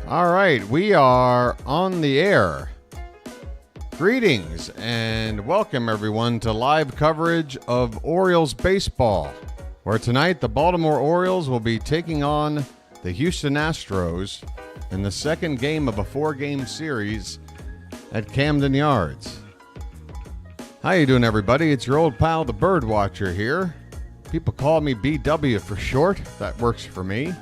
All right, we are on the air. Greetings and welcome everyone to live coverage of Orioles baseball, where tonight the Baltimore Orioles will be taking on the Houston Astros in the second game of a four-game series at Camden Yards. How you doing, everybody? It's your old pal, the BirdWatcher here. People call me BW for short. That works for me.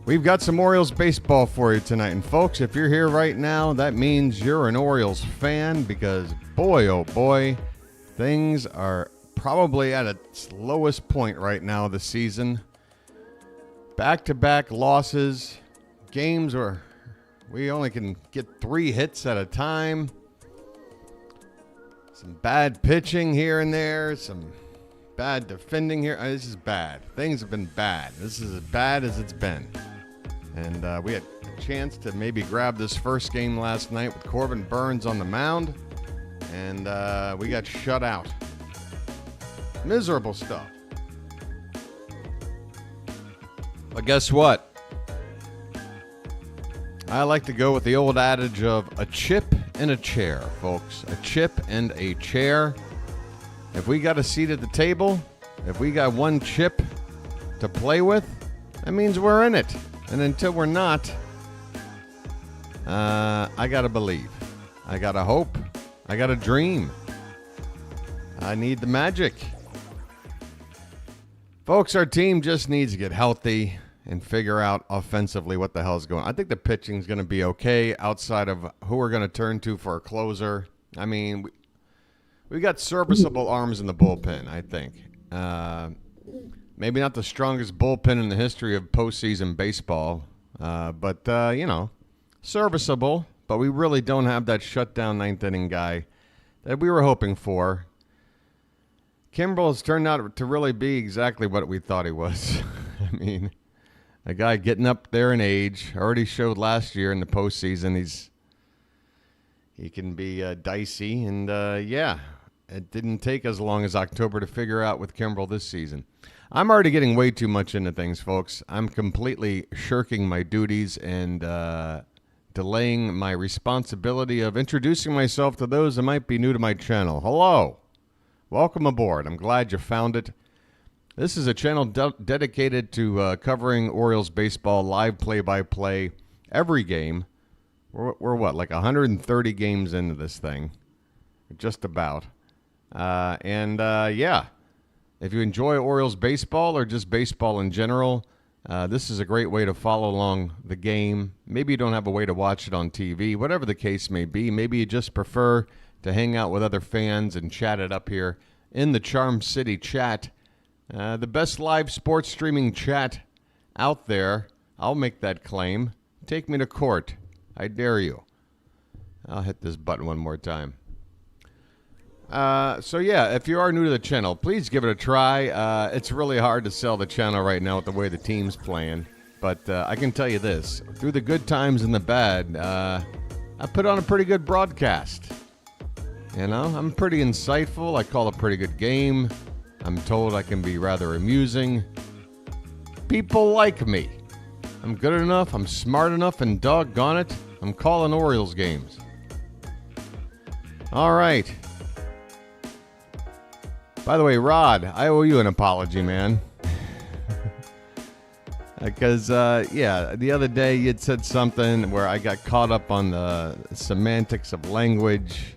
We've got some Orioles baseball for you tonight. And folks, if you're here right now, that means you're an Orioles fan because boy, oh boy, things are probably at its lowest point right now this season. Back-to-back losses, games where we only can get 3 hits at a time. Some bad pitching here and there, some bad defending here. This is bad. Things have been bad. This is as bad as it's been. And we had a chance to maybe grab this first game last night with Corbin Burnes on the mound. And we got shut out. Miserable stuff. But guess what? I like to go with the old adage of a chip and a chair, folks. A chip and a chair. If we got a seat at the table, if we got one chip to play with, that means we're in it. And until we're not, I gotta believe. I gotta hope. I gotta dream. I need the magic. Folks, our team just needs to get healthy and figure out offensively what the hell's going on. I think the pitching's going to be okay outside of who we're going to turn to for a closer. I mean, we got serviceable arms in the bullpen, I think. Maybe not the strongest bullpen in the history of postseason baseball, but serviceable. But we really don't have that shutdown ninth inning guy that we were hoping for. Kimbrel has turned out to really be exactly what we thought he was. I mean, a guy getting up there in age, already showed last year in the postseason he can be dicey. And, it didn't take as long as October to figure out with Kimbrel this season. I'm already getting way too much into things, folks. I'm completely shirking my duties and delaying my responsibility of introducing myself to those that might be new to my channel. Hello. Welcome aboard. I'm glad you found it. This is a channel dedicated to covering Orioles baseball, live play-by-play, every game. We're what, like 130 games into this thing? Just about. If you enjoy Orioles baseball or just baseball in general, this is a great way to follow along the game. Maybe you don't have a way to watch it on TV, whatever the case may be. Maybe you just prefer to hang out with other fans and chat it up here in the Charm City chat. The best live sports streaming chat out there. I'll make that claim. Take me to court. I dare you. I'll hit this button one more time. If you are new to the channel, please give it a try. It's really hard to sell the channel right now with the way the team's playing. But I can tell you this. Through the good times and the bad, I put on a pretty good broadcast. You know, I'm pretty insightful. I call a pretty good game. I'm told I can be rather amusing. People like me. I'm good enough, I'm smart enough, and doggone it, I'm calling Orioles games. All right. By the way, Rod, I owe you an apology, man. Because, the other day you'd said something where I got caught up on the semantics of language.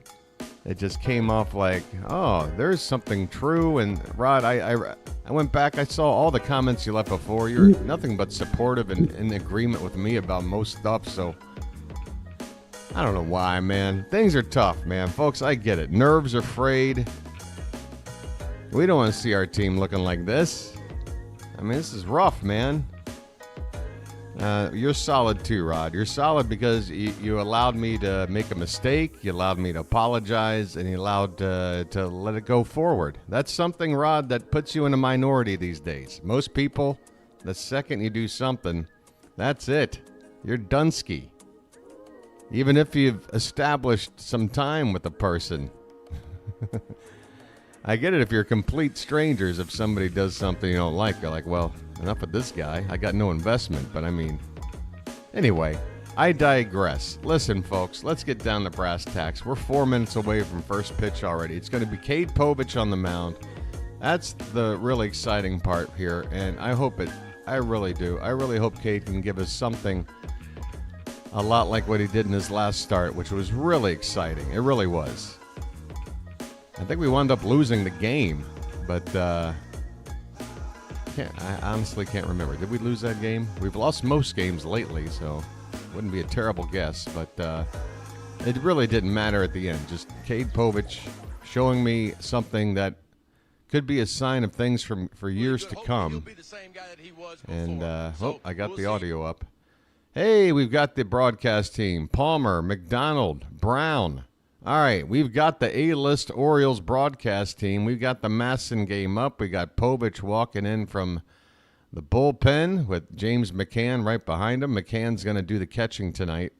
It just came off like, oh, there's something true. And Rod, I went back. I saw all the comments you left before. You're nothing but supportive and in agreement with me about most stuff. So I don't know why, man. Things are tough, man. Folks, I get it. Nerves are frayed. We don't want to see our team looking like this. I mean, this is rough, man. You're solid too, Rod. You're solid because you allowed me to make a mistake. You allowed me to apologize, and you allowed to let it go forward. That's something, Rod, that puts you in a minority these days. Most people, the second you do something, that's it. You're Dunsky. Even if you've established some time with a person. I get it if you're complete strangers. If somebody does something you don't like, you're like, well, enough of this guy. I got no investment. But I mean, Anyway, I digress. Listen, folks, let's get down to brass tacks. We're 4 minutes away from first pitch already. It's going to be Cade Povich on the mound. That's the really exciting part here, and I hope it. I really do. I really hope Cade can give us something a lot like what he did in his last start, which was really exciting. It really was. I think we wound up losing the game, but I honestly can't remember. Did we lose that game? We've lost most games lately, so wouldn't be a terrible guess, but it really didn't matter at the end. Just Cade Povich showing me something that could be a sign of things for years to come. And I got the audio up. Hey, we've got the broadcast team. Palmer, McDonald, Brown. All right, we've got the A-list Orioles broadcast team. We've got the Masson game up. We got Povich walking in from the bullpen with James McCann right behind him. McCann's going to do the catching tonight.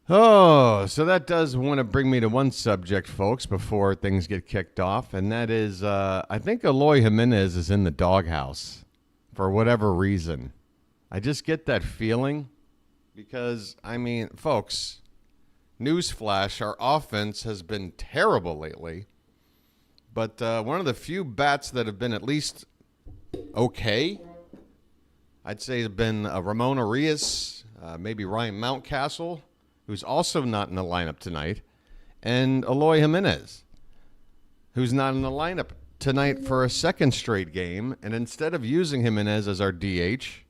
Oh, so that does want to bring me to one subject, folks, before things get kicked off, and that is I think Eloy Jimenez is in the doghouse for whatever reason. I just get that feeling because, I mean, folks, newsflash, our offense has been terrible lately, but one of the few bats that have been at least okay, I'd say, have been Ramon Arias, maybe Ryan Mountcastle, who's also not in the lineup tonight, and Eloy Jimenez, who's not in the lineup tonight for a second straight game. And instead of using Jimenez as our DH,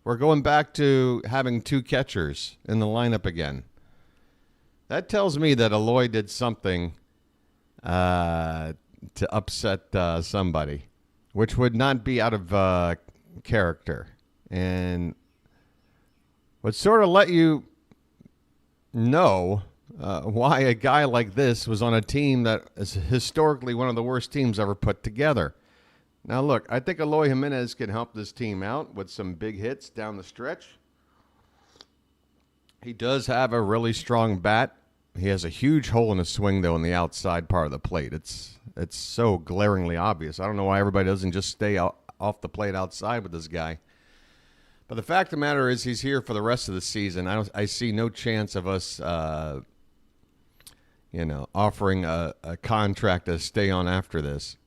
we're going back to having two catchers in the lineup again. That tells me that Eloy did something to upset somebody, which would not be out of character, and would sort of let you know why a guy like this was on a team that is historically one of the worst teams ever put together. Now, look, I think Eloy Jimenez can help this team out with some big hits down the stretch. He does have a really strong bat. He has a huge hole in his swing, though, in the outside part of the plate. It's so glaringly obvious. I don't know why everybody doesn't just stay off the plate outside with this guy. But the fact of the matter is he's here for the rest of the season. I see no chance of us, offering a contract to stay on after this.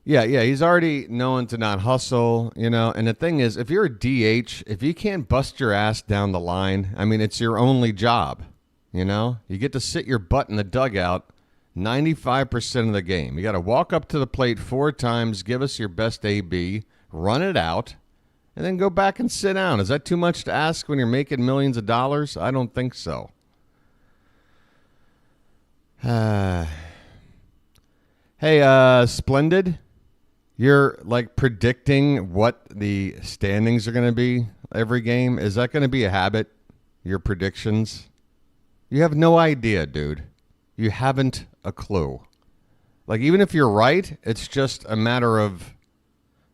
Yeah, he's already known to not hustle, and the thing is, if you're a DH, if you can't bust your ass down the line, I mean, it's your only job, You get to sit your butt in the dugout 95% of the game. You got to walk up to the plate 4 times, give us your best AB, run it out, and then go back and sit down. Is that too much to ask when you're making millions of dollars? I don't think so. Hey, Splendid, you're like predicting what the standings are going to be every game. Is that going to be a habit, your predictions? You have no idea, dude. You haven't a clue. Like, even if you're right, it's just a matter of,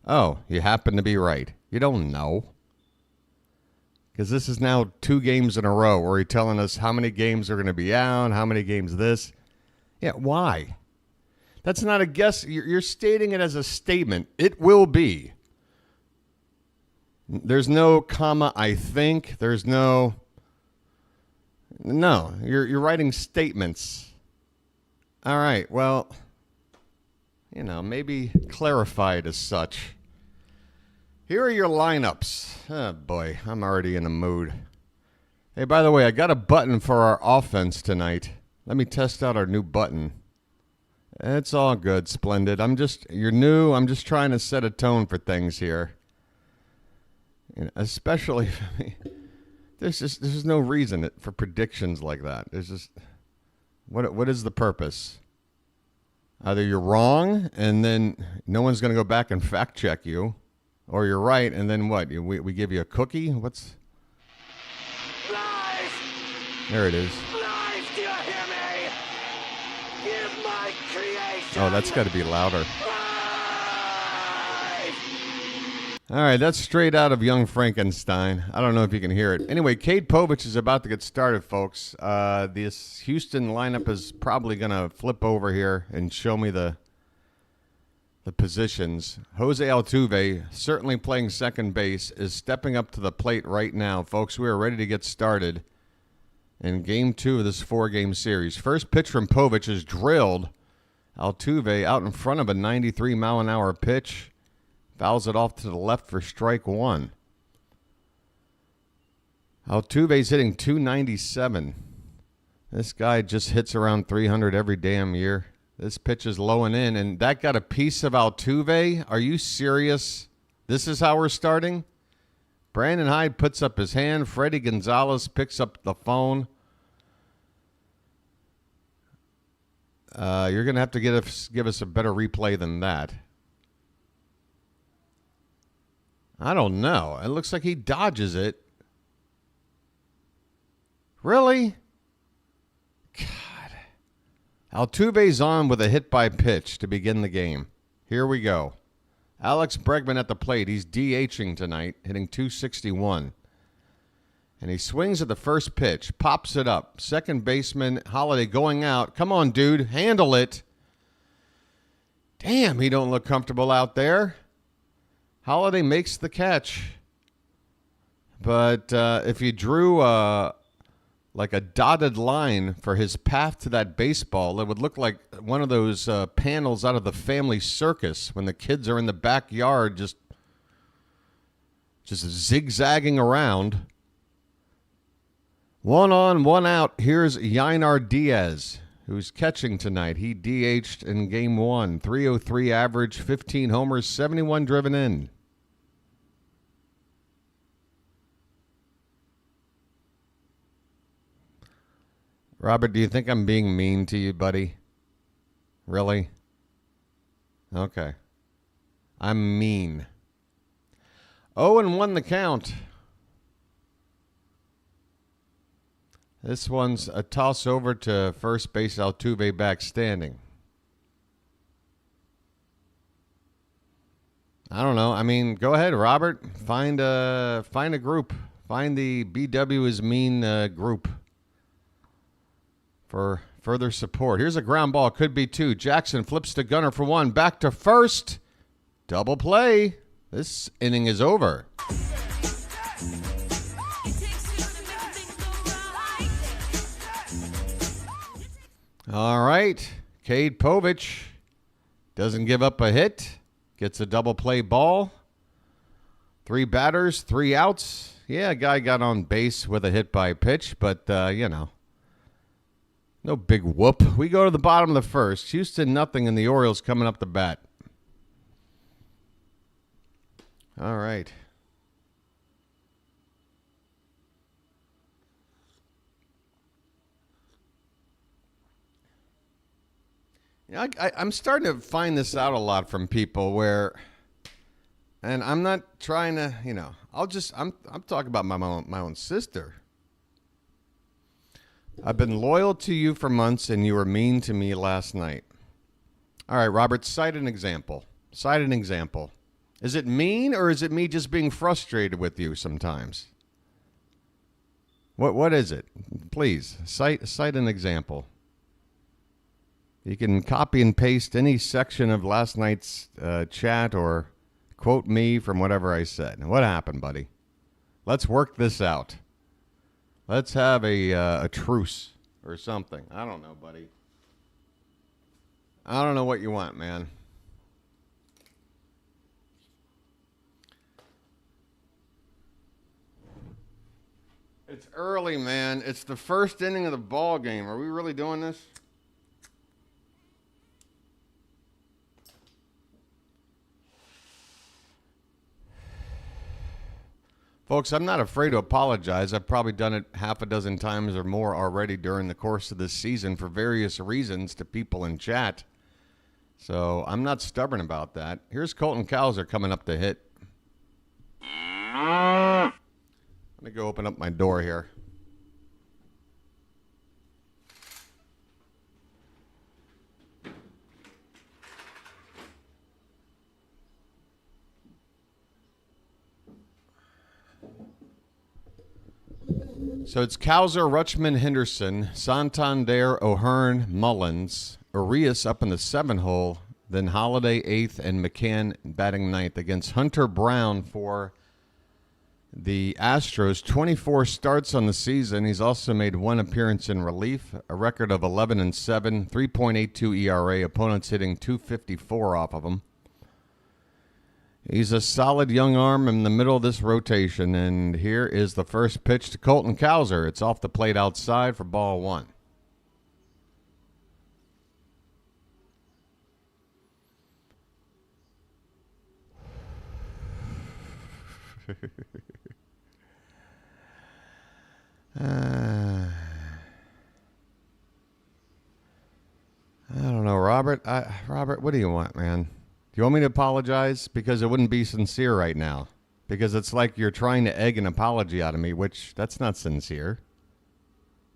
oh, you happen to be right. You don't know. Because this is now 2 games in a row where you're telling us how many games are going to be out, how many games this. Yeah, why? That's not a guess. You're stating it as a statement. It will be. There's no comma, I think. There's no. No, you're writing statements. All right, well, maybe clarified as such. Here are your lineups. Oh, boy, I'm already in a mood. Hey, by the way, I got a button for our offense tonight. Let me test out our new button. It's all good, Splendid. You're new. I'm just trying to set a tone for things here. Especially, there's no reason for predictions like that. There's just, what is the purpose? Either you're wrong, and then no one's going to go back and fact check you, or you're right, and then what? We give you a cookie? What's? Live! There it is. Live, do you hear me? Give my creation. Oh, that's got to be louder. All right, that's straight out of Young Frankenstein. I don't know if you can hear it. Anyway, Cade Povich is about to get started, folks. This Houston lineup is probably going to flip over here and show me the the positions. Jose Altuve, certainly playing second base, is stepping up to the plate right now. Folks, we are ready to get started in Game 2 of this 4-game series. First pitch from Povich is drilled. Altuve out in front of a 93-mile-an-hour pitch. Fouls it off to the left for strike one. Altuve's hitting .297. This guy just hits around 300 every damn year. This pitch is low and in, and that got a piece of Altuve? Are you serious? This is how we're starting? Brandon Hyde puts up his hand. Freddie Gonzalez picks up the phone. You're going to have to give us a better replay than that. I don't know. It looks like he dodges it. Really? God. Altuve's on with a hit by pitch to begin the game. Here we go. Alex Bregman at the plate. He's DHing tonight, hitting .261. And he swings at the first pitch, pops it up. Second baseman Holiday going out. Come on, dude. Handle it. Damn, he don't look comfortable out there. Holiday makes the catch. But if you drew like a dotted line for his path to that baseball, it would look like one of those panels out of the Family Circus when the kids are in the backyard just zigzagging around. 1 on, 1 out. Here's Yainar Diaz, who's catching tonight. He DH'd in Game 1. .303 average, 15 homers, 71 driven in. Robert, do you think I'm being mean to you, buddy? Really? Okay. I'm mean. 0-1 the count. This one's a toss over to first base. Altuve back standing. I don't know. I mean, go ahead, Robert. Find a group. Find the BW is mean group for further support. Here's a ground ball. Could be 2. Jackson flips to Gunner for 1. Back to first. Double play. This inning is over. All right. Cade Povich doesn't give up a hit. Gets a double play ball. 3 batters, 3 outs. Yeah, a guy got on base with a hit by pitch, but, no big whoop. We go to the bottom of the first. Houston nothing, and the Orioles coming up the bat. All right. Yeah, I'm starting to find this out a lot from people where, and I'm not trying to, I'm talking about my own sister. I've been loyal to you for months, and you were mean to me last night. All right, Robert, cite an example. Cite an example. Is it mean, or is it me just being frustrated with you sometimes? What is it? Please, cite an example. You can copy and paste any section of last night's chat or quote me from whatever I said. What happened, buddy? Let's work this out. Let's have a truce or something. I don't know, buddy. I don't know what you want, man. It's early, man. It's the first inning of the ball game. Are we really doing this? Folks, I'm not afraid to apologize. I've probably done it half a dozen times or more already during the course of this season for various reasons to people in chat. So I'm not stubborn about that. Here's Colton Cowser coming up to hit. Let me go open up my door here. So it's Cowser, Rutschman, Henderson, Santander, O'Hearn, Mullins, Arias up in the 7 hole, Then Holiday 8th and McCann batting 9th against Hunter Brown for the Astros. 24 starts on the season. He's also made one appearance in relief, a record of 11-7, 3.82 ERA. Opponents hitting .254 off of him. He's a solid young arm in the middle of this rotation, and here is the first pitch to Colton Cowser. It's off the plate outside for ball 1. I don't know, Robert. Robert, what do you want, man? Do you want me to apologize? Because it wouldn't be sincere right now. Because it's like you're trying to egg an apology out of me, which that's not sincere.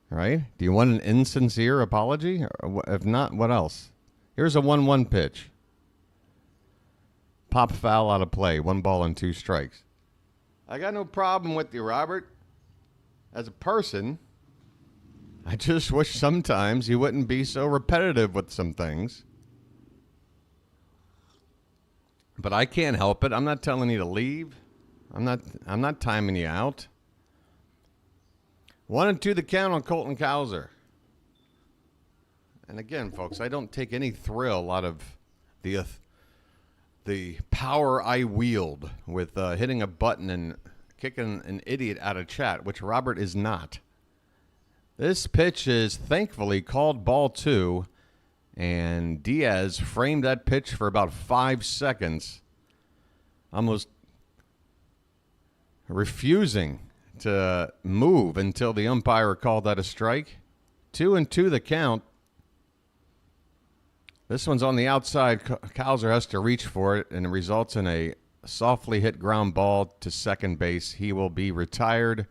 Right? Do you want an insincere apology? Or if not, what else? Here's a 1-1 pitch. Pop foul out of play. 1 ball and 2 strikes. I got no problem with you, Robert. As a person, I just wish sometimes you wouldn't be so repetitive with some things. But I can't help it. I'm not telling you to leave. I'm not timing you out. 1-2 the count on Colton Cowser. And again, folks, I don't take any thrill out of the power I wield with hitting a button and kicking an idiot out of chat, which Robert is not. This pitch is thankfully called ball 2, and Diaz framed that pitch for about 5 seconds, almost refusing to move until the umpire called that a strike. 2-2 the count. This one's on the outside. Cowser has to reach for it, and it results in a softly hit ground ball to second base. He will be retired,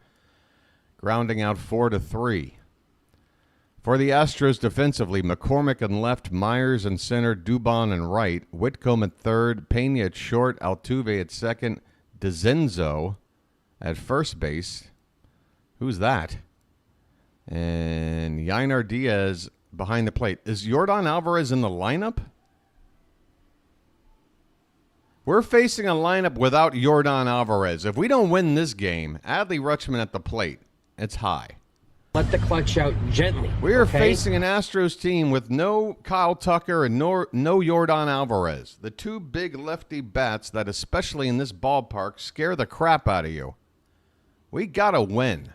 grounding out 4-3. For the Astros defensively, McCormick in left, Myers in center, Dubon in right, Whitcomb at third, Pena at short, Altuve at second, DeZenzo at first base. Who's that? And Yainer Diaz behind the plate. Is Yordan Alvarez in the lineup? We're facing a lineup without Yordan Alvarez. If we don't win this game, Adley Rutschman at the plate, it's high. Let the clutch out gently. We're facing an Astros team with no Kyle Tucker and no Yordan Alvarez. The two big lefty bats that, especially in this ballpark, scare the crap out of you. We got to win.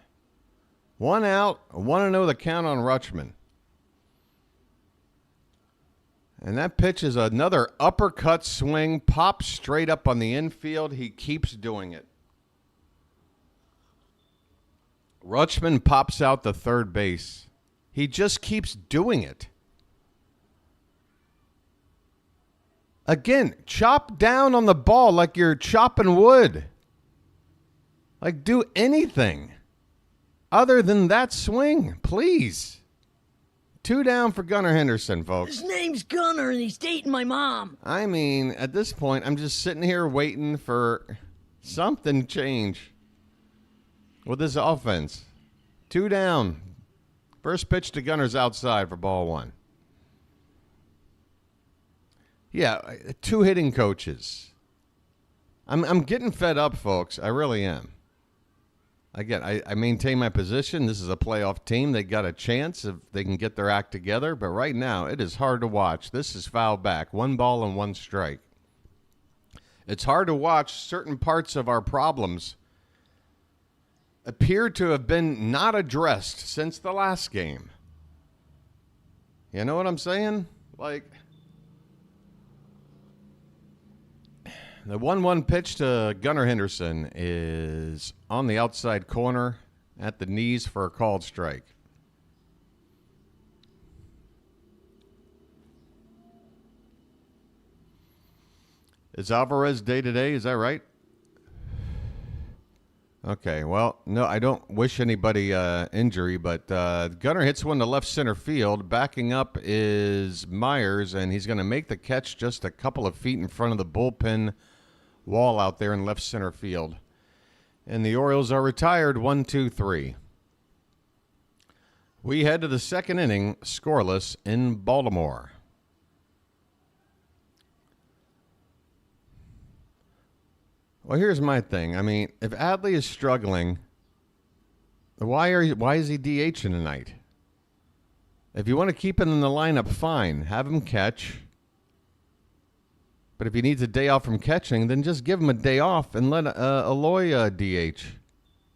1 out, 1-0 the count on Rutschman. And that pitch is another uppercut swing, pops straight up on the infield. He keeps doing it. Rutschman pops out the third base. He just keeps doing it. Again, chop down on the ball like you're chopping wood. Like, do anything other than that swing, please. 2 down for Gunnar Henderson, folks. His name's Gunnar, and he's dating my mom. I mean, at this point, I'm just sitting here waiting for something to change with this offense. 2 down. First pitch to Gunnar's outside for ball 1. Yeah, 2 hitting coaches. I'm getting fed up, folks. I really am. Again, I maintain my position. This is a playoff team. They got a chance if they can get their act together. But right now, it is hard to watch. This is foul back. 1 ball and 1 strike. It's hard to watch. Certain parts of our problems appear to have been not addressed since the last game. You know what I'm saying? Like, the 1-1 pitch to Gunnar Henderson is on the outside corner at the knees for a called strike. Is Alvarez day-to-day? Is that right? Okay, well, no, I don't wish anybody injury, but Gunnar hits one to left center field. Backing up is Myers, and he's going to make the catch just a couple of feet in front of the bullpen wall out there in left center field. And the Orioles are retired 1-2-3. We head to the second inning, scoreless in Baltimore. Well, here's my thing. I mean, if Adley is struggling, why is he DHing tonight? If you want to keep him in the lineup, fine. Have him catch. But if he needs a day off from catching, then just give him a day off and let Eloy DH.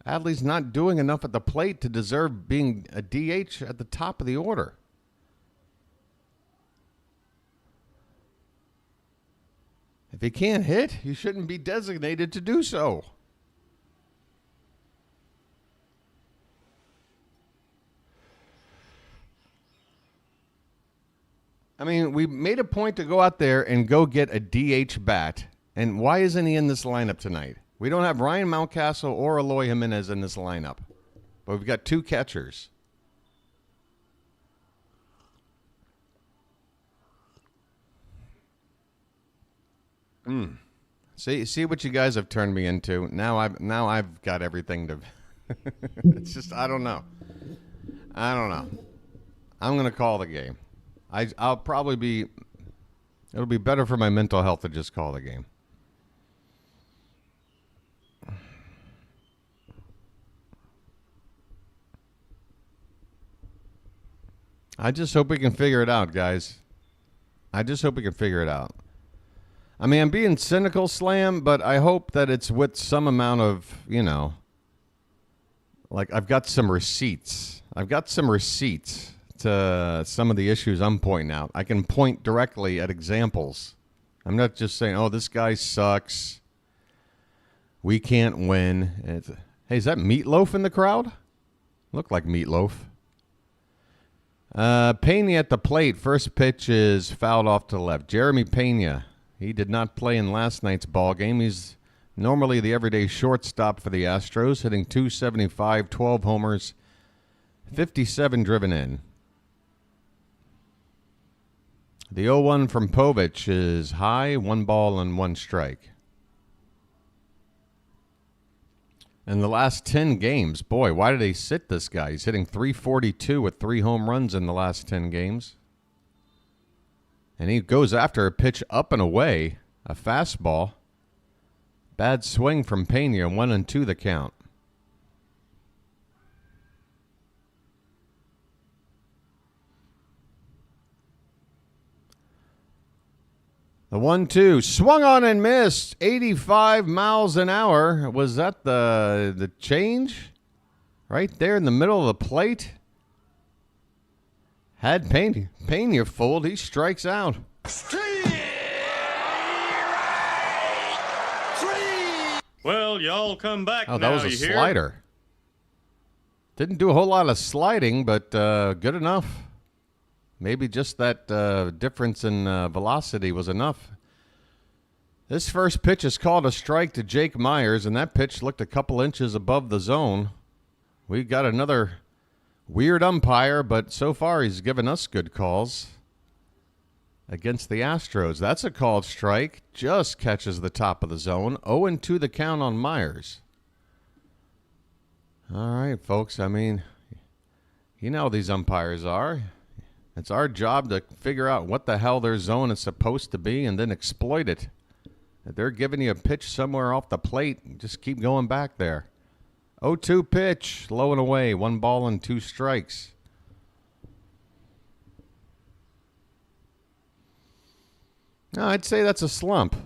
Adley's not doing enough at the plate to deserve being a DH at the top of the order. If he can't hit, he shouldn't be designated to do so. I mean, we made a point to go out there and go get a DH bat. And why isn't he in this lineup tonight? We don't have Ryan Mountcastle or Eloy Jimenez in this lineup. But we've got two catchers. See what you guys have turned me into. Now I've got everything to it's just I don't know. I'm gonna call the game. I'll probably be. It'll be better for my mental health to just call the game. I just hope we can figure it out, guys. I just hope we can figure it out. I mean, I'm being cynical, Slam, but I hope that it's with some amount of, like I've got some receipts. To some of the issues I'm pointing out. I can point directly at examples. I'm not just saying, oh, this guy sucks. We can't win. Hey, is that Meatloaf in the crowd? Look like Meatloaf. Pena at the plate. First pitch is fouled off to the left. Jeremy Pena. He did not play in last night's ball game. He's normally the everyday shortstop for the Astros, hitting .275, 12 homers, 57 driven in. The 0-1 from Povich is high, 1 ball and 1 strike. In the last 10 games, boy, why did they sit this guy? He's hitting .342 with 3 home runs in the last 10 games. And he goes after a pitch up and away, a fastball. Bad swing from Pena, 1-2 the count. The 1-2 swung on and missed. 85 miles an hour. Was that the change? Right there in the middle of the plate. Had Pena fooled. He strikes out. Well, y'all come back now. Oh, that was a slider. Didn't do a whole lot of sliding, but good enough. Maybe just that difference in velocity was enough. This first pitch is called a strike to Jake Myers, and that pitch looked a couple inches above the zone. We got another weird umpire, but so far he's given us good calls against the Astros. That's a called strike. Just catches the top of the zone. 0-2 the count on Myers. All right, folks. I mean, you know how these umpires are. It's our job to figure out what the hell their zone is supposed to be and then exploit it. If they're giving you a pitch somewhere off the plate, just keep going back there. 0-2 pitch, low and away, 1 ball and 2 strikes. No, I'd say that's a slump.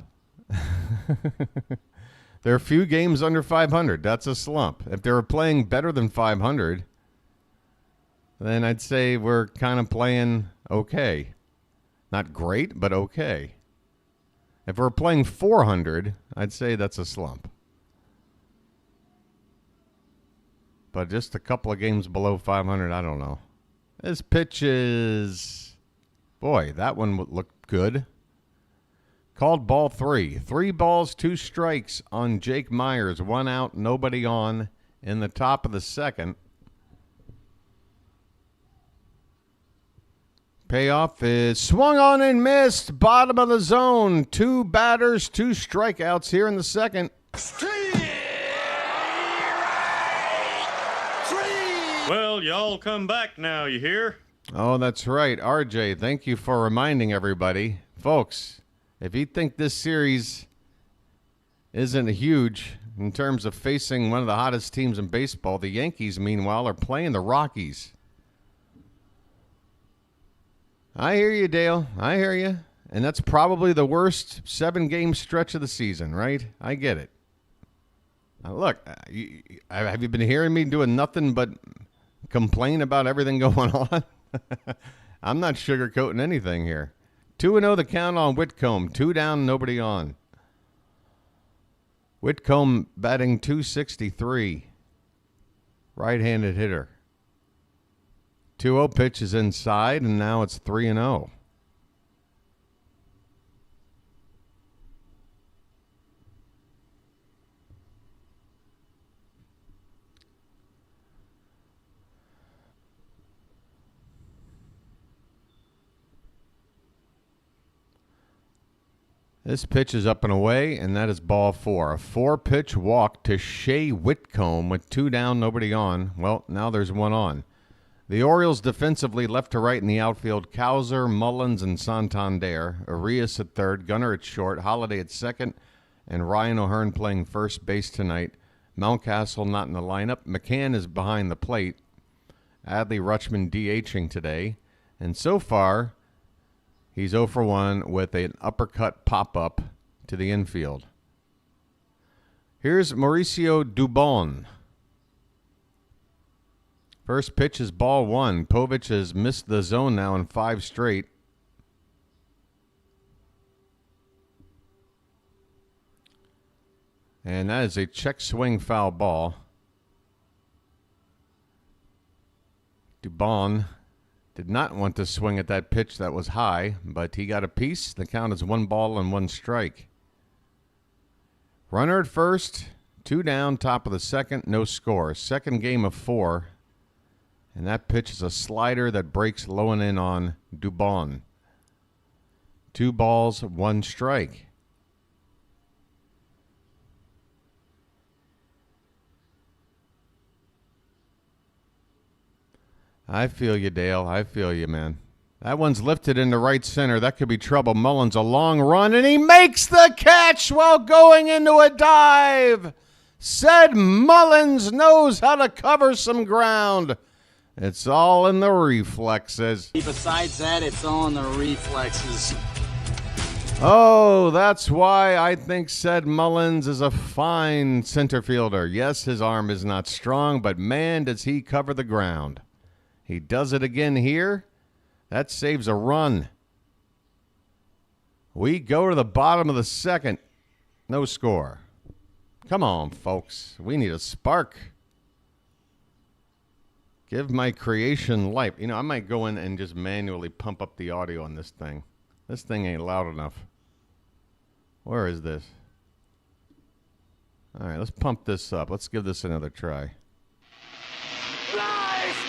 There are a few games under 500. That's a slump. If they were playing better than 500... then I'd say we're kind of playing okay. Not great, but okay. If we're playing 400, I'd say that's a slump. But just a couple of games below 500, I don't know. This pitch is... boy, that one looked good. Called ball 3. 3 balls, 2 strikes on Jake Myers. 1 out, nobody on in the top of the second. Payoff is swung on and missed. Bottom of the zone. 2 batters, 2 strikeouts here in the second. Well, y'all come back now, you hear? Oh, that's right. RJ, thank you for reminding everybody. Folks, if you think this series isn't huge in terms of facing one of the hottest teams in baseball. The Yankees, meanwhile, are playing the Rockies. I hear you, Dale. I hear you. And that's probably the worst 7-game stretch of the season, right? I get it. Now look, have you been hearing me doing nothing but complain about everything going on? I'm not sugarcoating anything here. 2-0 the count on Whitcomb. 2 down, nobody on. Whitcomb batting .263. Right-handed hitter. 2-0 pitch is inside, and now it's 3-0. This pitch is up and away, and that is ball 4. A 4-pitch walk to Shea Whitcomb with 2 down, nobody on. Well, now there's 1 on. The Orioles defensively left to right in the outfield. Cowser, Mullins, and Santander. Arias at third, Gunnar at short, Holiday at second, and Ryan O'Hearn playing first base tonight. Mountcastle not in the lineup. McCann is behind the plate. Adley Rutschman DHing today. And so far, he's 0 for 1 with an uppercut pop-up to the infield. Here's Mauricio Dubon. First pitch is ball 1. Povich has missed the zone now in 5 straight. And that is a check swing foul ball. Dubon did not want to swing at that pitch that was high, but he got a piece. The count is 1 ball and 1 strike. Runner at first, 2 down, top of the second, no score. Second game of 4. And that pitch is a slider that breaks low and in on Dubon. 2 balls, 1 strike. I feel you, Dale. I feel you, man. That one's lifted into right center. That could be trouble. Mullins, a long run, and he makes the catch while going into a dive. Said Mullins knows how to cover some ground. It's all in the reflexes. Besides that, it's all in the reflexes. Oh, that's why I think said Mullins is a fine center fielder. Yes, his arm is not strong, but man, does he cover the ground. He does it again here. That saves a run. We go to the bottom of the second. No score. Come on, folks. We need a spark. Give my creation life. You know, I might go in and just manually pump up the audio on this thing. This thing ain't loud enough. Where is this? All right, let's pump this up. Let's give this another try. Life,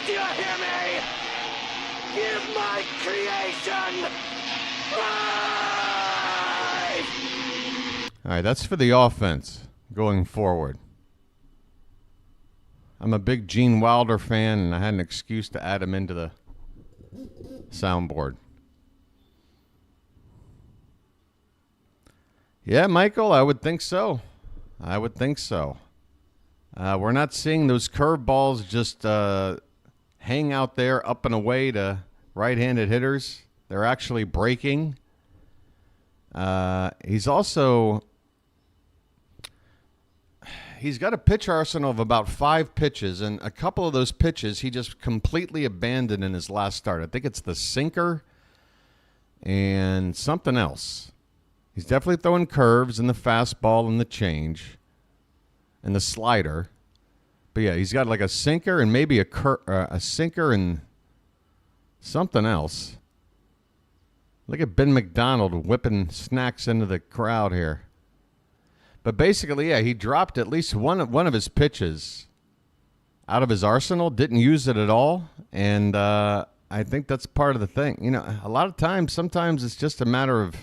do you hear me? Give my creation life! All right, that's for the offense going forward. I'm a big Gene Wilder fan, and I had an excuse to add him into the soundboard. Yeah, Michael, I would think so. I would think so. We're not seeing those curveballs just hang out there up and away to right-handed hitters. They're actually breaking. He's got a pitch arsenal of about 5 pitches, and a couple of those pitches he just completely abandoned in his last start. I think it's the sinker and something else. He's definitely throwing curves and the fastball and the change and the slider. But yeah, he's got like a sinker and maybe a sinker and something else. Look at Ben McDonald whipping snacks into the crowd here. But basically, yeah, he dropped at least one of his pitches out of his arsenal, didn't use it at all, and I think that's part of the thing. You know, a lot of times, sometimes it's just a matter of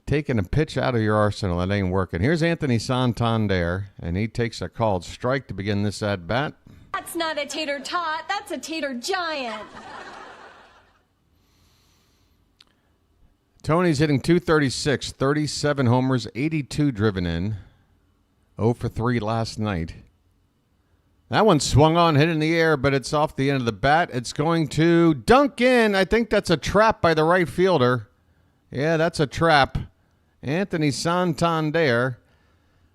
taking a pitch out of your arsenal that ain't working. Here's Anthony Santander, and he takes a called strike to begin this at-bat. That's not a tater tot, that's a tater giant. Tony's hitting 236, 37 homers, 82 driven in. 0 for 3 last night. That one swung on, hit in the air, but it's off the end of the bat. It's going to dunk in. I think that's a trap by the right fielder. Yeah, that's a trap. Anthony Santander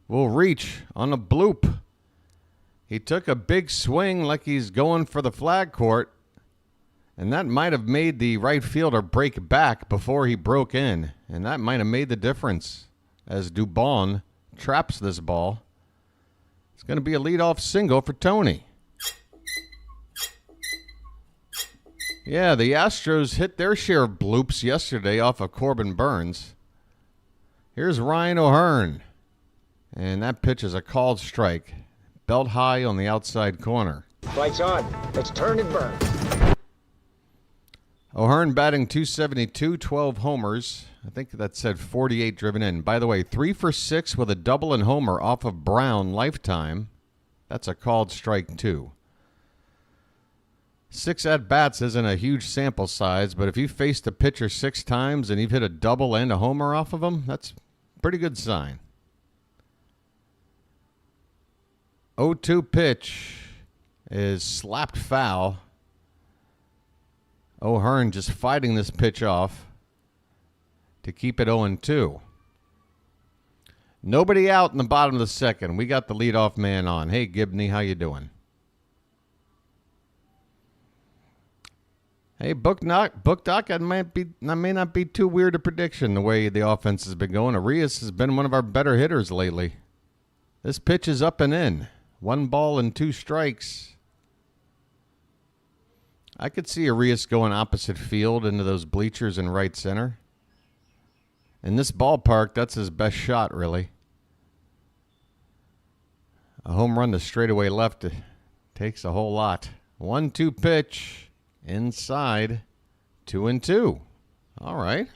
will reach on a bloop. He took a big swing like he's going for the flag court, and that might have made the right fielder break back before he broke in, and that might have made the difference as Dubon traps this ball. It's going to be a leadoff single for Tony. Yeah, the Astros hit their share of bloops yesterday off of Corbin Burnes. Here's Ryan O'Hearn. And that pitch is a called strike. Belt high on the outside corner. Lights on. Let's turn and burn. O'Hearn batting 272, 12 homers. I think that said 48 driven in. By the way, 3 for 6 with a double and homer off of Brown lifetime. That's a called strike, too. 6 at-bats isn't a huge sample size, but if you faced a pitcher 6 times and you've hit a double and a homer off of him, that's a pretty good sign. 0-2 pitch is slapped foul. O'Hearn just fighting this pitch off to keep it 0-2. Nobody out in the bottom of the second. We got the leadoff man on. Hey, Gibney, how you doing? Hey, Book Doc, that may not be too weird a prediction the way the offense has been going. Arias has been one of our better hitters lately. This pitch is up and in. 1 ball and 2 strikes. I could see Arias going opposite field into those bleachers in right center. In this ballpark, that's his best shot, really. A home run to straightaway left takes a whole lot. 1-2 pitch inside. 2-2. All right.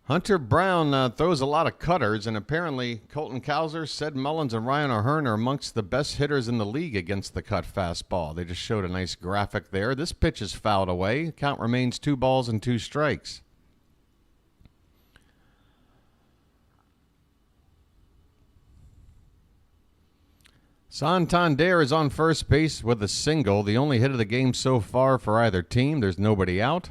Hunter Brown throws a lot of cutters, and apparently Colton Cowser, Sid Mullins, and Ryan O'Hearn are amongst the best hitters in the league against the cut fastball. They just showed a nice graphic there. This pitch is fouled away. Count remains 2 balls and 2 strikes. Santander is on first base with a single, the only hit of the game so far for either team. There's nobody out.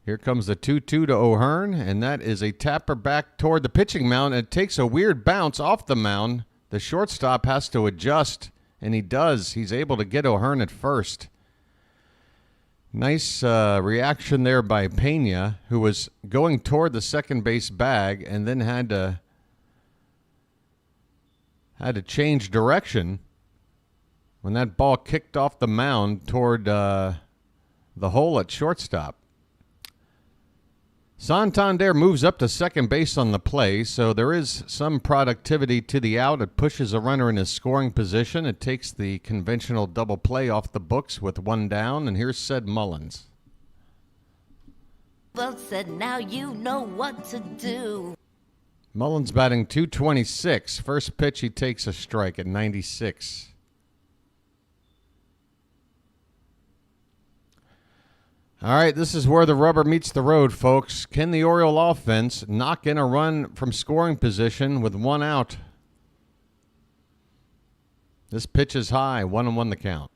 Here comes the 2-2 to O'Hearn, and that is a tapper back toward the pitching mound. It takes a weird bounce off the mound. The shortstop has to adjust, and he does. He's able to get O'Hearn at first. Nice reaction there by Pena, who was going toward the second base bag and then had to change direction when that ball kicked off the mound toward the hole at shortstop. Santander moves up to second base on the play, so there is some productivity to the out. It pushes a runner in his scoring position. It takes the conventional double play off the books with 1 down, and here's Sid Mullins. Well said, now you know what to do. Mullins batting 226. First pitch, he takes a strike at 96. All right, this is where the rubber meets the road, folks. Can the Oriole offense knock in a run from scoring position with 1 out? This pitch is high, 1-1 the count.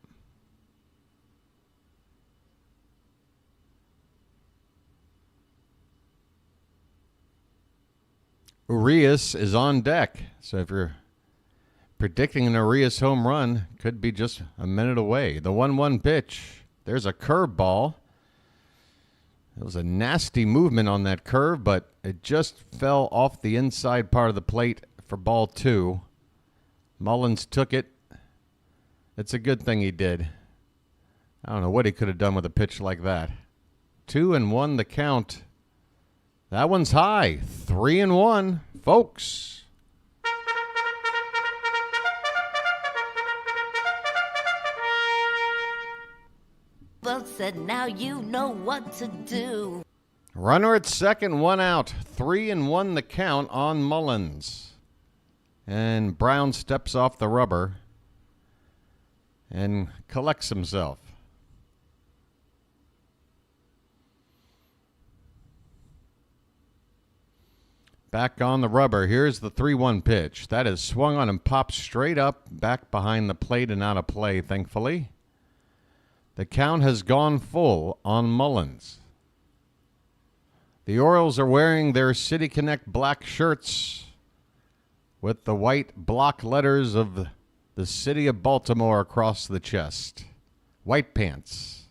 Urias is on deck, so if you're predicting an Urias home run, could be just a minute away. The 1-1 pitch, there's a curveball. It was a nasty movement on that curve, but it just fell off the inside part of the plate for ball 2. Mullins took it. It's a good thing he did. I don't know what he could have done with a pitch like that. 2-1 the count. That one's high. 3-1, folks. Well said, now you know what to do. Runner at second, 1 out. 3-1 the count on Mullins. And Brown steps off the rubber. and collects himself. Back on the rubber. Here's the 3-1 pitch. That is swung on and popped straight up, back behind the plate and out of play, thankfully. The count has gone full on Mullins. The Orioles are wearing their City Connect black shirts with the white block letters of the city of Baltimore across the chest. White pants.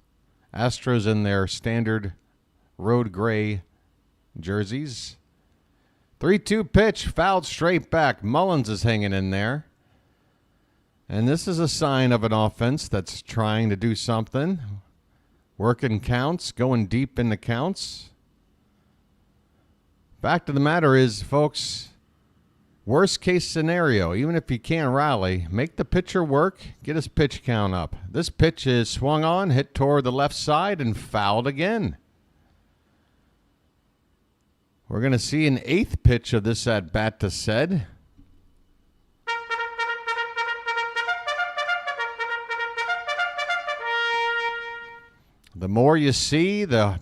Astros in their standard road gray jerseys. 3-2 pitch, fouled straight back. Mullins is hanging in there. And this is a sign of an offense that's trying to do something. Working counts, going deep in the counts. Fact of the matter is, folks, worst case scenario, even if you can't rally, make the pitcher work, get his pitch count up. This pitch is swung on, hit toward the left side, and fouled again. We're going to see an 8th pitch of this at-bat to Ced. The more you see, the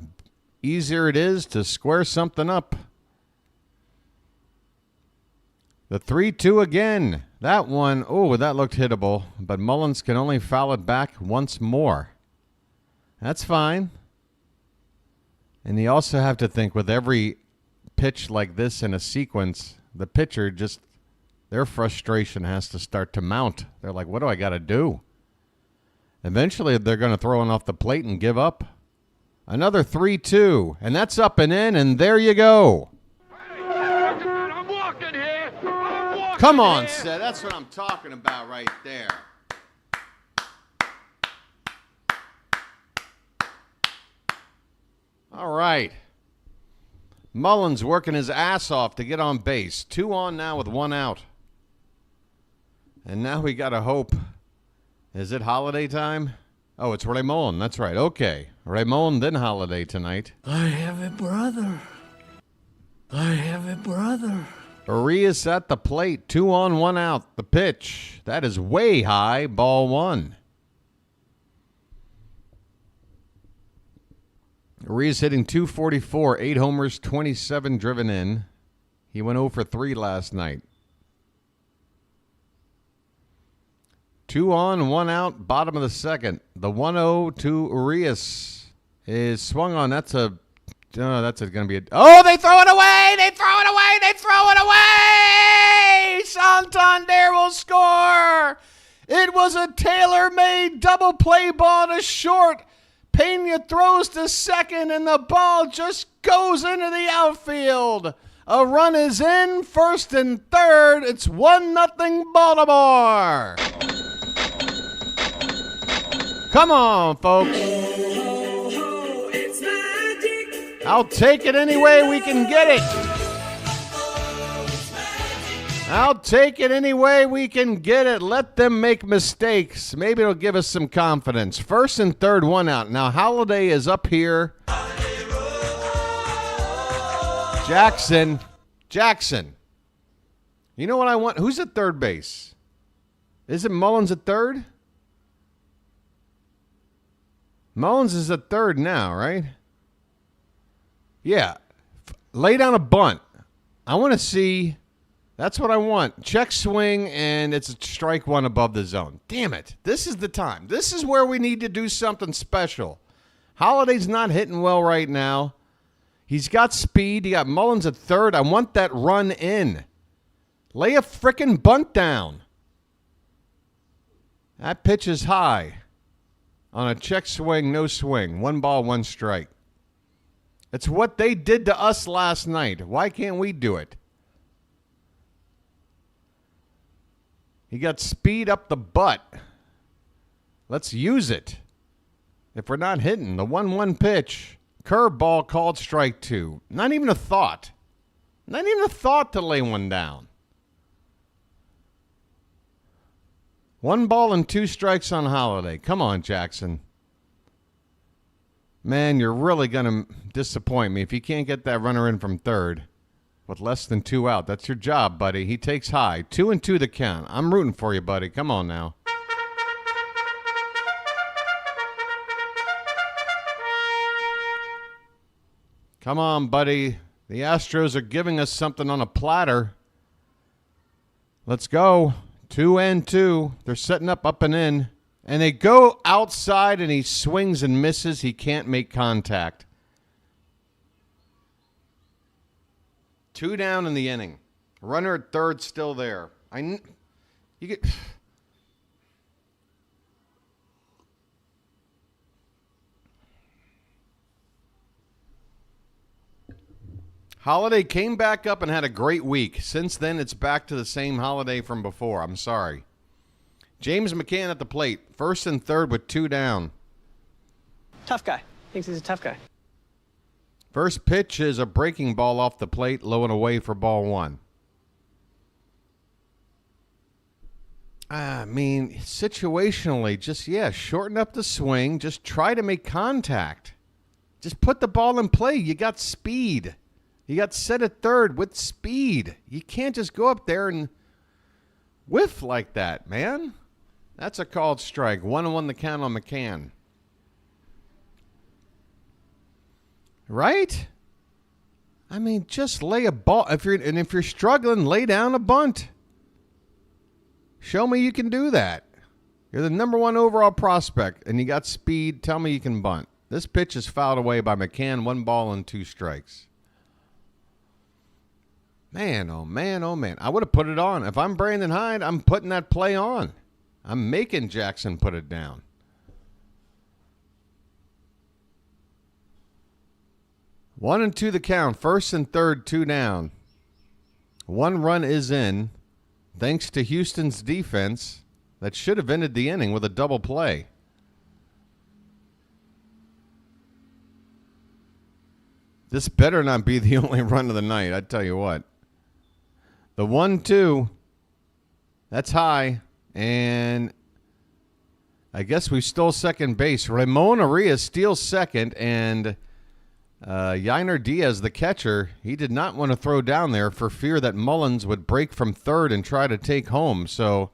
easier it is to square something up. The 3-2 again. That one, oh, that looked hittable, but Mullins can only foul it back once more. That's fine. And you also have to think with every pitch like this in a sequence, the pitcher just, their frustration has to start to mount. They're like, what do I got to do? Eventually, they're going to throw it off the plate and give up. Another 3-2, and that's up and in, and there you go. I'm walking here. I'm walking Come on, here. Ced. That's what I'm talking about right there. All right. Mullins working his ass off to get on base. 2 on now with 1 out. And now we got to hope. Is it holiday time? Oh, it's Ramon. That's right. Okay. Ramon, then holiday tonight. I have a brother. I have a brother. Arias at the plate. 2 on, 1 out. The pitch. That is way high. Ball 1. Arias hitting .244, 8 homers, 27 driven in. He went 0 for 3 last night. 2 on, 1 out, bottom of the second. The 1-0 to Arias is swung on. That's going to be a... Oh, they throw it away! They throw it away! They throw it away! Santander will score! It was a tailor-made double play ball to short. Pena throws to second, and the ball just goes into the outfield. A run is in, first and third. It's 1-0 Baltimore. Come on, folks. I'll take it any way we can get it. I'll take it any way we can get it. Let them make mistakes. Maybe it'll give us some confidence. First and third, 1 out. Now, Holiday is up here. Jackson. You know what I want? Who's at third base? Is it Mullins at third? Mullins is at third now, right? Yeah. Lay down a bunt. I want to see... That's what I want. Check swing, and it's a strike 1 above the zone. Damn it. This is the time. This is where we need to do something special. Holiday's not hitting well right now. He's got speed. You got Mullins at third. I want that run in. Lay a frickin' bunt down. That pitch is high. On a check swing, no swing. 1 ball, 1 strike. It's what they did to us last night. Why can't we do it? He got speed up the butt. Let's use it. If we're not hitting, the 1-1 pitch. Curveball called strike 2. Not even a thought. Not even a thought to lay one down. 1 ball and 2 strikes on Holiday. Come on, Jackson. Man, you're really going to disappoint me if you can't get that runner in from third. With less than 2 out. That's your job, buddy. He takes high. 2-2 the count. I'm rooting for you, buddy. Come on now. Come on, buddy. The Astros are giving us something on a platter. Let's go. 2-2. They're setting up and in. And they go outside, and he swings and misses. He can't make contact. 2 down in the inning. Runner at third still there. You get... Holiday came back up and had a great week. Since then, it's back to the same Holiday from before. I'm sorry. James McCann at the plate. First and third with 2 down. Tough guy. Thinks he's a tough guy. First pitch is a breaking ball off the plate, low and away for ball 1. I mean, situationally, just, shorten up the swing. Just try to make contact. Just put the ball in play. You got speed. You got set at third with speed. You can't just go up there and whiff like that, man. That's a called strike. 1-1 the count on McCann. Right? I mean, just lay a ball. If you're struggling, lay down a bunt. Show me you can do that. You're the number 1 overall prospect, and you got speed. Tell me you can bunt. This pitch is fouled away by McCann. 1 ball and 2 strikes. Man, oh man, oh man. I would have put it on. If I'm Brandon Hyde, I'm putting that play on. I'm making Jackson put it down. One and 2 the count. First and third, 2 down. 1 run is in, thanks to Houston's defense that should have ended the inning with a double play. This better not be the only run of the night, I tell you what. The 1-2, that's high, and I guess we stole second base. Ramon Arias steals second, and Yainer Diaz, the catcher, he did not want to throw down there for fear that Mullins would break from third and try to take home. So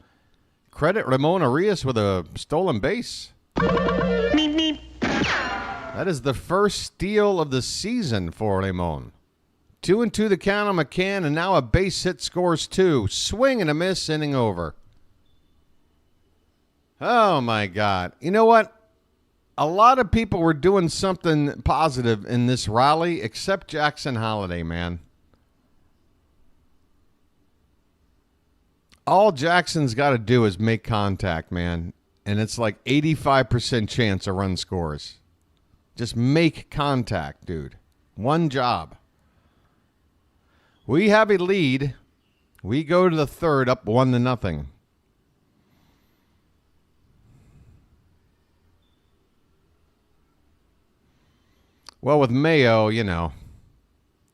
credit Ramon Arias with a stolen base. That is the first steal of the season for Ramon. 2-2 the count on McCann, and now a base hit scores 2. Swing and a miss, inning over. Oh, my God. You know what? A lot of people were doing something positive in this rally, except Jackson Holiday, man. All Jackson's got to do is make contact, man. And it's like 85% chance a run scores. Just make contact, dude. One job. We have a lead. We go to the third, up 1-0. Well, with Mayo, you know,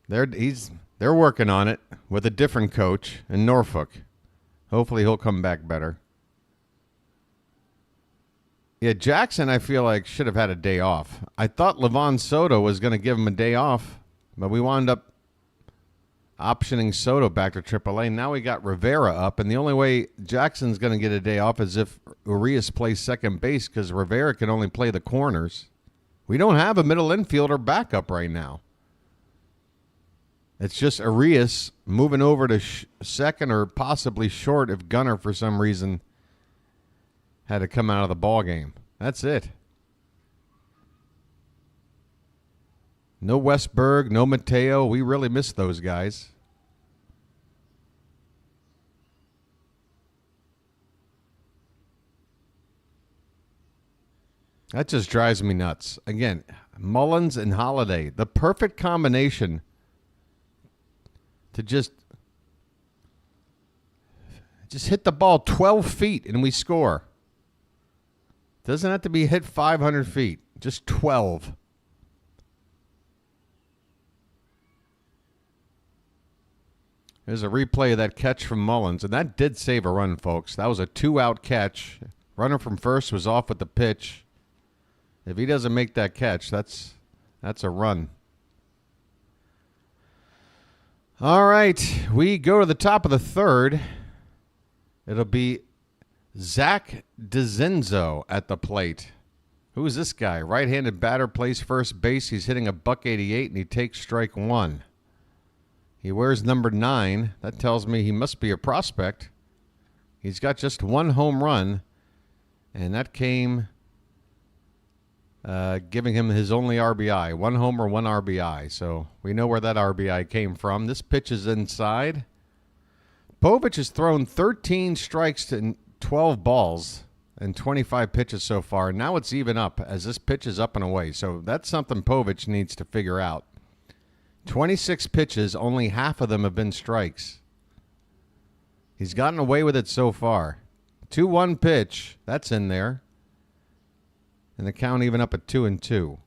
they're working on it with a different coach in Norfolk. Hopefully he'll come back better. Yeah, Jackson, I feel like, should have had a day off. I thought Levon Soto was going to give him a day off, but we wound up optioning Soto back to AAA. Now we got Rivera up, and the only way Jackson's going to get a day off is if Urias plays second base, because Rivera can only play the corners. We don't have a middle infielder backup right now. It's just Urias moving over to second or possibly short if Gunnar, for some reason, had to come out of the ball game. That's it. No Westberg, no Mateo. We really miss those guys. That just drives me nuts. Again, Mullins and Holiday, the perfect combination to just hit the ball 12 feet and we score. Doesn't have to be hit 500 feet, just 12. There's a replay of that catch from Mullins, and that did save a run, folks. That was a 2-out catch. Runner from first was off with the pitch. If he doesn't make that catch, that's a run. All right, we go to the top of the third. It'll be Zach DeZenzo at the plate. Who is this guy? Right-handed batter, plays first base. He's hitting a .188, and he takes strike one. He wears number 9. That tells me he must be a prospect. He's got just one home run, and that came giving him his only RBI. One homer, one RBI. So we know where that RBI came from. This pitch is inside. Povich has thrown 13 strikes to 12 balls and 25 pitches so far. Now it's even up as this pitch is up and away. So that's something Povich needs to figure out. 26 pitches, only half of them have been strikes. He's gotten away with it so far. 2-1 pitch, that's in there. And the count even up at 2-2.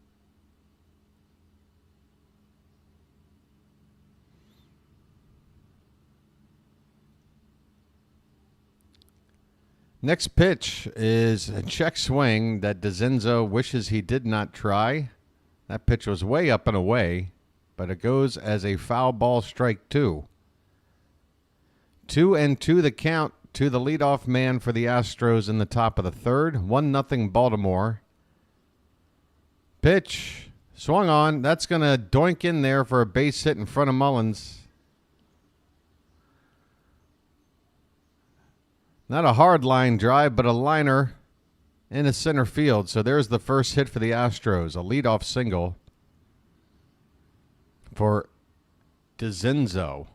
Next pitch is a check swing that DeZenzo wishes he did not try. That pitch was way up and away, but it goes as a foul ball, strike 2. 2-2 the count to the leadoff man for the Astros in the top of the third. 1-0 Baltimore. Pitch swung on. That's going to doink in there for a base hit in front of Mullins. Not a hard line drive, but a liner in the center field. So there's the first hit for the Astros. A leadoff single for DeZenzo.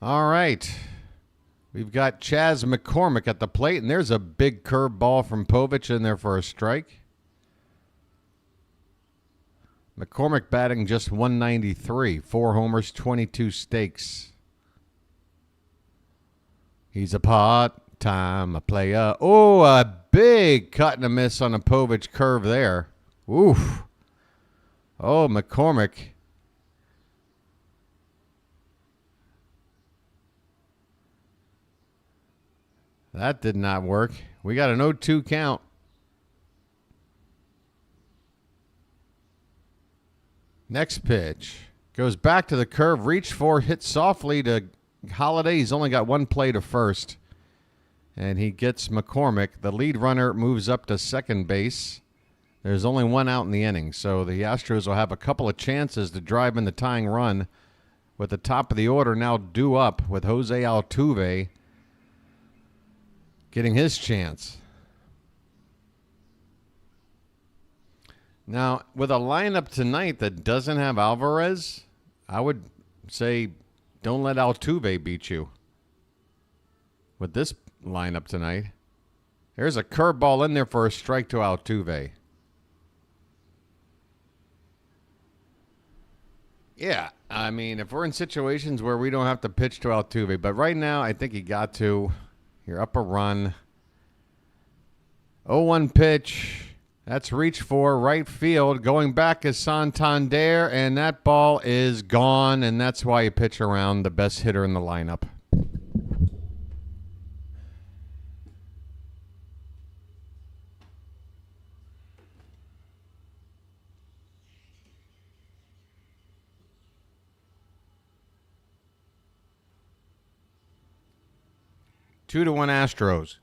All right. We've got Chas McCormick at the plate, and there's a big curve ball from Povich in there for a strike. McCormick batting just 193. 4 homers, 22 stakes. He's a part-time player. Oh, a big cut and a miss on a Povich curve there. Oof. Oh, McCormick. That did not work. We got an 0-2 count. Next pitch. Goes back to the curve. Reach for, hit softly to Holiday. He's only got one play to first. And he gets McCormick. The lead runner moves up to second base. There's only one out in the inning. So the Astros will have a couple of chances to drive in the tying run. With the top of the order now due up with Jose Altuve getting his chance. Now, with a lineup tonight that doesn't have Alvarez, I would say don't let Altuve beat you. With this lineup tonight, there's a curveball in there for a strike to Altuve. Yeah, I mean, if we're in situations where we don't have to pitch to Altuve, but right now I think he got to. You're up a run. 0-1 pitch. That's reach for right field. Going back is Santander, and that ball is gone, and that's why you pitch around the best hitter in the lineup. Two to 1 Astros.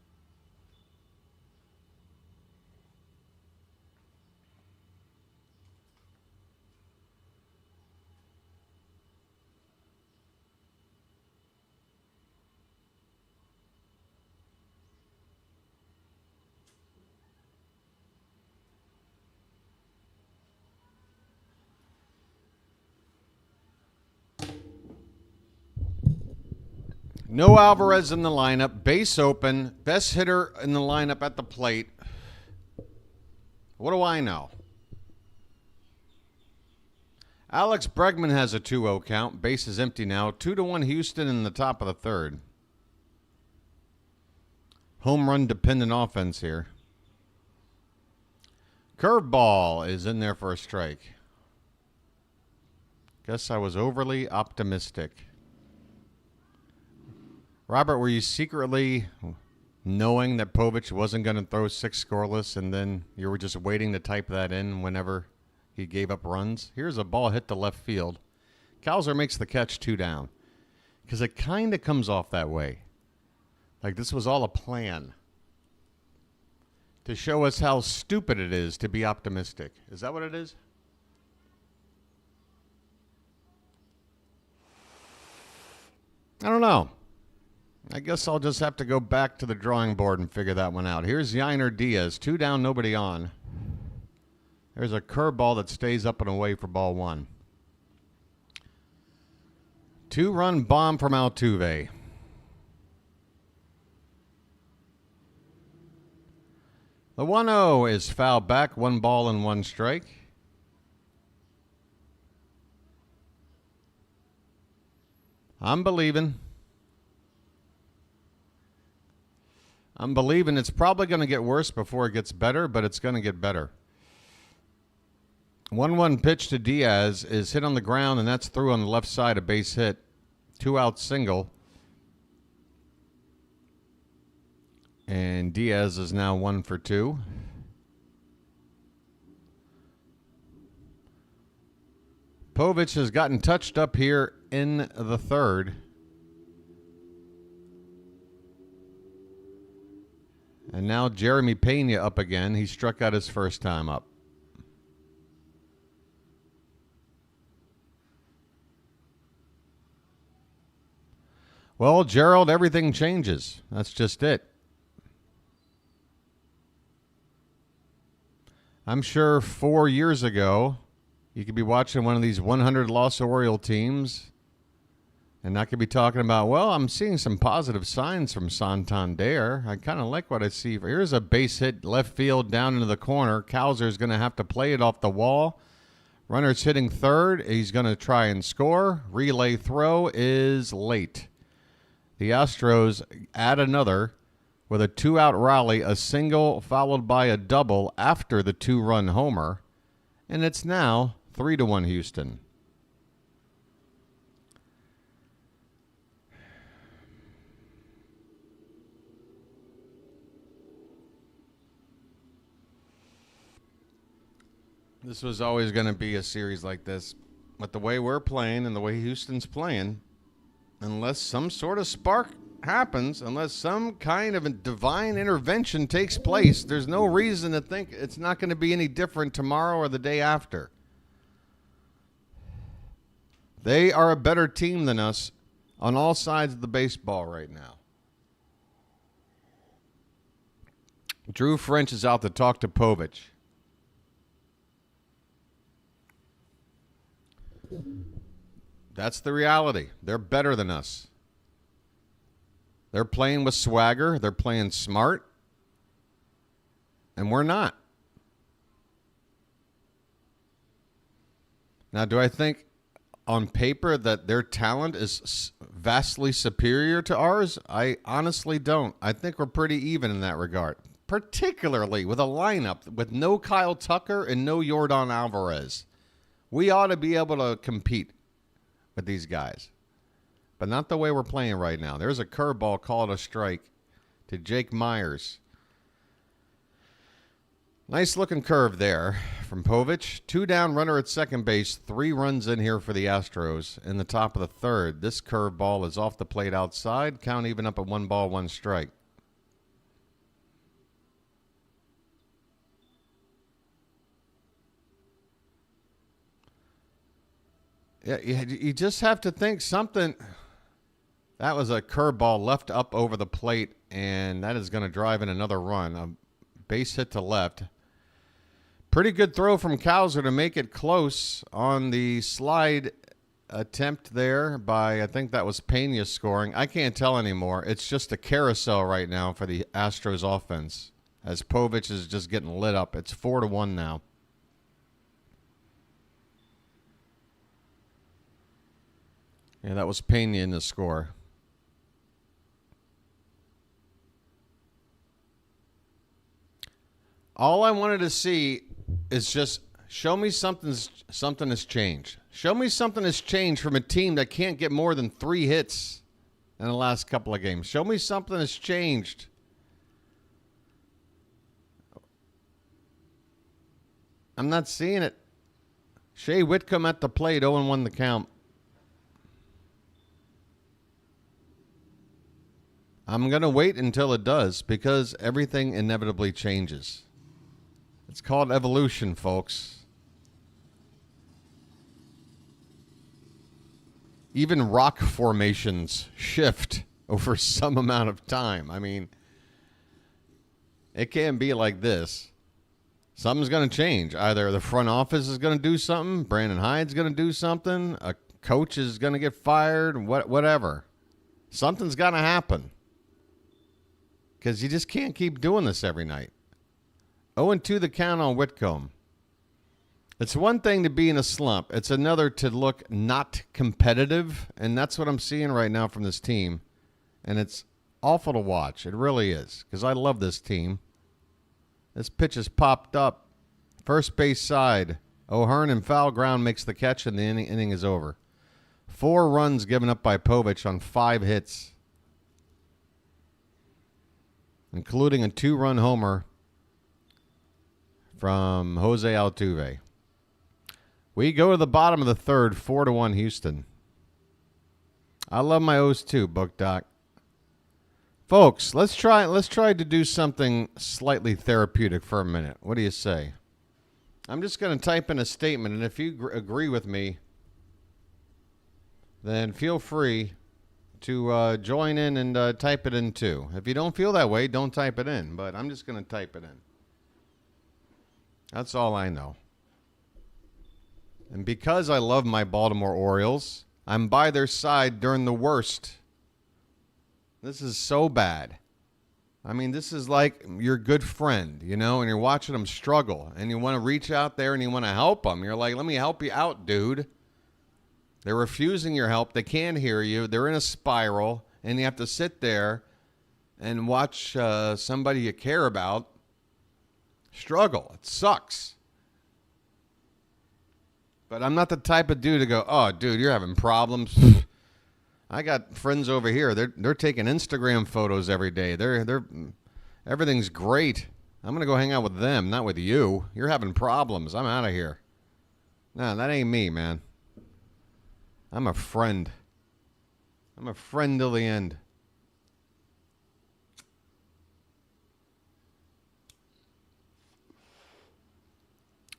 No Alvarez in the lineup. Base open. Best hitter in the lineup at the plate. What do I know? Alex Bregman has a 2-0 count. Base is empty now. 2-1 Houston in the top of the third. Home run dependent offense here. Curveball is in there for a strike. Guess I was overly optimistic. Robert, were you secretly knowing that Povich wasn't going to throw 6 scoreless and then you were just waiting to type that in whenever he gave up runs? Here's a ball hit to left field. Cowser makes the catch 2 down. Because it kind of comes off that way. Like this was all a plan. To show us how stupid it is to be optimistic. Is that what it is? I don't know. I guess I'll just have to go back to the drawing board and figure that one out. Here's Yainer Diaz. 2 down, nobody on. There's a curveball that stays up and away for ball 1. 2-run bomb from Altuve. The 1-0 is foul back. 1 ball and 1 strike. I'm believing. It's probably going to get worse before it gets better, but it's going to get better. 1-1 pitch to Diaz is hit on the ground, and that's through on the left side, a base hit. 2-out single. And Diaz is now 1 for 2. Povich has gotten touched up here in the 3rd. And now Jeremy Pena up again. He struck out his first time up. Well, Gerald, everything changes. That's just it. I'm sure 4 years ago, you could be watching one of these 100-loss Oriole teams, and I could be talking about, well, I'm seeing some positive signs from Santander. I kind of like what I see. Here's a base hit left field down into the corner. Cowser's going to have to play it off the wall. Runner's hitting 3rd. He's going to try and score. Relay throw is late. The Astros add another with a 2-out rally, a single followed by a double after the 2-run homer, and it's now 3-1 Houston. This was always going to be a series like this, but the way we're playing and the way Houston's playing, unless some sort of spark happens, unless some kind of a divine intervention takes place, there's no reason to think it's not going to be any different tomorrow or the day after. They are a better team than us on all sides of the baseball right now. Drew French is out to talk to Povich. That's the reality. They're better than us. They're playing with swagger. They're playing smart. And we're not. Now, do I think on paper that their talent is vastly superior to ours? I honestly don't. I think we're pretty even in that regard, particularly with a lineup with no Kyle Tucker and no Yordan Alvarez. We ought to be able to compete with these guys, but not the way we're playing right now. There's a curveball called a strike to Jake Myers. Nice looking curve there from Povich. 2 down, runner at second base. 3 runs in here for the Astros in the top of the 3rd. This curveball is off the plate outside. Count even up at 1 ball, 1 strike. Yeah, you just have to think something. That was a curveball left up over the plate, and that is going to drive in another run. A base hit to left. Pretty good throw from Cowser to make it close on the slide attempt there by, I think that was Pena scoring. I can't tell anymore. It's just a carousel right now for the Astros offense as Povich is just getting lit up. It's 4-1 now. Yeah, that was Pena in the score. All I wanted to see is just show me something has changed. Show me something has changed from a team that can't get more than 3 hits in the last couple of games. Show me something has changed. I'm not seeing it. Shea Whitcomb at the plate, 0-1 the count. I'm going to wait until it does because everything inevitably changes. It's called evolution, folks. Even rock formations shift over some amount of time. I mean, it can't be like this. Something's going to change. Either the front office is going to do something, Brandon Hyde's going to do something, a coach is going to get fired, whatever. Something's got to happen. Because you just can't keep doing this every night. 0-2 the count on Whitcomb. It's one thing to be in a slump. It's another to look not competitive. And that's what I'm seeing right now from this team. And it's awful to watch. It really is. Because I love this team. This pitch has popped up. First base side. O'Hearn in foul ground makes the catch and the inning is over. 4 runs given up by Povich on 5 hits. Including a 2-run homer from Jose Altuve. We go to the bottom of the third, 4-1 Houston. I love my O's too, Book Doc. Folks, let's try to do something slightly therapeutic for a minute. What do you say? I'm just going to type in a statement, and if you agree with me, then feel free to join in and type it in too. If you don't feel that way, don't type it in, but I'm just going to type it in. That's all I know. And because I love my Baltimore Orioles, I'm by their side during the worst. This is so bad. I mean, this is like your good friend, you know, and you're watching them struggle, and you want to reach out there and you want to help them. You're like, let me help you out, dude. They're refusing your help. They can't hear you. They're in a spiral, and you have to sit there and watch somebody you care about struggle. It sucks. But I'm not the type of dude to go, oh, dude, you're having problems. I got friends over here. They're taking Instagram photos every day. They're everything's great. I'm gonna go hang out with them, not with you. You're having problems. I'm out of here. No, that ain't me, man. I'm a friend. I'm a friend till the end.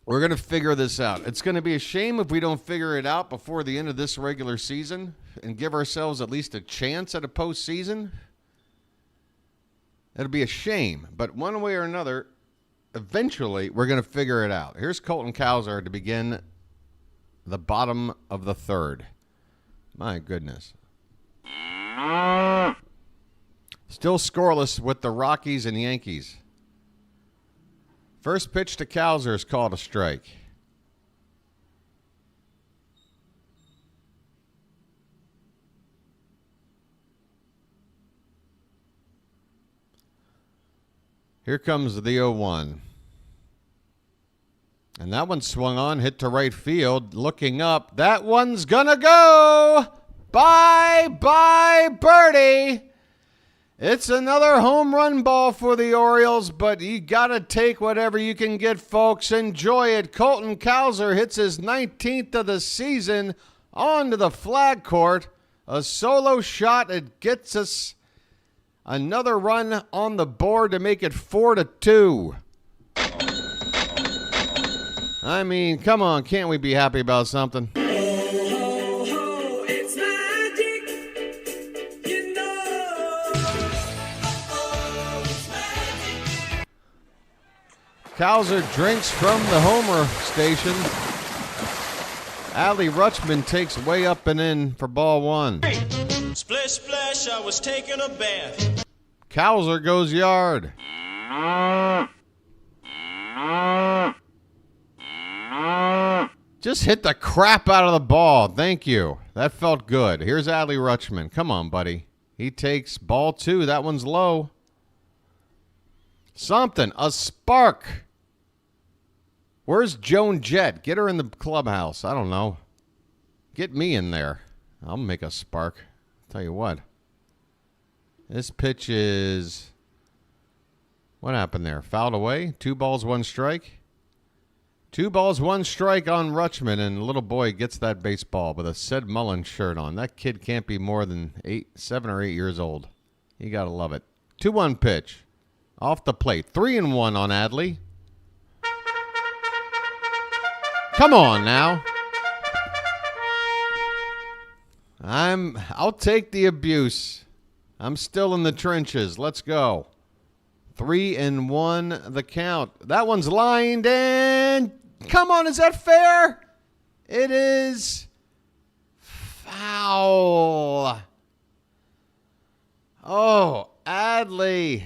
We're going to figure this out. It's going to be a shame if we don't figure it out before the end of this regular season and give ourselves at least a chance at a postseason. It'll be a shame. But one way or another, eventually, we're going to figure it out. Here's Colton Cowser to begin the bottom of the third. My goodness. Still scoreless with the Rockies and Yankees. First pitch to Cowser is called a strike. Here comes the 0-1. And that one swung on, hit to right field, looking up. That one's gonna go! Bye-bye, birdie! It's another home run ball for the Orioles, but you got to take whatever you can get, folks. Enjoy it. Colton Cowser hits his 19th of the season onto the flag court. A solo shot. It gets us another run on the board to make it 4-2. I mean, come on. Can't we be happy about something? Cowser drinks from the homer station. Adley Rutschman takes way up and in for ball 1. Splish splash, I was taking a bath. Cowser goes yard. Just hit the crap out of the ball. Thank you. That felt good. Here's Adley Rutschman. Come on, buddy. He takes ball 2. That one's low. Something. A spark. Where's Joan Jett? Get her in the clubhouse. I don't know. Get me in there. I'll make a spark. Tell you what. This pitch is... What happened there? Fouled away? 2 balls, 1 strike? 2 balls, 1 strike on Rutschman, and little boy gets that baseball with a Sid Mullen shirt on. That kid can't be more than 7 or 8 years old. You got to love it. 2-1 pitch. Off the plate. 3-1 on Adley. Come on now. I'll take the abuse. I'm still in the trenches. Let's go. 3-1 the count. That one's lined and come on, is that fair? It is foul. Oh, Adley.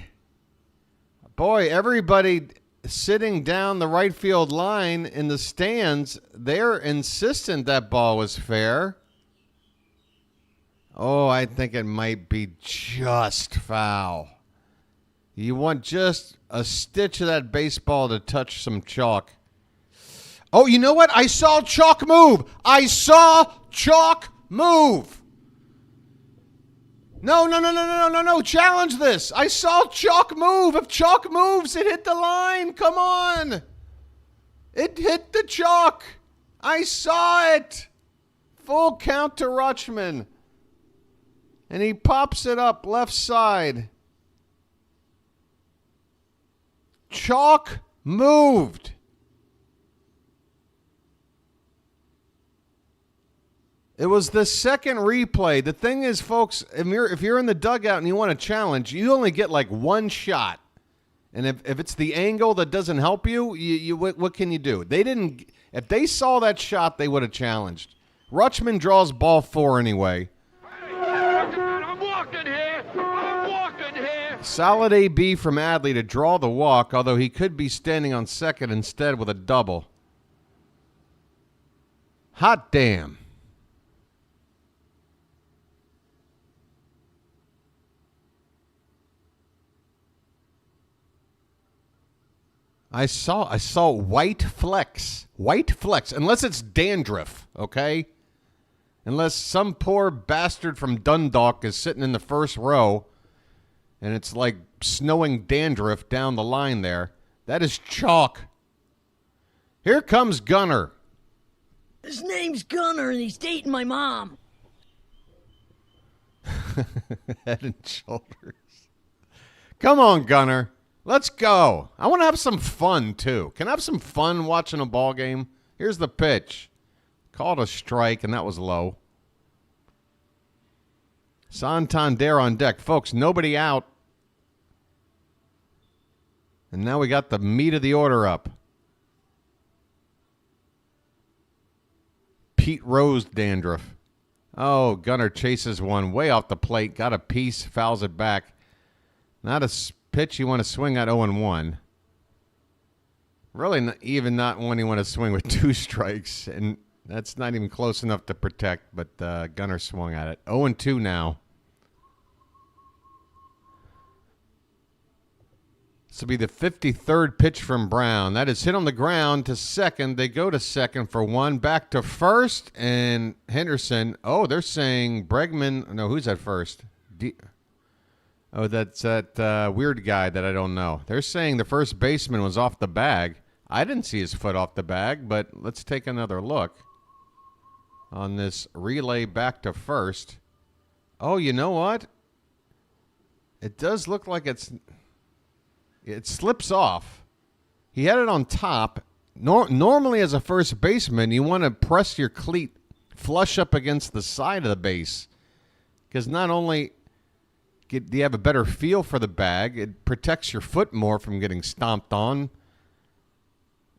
Boy, everybody sitting down the right field line in the stands, they're insistent that ball was fair. Oh, I think it might be just foul. You want just a stitch of that baseball to touch some chalk. Oh, you know what? I saw chalk move. I saw chalk move. No. Challenge this. I saw chalk move. If chalk moves, it hit the line. Come on. It hit the chalk. I saw it. Full count to Rutschman. And he pops it up left side. Chalk moved. It was the second replay. The thing is, folks, if you're in the dugout and you want a challenge, you only get like one shot. And if it's the angle that doesn't help you, what can you do? They didn't. If they saw that shot, they would have challenged. Rutschman draws ball 4 anyway. I'm walking here. Solid AB from Adley to draw the walk, although he could be standing on second instead with a double. Hot damn. I saw white flecks. White flecks. Unless it's dandruff, okay? Unless some poor bastard from Dundalk is sitting in the first row and it's like snowing dandruff down the line there. That is chalk. Here comes Gunner. His name's Gunner and he's dating my mom. Head and shoulders. Come on, Gunner. Let's go. I want to have some fun, too. Can I have some fun watching a ball game? Here's the pitch. Called a strike, and that was low. Santander on deck. Folks, nobody out. And now we got the meat of the order up. Pete Rose dandruff. Oh, Gunner chases one way off the plate. Got a piece, fouls it back. Not a pitch you want to swing at 0-1. Really not one you want to swing with 2 strikes. And that's not even close enough to protect, but Gunner swung at it. 0-2 now. This will be the 53rd pitch from Brown. That is hit on the ground to second. They go to second for 1. Back to first. And Henderson. Oh, they're saying Bregman. No, who's at first? Oh, that's that weird guy that I don't know. They're saying the first baseman was off the bag. I didn't see his foot off the bag, but let's take another look on this relay back to first. Oh, you know what? It does look like it slips off. He had it on top. Normally, as a first baseman, you want to press your cleat flush up against the side of the base because not only do you have a better feel for the bag, it protects your foot more from getting stomped on,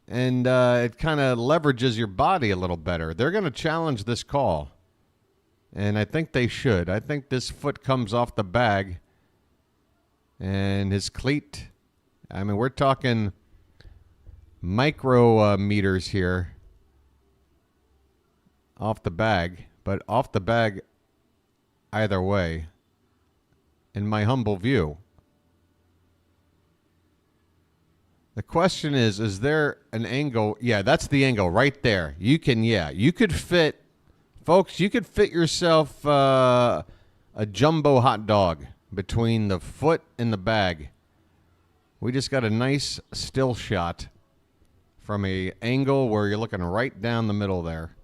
and it kind of leverages your body a little better. They're going to challenge this call, and I think they should. I think this foot comes off the bag, and his cleat, I mean, we're talking micrometers here off the bag, but off the bag either way. In my humble view. The question is there an angle? Yeah, that's the angle right there. You could fit, folks, you could fit yourself a jumbo hot dog between the foot and the bag. We just got a nice still shot from a angle where you're looking right down the middle there.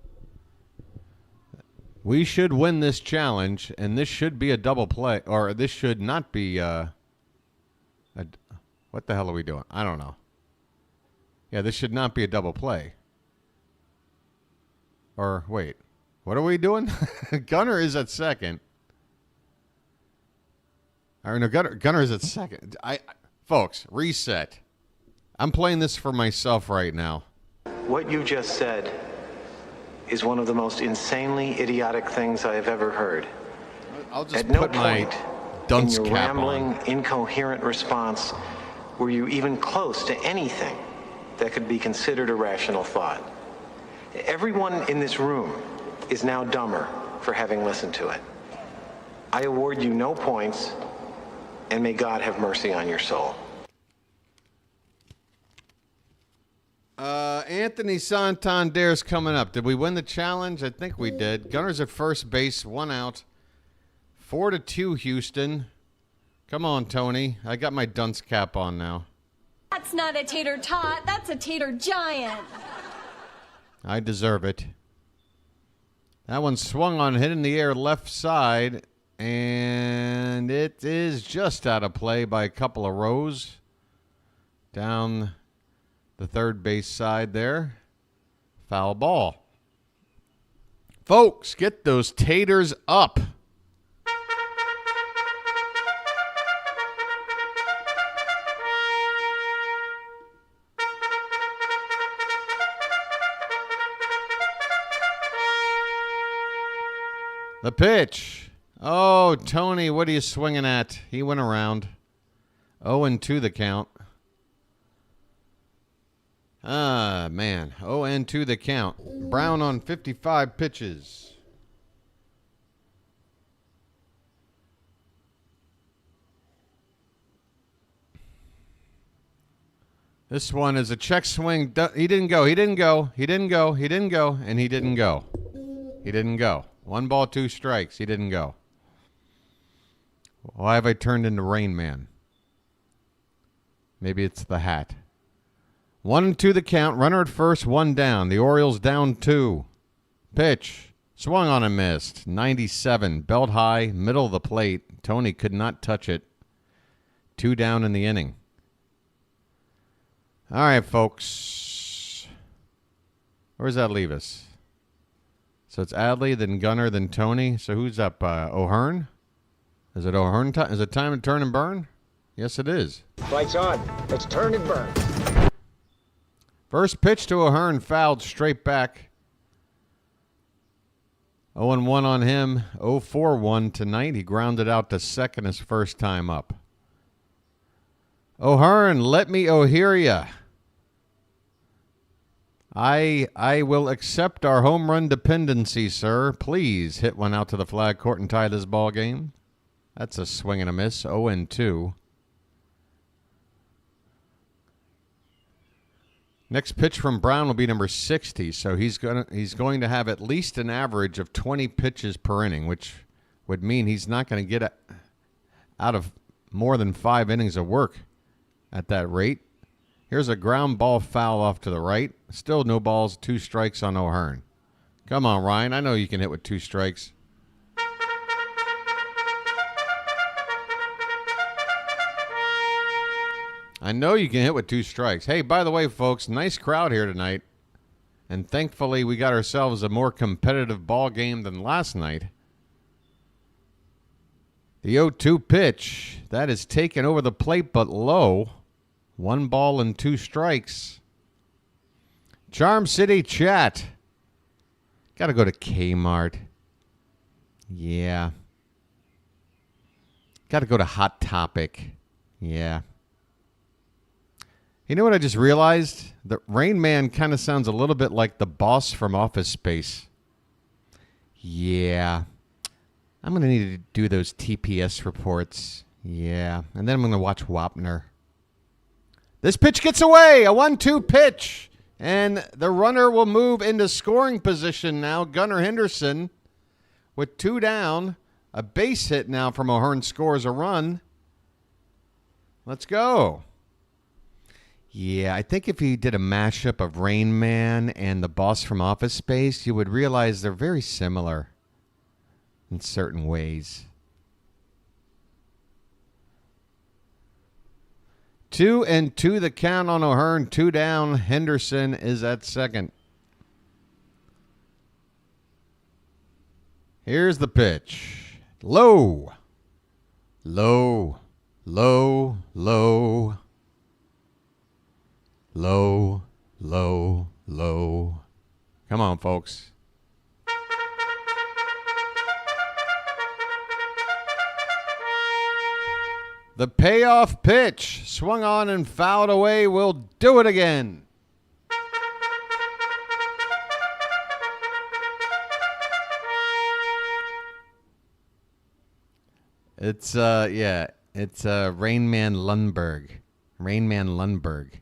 We should win this challenge, and this should be a double play, or this should not be what the hell are we doing? I don't know. Yeah, this should not be a double play. Or, wait, what are we doing? Gunner is at second. Or no, Gunner is at second. Folks, reset. I'm playing this for myself right now. What you just said is one of the most insanely idiotic things I have ever heard. I'll just At no put my point dunce in your cap rambling, on. incoherent response were you even close to anything that could be considered a rational thought. Everyone in this room is now dumber for having listened to it. I award you no points, and may God have mercy on your soul. Anthony Santander's coming up. Did we win the challenge? I think we did. Gunner's at first base, 1 out. 4-2 Houston. Come on, Tony. I got my dunce cap on now. That's not a tater tot, that's a tater giant. I deserve it. That one swung on, hit in the air left side, and it is just out of play by a couple of rows. Down the third base side there. Foul ball. Folks, get those taters up. The pitch. Oh, Tony, what are you swinging at? He went around. 0-2 the count. Ah, man. 0-2 the count. Brown on 55 pitches. This one is a check swing. He didn't go. He didn't go. He didn't go. He didn't go. And he didn't go. He didn't go. 1 ball, 2 strikes. He didn't go. Why have I turned into Rain Man? Maybe it's the hat. 1-2 the count. Runner at first, 1 down. The Orioles down 2. Pitch. Swung on and missed. 97. Belt high. Middle of the plate. Tony could not touch it. 2 down in the inning. All right, folks. Where does that leave us? So it's Adley, then Gunner, then Tony. So who's up? O'Hearn? Is it O'Hearn time? Is it time to turn and burn? Yes, it is. Lights on. Let's turn and burn. First pitch to O'Hearn, fouled straight back. 0-1 on him. 0-4-1 tonight. He grounded out to second his first time up. O'Hearn, let me hear ya. I will accept our home run dependency, sir. Please hit one out to the flag court and tie this ball game. That's a swing and a miss. 0-2. Next pitch from Brown will be number 60, so he's going to have at least an average of 20 pitches per inning, which would mean he's not going to get out of more than 5 innings of work at that rate. Here's a ground ball foul off to the right. Still no balls, 2 strikes on O'Hearn. Come on, Ryan. I know you can hit with 2 strikes. I know you can hit with 2 strikes. Hey, by the way, folks, nice crowd here tonight. And thankfully, we got ourselves a more competitive ball game than last night. The 0-2 pitch. That is taken over the plate, but low. 1 ball and 2 strikes. Charm City chat. Got to go to Kmart. Yeah. Got to go to Hot Topic. Yeah. You know what I just realized? The Rain Man kind of sounds a little bit like the boss from Office Space. Yeah. I'm going to need to do those TPS reports. Yeah. And then I'm going to watch Wapner. This pitch gets away. A 1-2 pitch. And the runner will move into scoring position now. Gunnar Henderson with 2 down. A base hit now from O'Hearn scores a run. Let's go. Yeah, I think if you did a mashup of Rain Man and the boss from Office Space, you would realize they're very similar. in certain ways. 2-2 the count on O'Hearn. 2 down. Henderson is at second. Here's the pitch. Low. Low. Low. Low. Low. Low. Low. Come on, folks. The payoff pitch, swung on and fouled away. We'll do it again. It's Rain Man Lundberg. Rain Man Lundberg.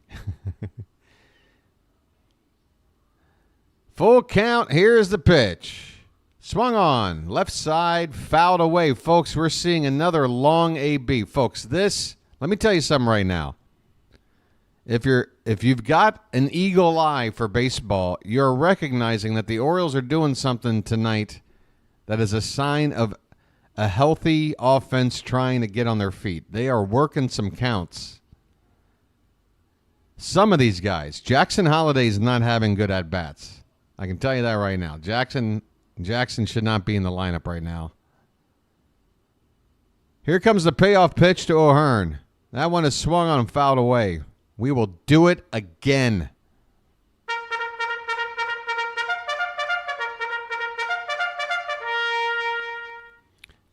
Full count. Here's the pitch. Swung on, left side, fouled away. Folks, we're seeing another long AB. Folks, let me tell you something right now. If you've got an eagle eye for baseball, you're recognizing that the Orioles are doing something tonight that is a sign of a healthy offense trying to get on their feet. They are working some counts. Some of these guys, Jackson Holliday's not having good at-bats. I can tell you that right now. Jackson should not be in the lineup right now. Here comes the payoff pitch to O'Hearn. That one is swung on and fouled away. We will do it again.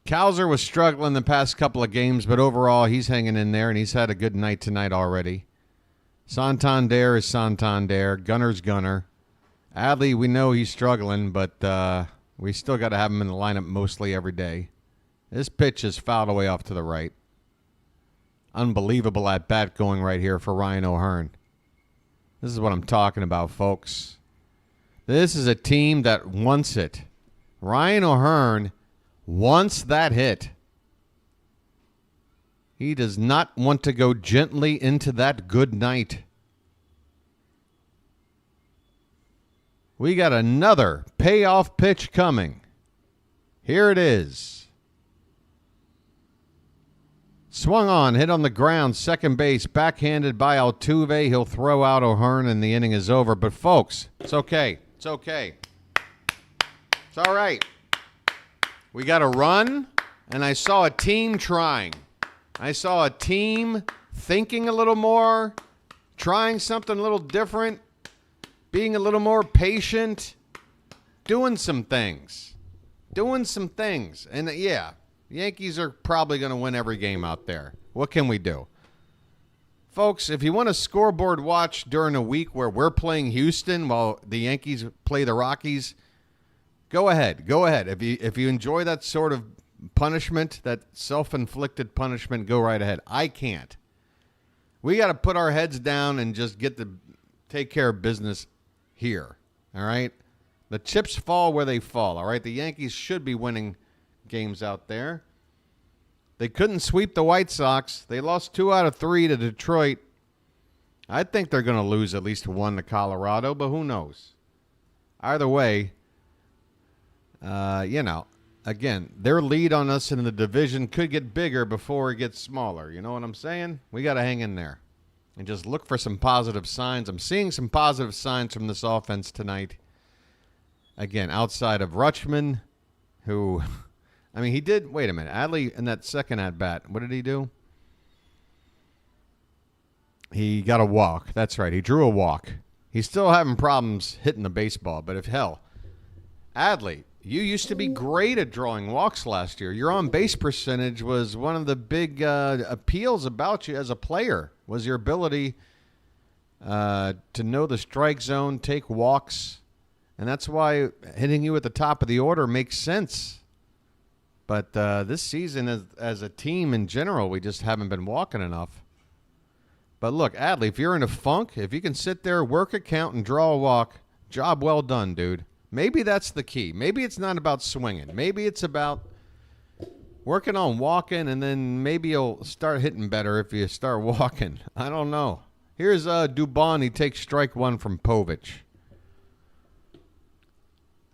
Cowser was struggling the past couple of games, but overall he's hanging in there, and he's had a good night tonight already. Santander is Santander. Gunner's Gunner. Adley, we know he's struggling, but we still got to have him in the lineup mostly every day. This pitch is fouled away off to the right. Unbelievable at bat going right here for Ryan O'Hearn. This is what I'm talking about, folks. This is a team that wants it. Ryan O'Hearn wants that hit. He does not want to go gently into that good night. We got another payoff pitch coming. Here it is. Swung on, hit on the ground, second base, backhanded by Altuve. He'll throw out O'Hearn and the inning is over. But, folks, it's okay. It's okay. It's all right. We got a run, and I saw a team trying. I saw a team thinking a little more, trying something a little different, being a little more patient, doing some things. And, yeah, Yankees are probably going to win every game out there. What can we do? Folks, if you want a scoreboard watch during a week where we're playing Houston while the Yankees play the Rockies, go ahead. If you enjoy that sort of punishment, that self-inflicted punishment, go right ahead. I can't. We got to put our heads down and just take care of business here. All right? The chips fall where they fall. All right? The Yankees should be winning games out there. They couldn't sweep the White Sox. They lost 2 out of 3 to Detroit. I think they're going to lose at least 1 to Colorado, but who knows? Either way, again, their lead on us in the division could get bigger before it gets smaller. You know what I'm saying? We got to hang in there and just look for some positive signs. I'm seeing some positive signs from this offense tonight. Again, outside of Rutschman, who, he did, wait a minute, Adley in that second at-bat, what did he do? He got a walk. That's right, he drew a walk. He's still having problems hitting the baseball, but Adley, you used to be great at drawing walks last year. Your on-base percentage was one of the big appeals about you as a player, was your ability to know the strike zone, take walks, and that's why hitting you at the top of the order makes sense. But this season, as a team in general, we just haven't been walking enough. But look, Adley, if you're in a funk, if you can sit there, work a count, and draw a walk, job well done, dude. Maybe that's the key. Maybe it's not about swinging. Maybe it's about working on walking, and then maybe you'll start hitting better if you start walking. I don't know. Here's Dubon. He takes strike 1 from Povich.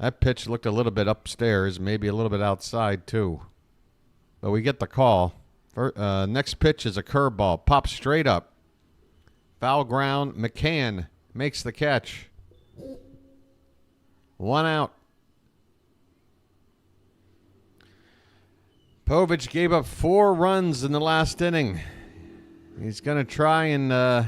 That pitch looked a little bit upstairs, maybe a little bit outside too. But we get the call. Next pitch is a curveball. Pops straight up. Foul ground. McCann makes the catch. 1 out. Povich gave up 4 runs in the last inning. He's going to try and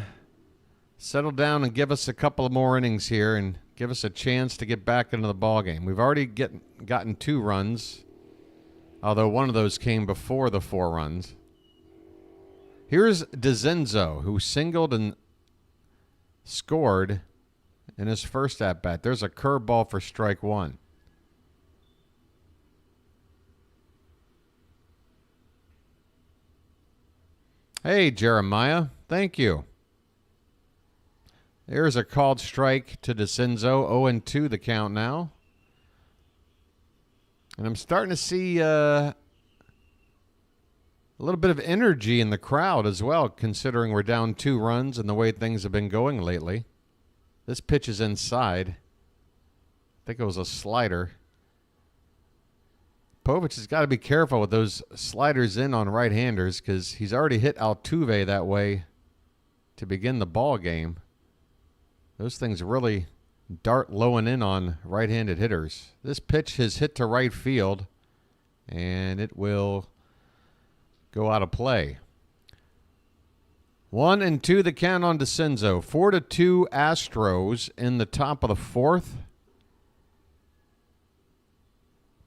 settle down and give us a couple of more innings here and give us a chance to get back into the ballgame. We've already gotten 2 runs, although one of those came before the 4 runs. Here's DeZenzo, who singled and scored in his first at-bat. There's a curveball for strike 1. Hey, Jeremiah. Thank you. There's a called strike to DeCenzo. 0-2 the count now. And I'm starting to see a little bit of energy in the crowd as well, considering we're down 2 runs and the way things have been going lately. This pitch is inside. I think it was a slider. Povich has got to be careful with those sliders in on right-handers because he's already hit Altuve that way to begin the ball game. Those things really dart low and in on right-handed hitters. This pitch has hit to right field, and it will go out of play. 1-2 the count on DeCenzo. 4-2 Astros in the top of the 4th.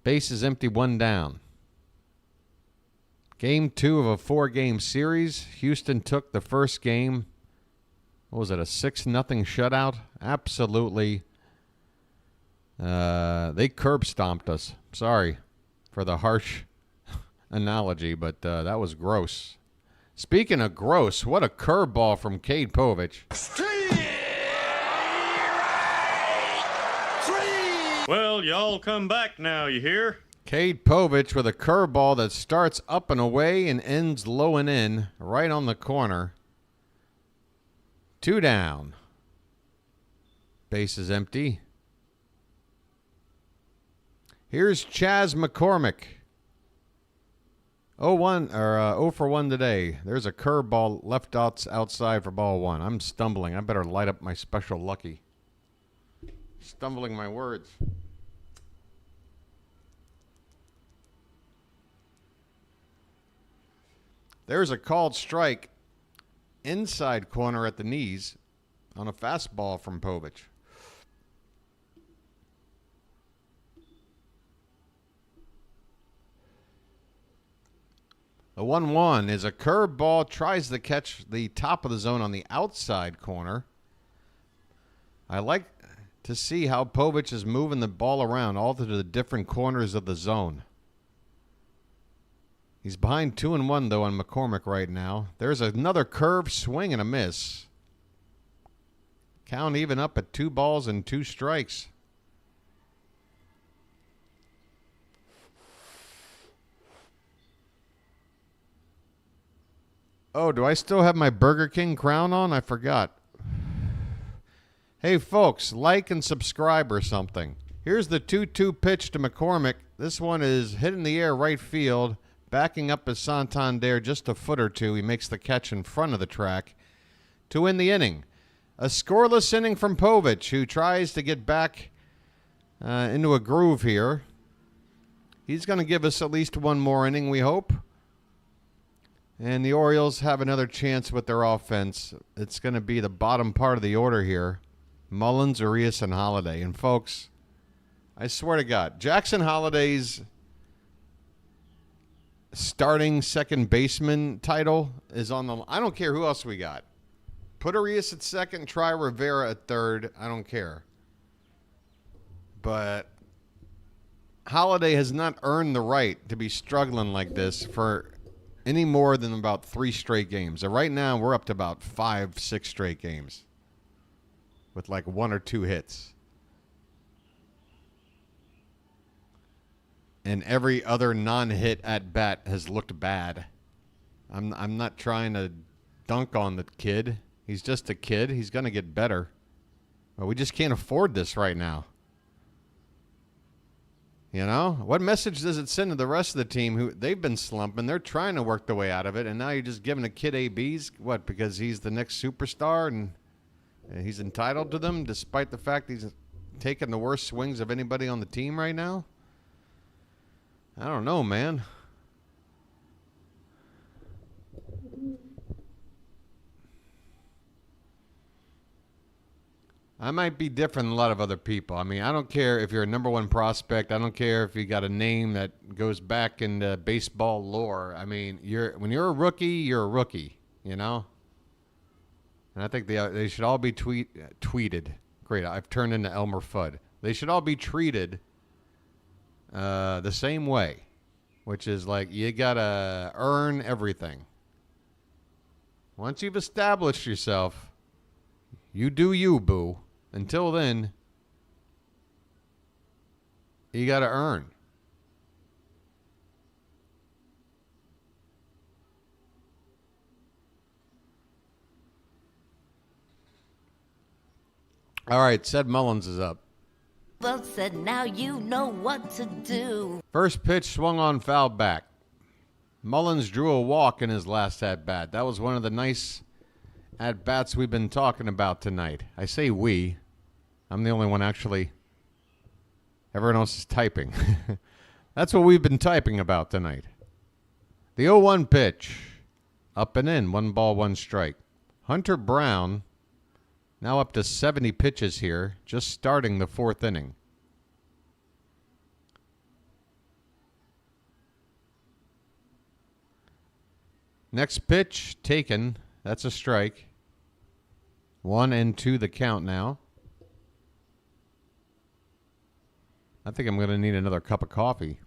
Base is empty, 1 down. Game 2 of a 4-game series. Houston took the first game. What was it, a 6-0 shutout? Absolutely. They curb stomped us. Sorry for the harsh analogy, but that was gross. Speaking of gross, what a curveball from Cade Povich. Well, y'all come back now, you hear? Cade Povich with a curveball that starts up and away and ends low and in, right on the corner. 2 down. Base is empty. Here's Chas McCormick. 0 for 1 today. There's a curveball left outside for ball 1. I'm stumbling. I better light up my special lucky. Stumbling my words. There's a called strike inside corner at the knees on a fastball from Povich. The 1-1 is a curveball, tries to catch the top of the zone on the outside corner. I like to see how Povich is moving the ball around all to the different corners of the zone. He's behind 2-1, though, on McCormick right now. There's another curve swing and a miss. Count even up at 2 balls and 2 strikes. Oh, do I still have my Burger King crown on? I forgot. Hey, folks, like and subscribe or something. Here's the 2-2 pitch to McCormick. This one is hit in the air right field. Backing up is Santander just a foot or 2. He makes the catch in front of the track to win the inning. A scoreless inning from Povich, who tries to get back into a groove here. He's going to give us at least 1 more inning, we hope. And the Orioles have another chance with their offense. It's going to be the bottom part of the order here. Mullins, Urias, and Holiday. And, folks, I swear to God, Jackson Holiday's starting second baseman title is on the... I don't care who else we got. Put Urias at second, try Rivera at third. I don't care. But Holiday has not earned the right to be struggling like this for any more than about 3 straight games. So right now, we're up to about 5, 6 straight games with like 1 or 2 hits. And every other non-hit at bat has looked bad. I'm not trying to dunk on the kid. He's just a kid. He's going to get better. But we just can't afford this right now. You know, what message does it send to the rest of the team who they've been slumping? They're trying to work their way out of it, and now you're just giving a kid ABs? What, because he's the next superstar and he's entitled to them despite the fact he's taking the worst swings of anybody on the team right now? I don't know, man. I might be different than a lot of other people. I mean, I don't care if you're a number one prospect. I don't care if you got a name that goes back into baseball lore. I mean, when you're a rookie, you're a rookie, you know? And I think they should all be tweeted. Great, I've turned into Elmer Fudd. They should all be treated the same way, which is like you got to earn everything. Once you've established yourself, you do you, boo. Until then, you got to earn. All right, Sed Mullins is up. Well said, now you know what to do. First pitch swung on foul back. Mullins drew a walk in his last at-bat. That was one of the nice at-bats we've been talking about tonight. I say we. I'm the only one actually. Everyone else is typing. That's what we've been typing about tonight. The 0-1 pitch. Up and in. 1 ball, 1 strike. Hunter Brown, now up to 70 pitches here, just starting the 4th inning. Next pitch taken. That's a strike. 1-2 the count now. I think I'm going to need another cup of coffee.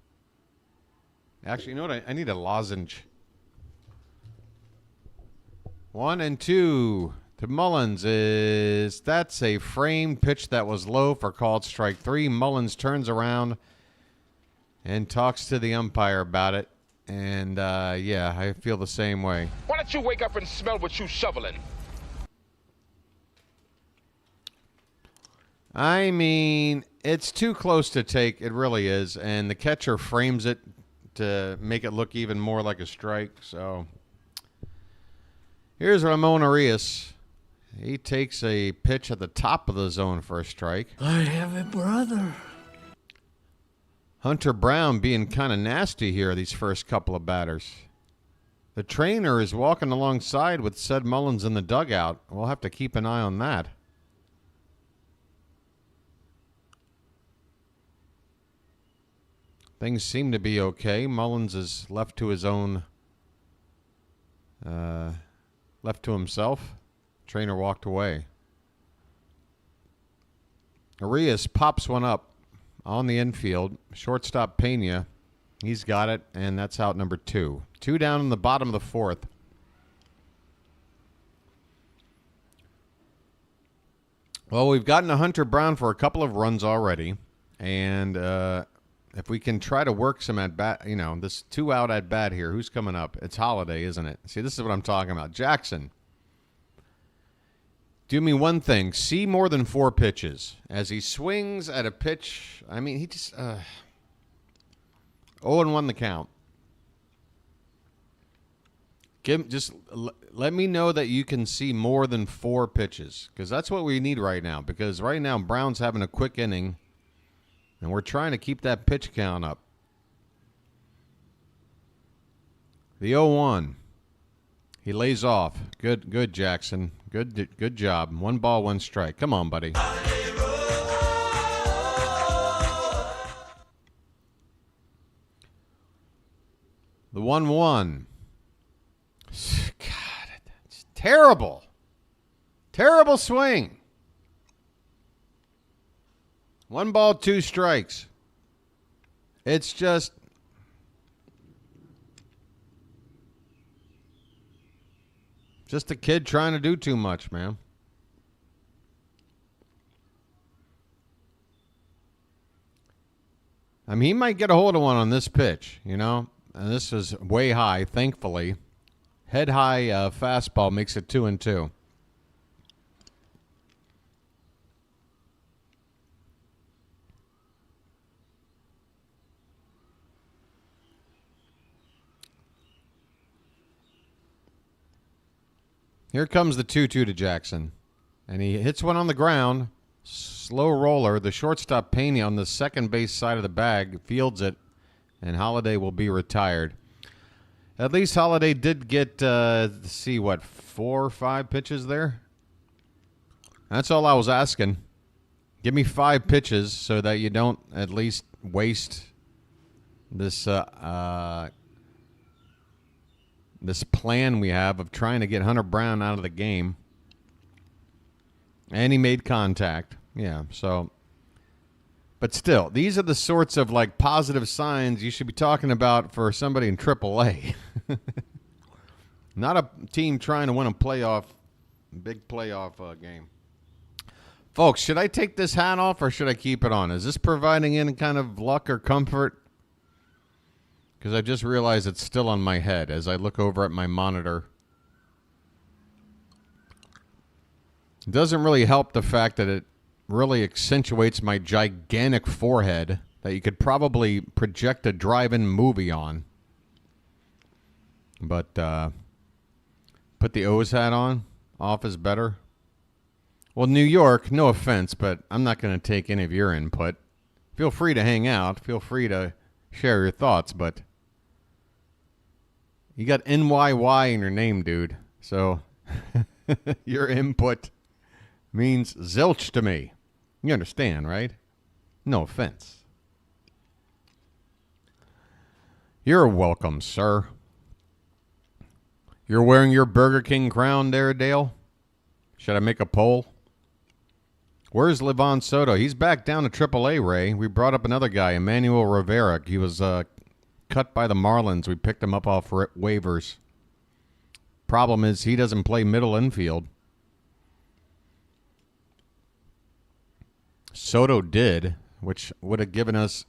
Actually, you know what? I need a lozenge. 1-2 to Mullins. That's a framed pitch that was low for called strike 3. Mullins turns around and talks to the umpire about it. And, yeah, I feel the same way. Why don't you wake up and smell what you shoveling? I mean, it's too close to take. It really is. And the catcher frames it to make it look even more like a strike. So here's Ramon Arias. He takes a pitch at the top of the zone for a strike. I have a brother. Hunter Brown being kind of nasty here these first couple of batters. The trainer is walking alongside with Sed Mullins in the dugout. We'll have to keep an eye on that. Things seem to be okay. Mullins is left to his own, left to himself. Trainer walked away. Arias pops one up on the infield. Shortstop Pena, he's got it, and that's out number 2. 2 down in the bottom of the 4th. Well, we've gotten a Hunter Brown for a couple of runs already, and if we can try to work some at-bat, you know, this 2-out at-bat here, who's coming up? It's Holiday, isn't it? See, this is what I'm talking about. Jackson. Do me one thing. See more than 4 pitches. As he swings at a pitch, I mean, he just 0-1 the count. Let me know that you can see more than 4 pitches, because that's what we need right now. Because right now, Brown's having a quick inning, and we're trying to keep that pitch count up. The 0-1. He lays off. Good, Jackson. Good job. 1 ball, 1 strike. Come on, buddy. The 1-1. God, it's terrible. Terrible swing. 1 ball, 2 strikes. It's just a kid trying to do too much, man. I mean, he might get a hold of one on this pitch, you know. And this is way high, thankfully. Head high fastball makes it 2-2. Here comes the 2-2 to Jackson. And he hits one on the ground. Slow roller. The shortstop, Pena, on the second base side of the bag, fields it. And Holiday will be retired. At least Holiday did get, 4 or 5 pitches there? That's all I was asking. Give me 5 pitches so that you don't at least waste this this plan we have of trying to get Hunter Brown out of the game. And he made contact. Yeah, so. But still, these are the sorts of like positive signs you should be talking about for somebody in AAA. Not a team trying to win a big playoff game. Folks, should I take this hat off or should I keep it on? Is this providing any kind of luck or comfort? Because I just realized it's still on my head as I look over at my monitor. It doesn't really help the fact that it really accentuates my gigantic forehead that you could probably project a drive-in movie on. But put the O's hat on. Off is better. Well, New York, no offense, but I'm not going to take any of your input. Feel free to hang out. Feel free to share your thoughts, but you got NYY in your name, dude. So your input means zilch to me. You understand, right? No offense. You're welcome, sir. You're wearing your Burger King crown there, Dale? Should I make a poll? Where's Livan Soto? He's back down to AAA, Ray. We brought up another guy, Emmanuel Rivera. He was cut by the Marlins. We picked him up off waivers. Problem is he doesn't play middle infield. Soto did, which would have given us,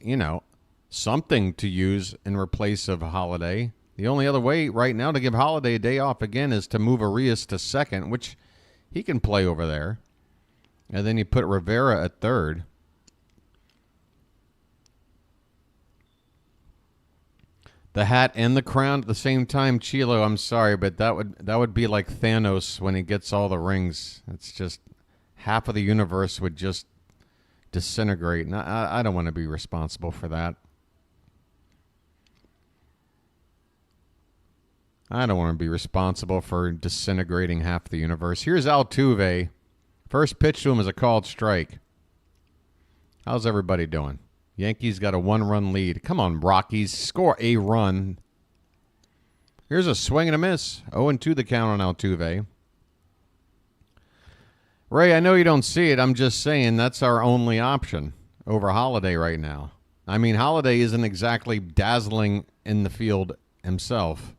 something to use in replace of Holiday. The only other way right now to give Holiday a day off again is to move Arias to second, which he can play over there. And then you put Rivera at third. The hat and the crown at the same time, Chilo, I'm sorry, but that would be like Thanos when he gets all the rings. It's just half of the universe would just disintegrate. And I don't want to be responsible for that. I don't want to be responsible for disintegrating half the universe. Here's Altuve. First pitch to him is a called strike. How's everybody doing? Yankees got a 1-run lead. Come on, Rockies. Score a run. Here's a swing and a miss. 0-2 the count on Altuve. Ray, I know you don't see it. I'm just saying that's our only option over Holiday right now. I mean, Holiday isn't exactly dazzling in the field himself.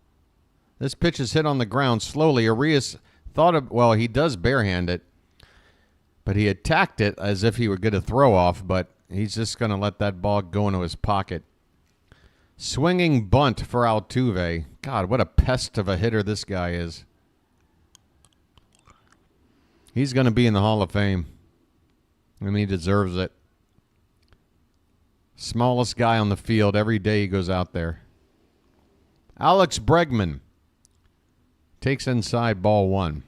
This pitch is hit on the ground slowly. Arias he does barehand it. But he attacked it as if he would get a throw off, but he's just going to let that ball go into his pocket. Swinging bunt for Altuve. God, what a pest of a hitter this guy is. He's going to be in the Hall of Fame. I mean, he deserves it. Smallest guy on the field. Every day he goes out there. Alex Bregman takes inside ball 1.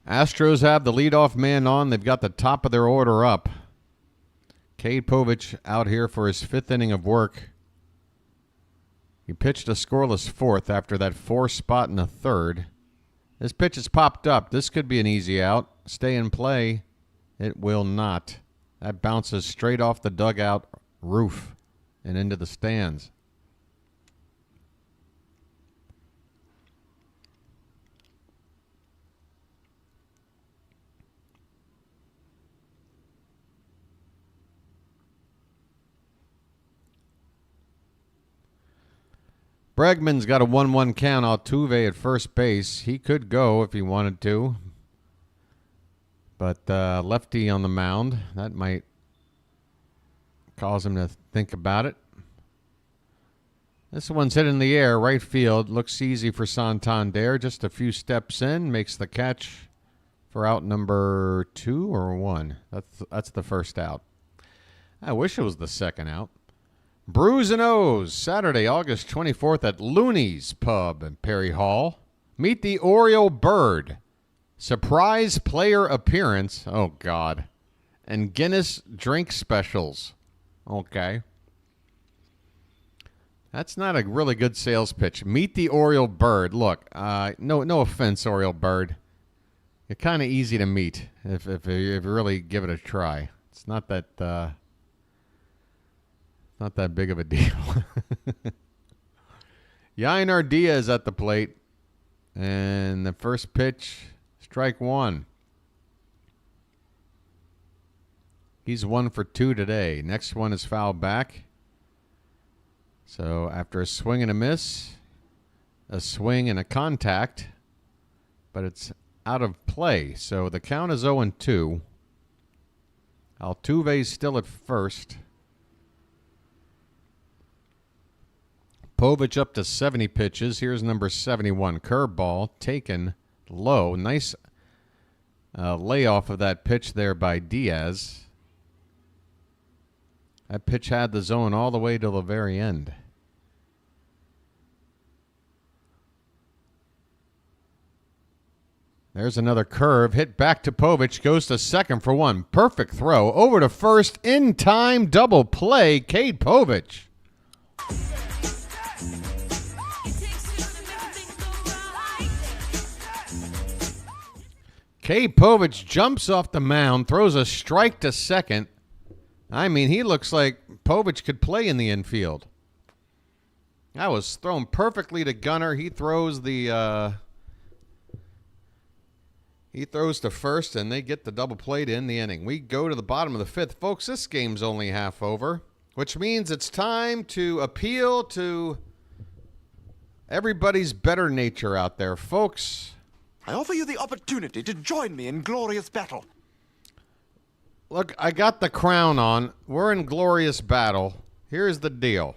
Astros have the leadoff man on. They've got the top of their order up. Cade Povich out here for his 5th inning of work. He pitched a scoreless 4th after that 4 spot in the 3rd. This pitch has popped up. This could be an easy out. Stay in play. It will not. That bounces straight off the dugout roof and into the stands. Bregman's got a 1-1 count. Altuve at first base. He could go if he wanted to. But lefty on the mound. That might cause him to think about it. This one's hit in the air. Right field. Looks easy for Santander. Just a few steps in. Makes the catch for out number 2 or 1. That's the first out. I wish it was the second out. Brews and O's, Saturday, August 24th at Looney's Pub in Perry Hall. Meet the Oriole Bird. Surprise player appearance. Oh, God. And Guinness drink specials. Okay. That's not a really good sales pitch. Meet the Oriole Bird. Look, no offense, Oriole Bird. You're kind of easy to meet if you really give it a try. It's not that big of a deal. Yainer Diaz at the plate. And the first pitch, strike one. He's 1 for 2 today. Next one is foul back. So after a swing and a miss, a swing and a contact, but it's out of play. So the count is 0-2. Altuve's still at first. Povich up to 70 pitches. Here's number 71. Curveball taken low. Nice layoff of that pitch there by Diaz. That pitch had the zone all the way to the very end. There's another curve. Hit back to Povich. Goes to second for one. Perfect throw. Over to first. In time. Double play. Cade Povich. Cade Povich jumps off the mound. Throws a strike to second. I mean, he looks like Povich could play in the infield. That was thrown perfectly to Gunnar. He throws the he throws to first, and they get the double play to end the inning. We go to the bottom of the fifth. Folks, this game's only half over, which means it's time to appeal to everybody's better nature out there. Folks, I offer you the opportunity to join me in glorious battle. Look, I got the crown on. We're in glorious battle. Here's the deal.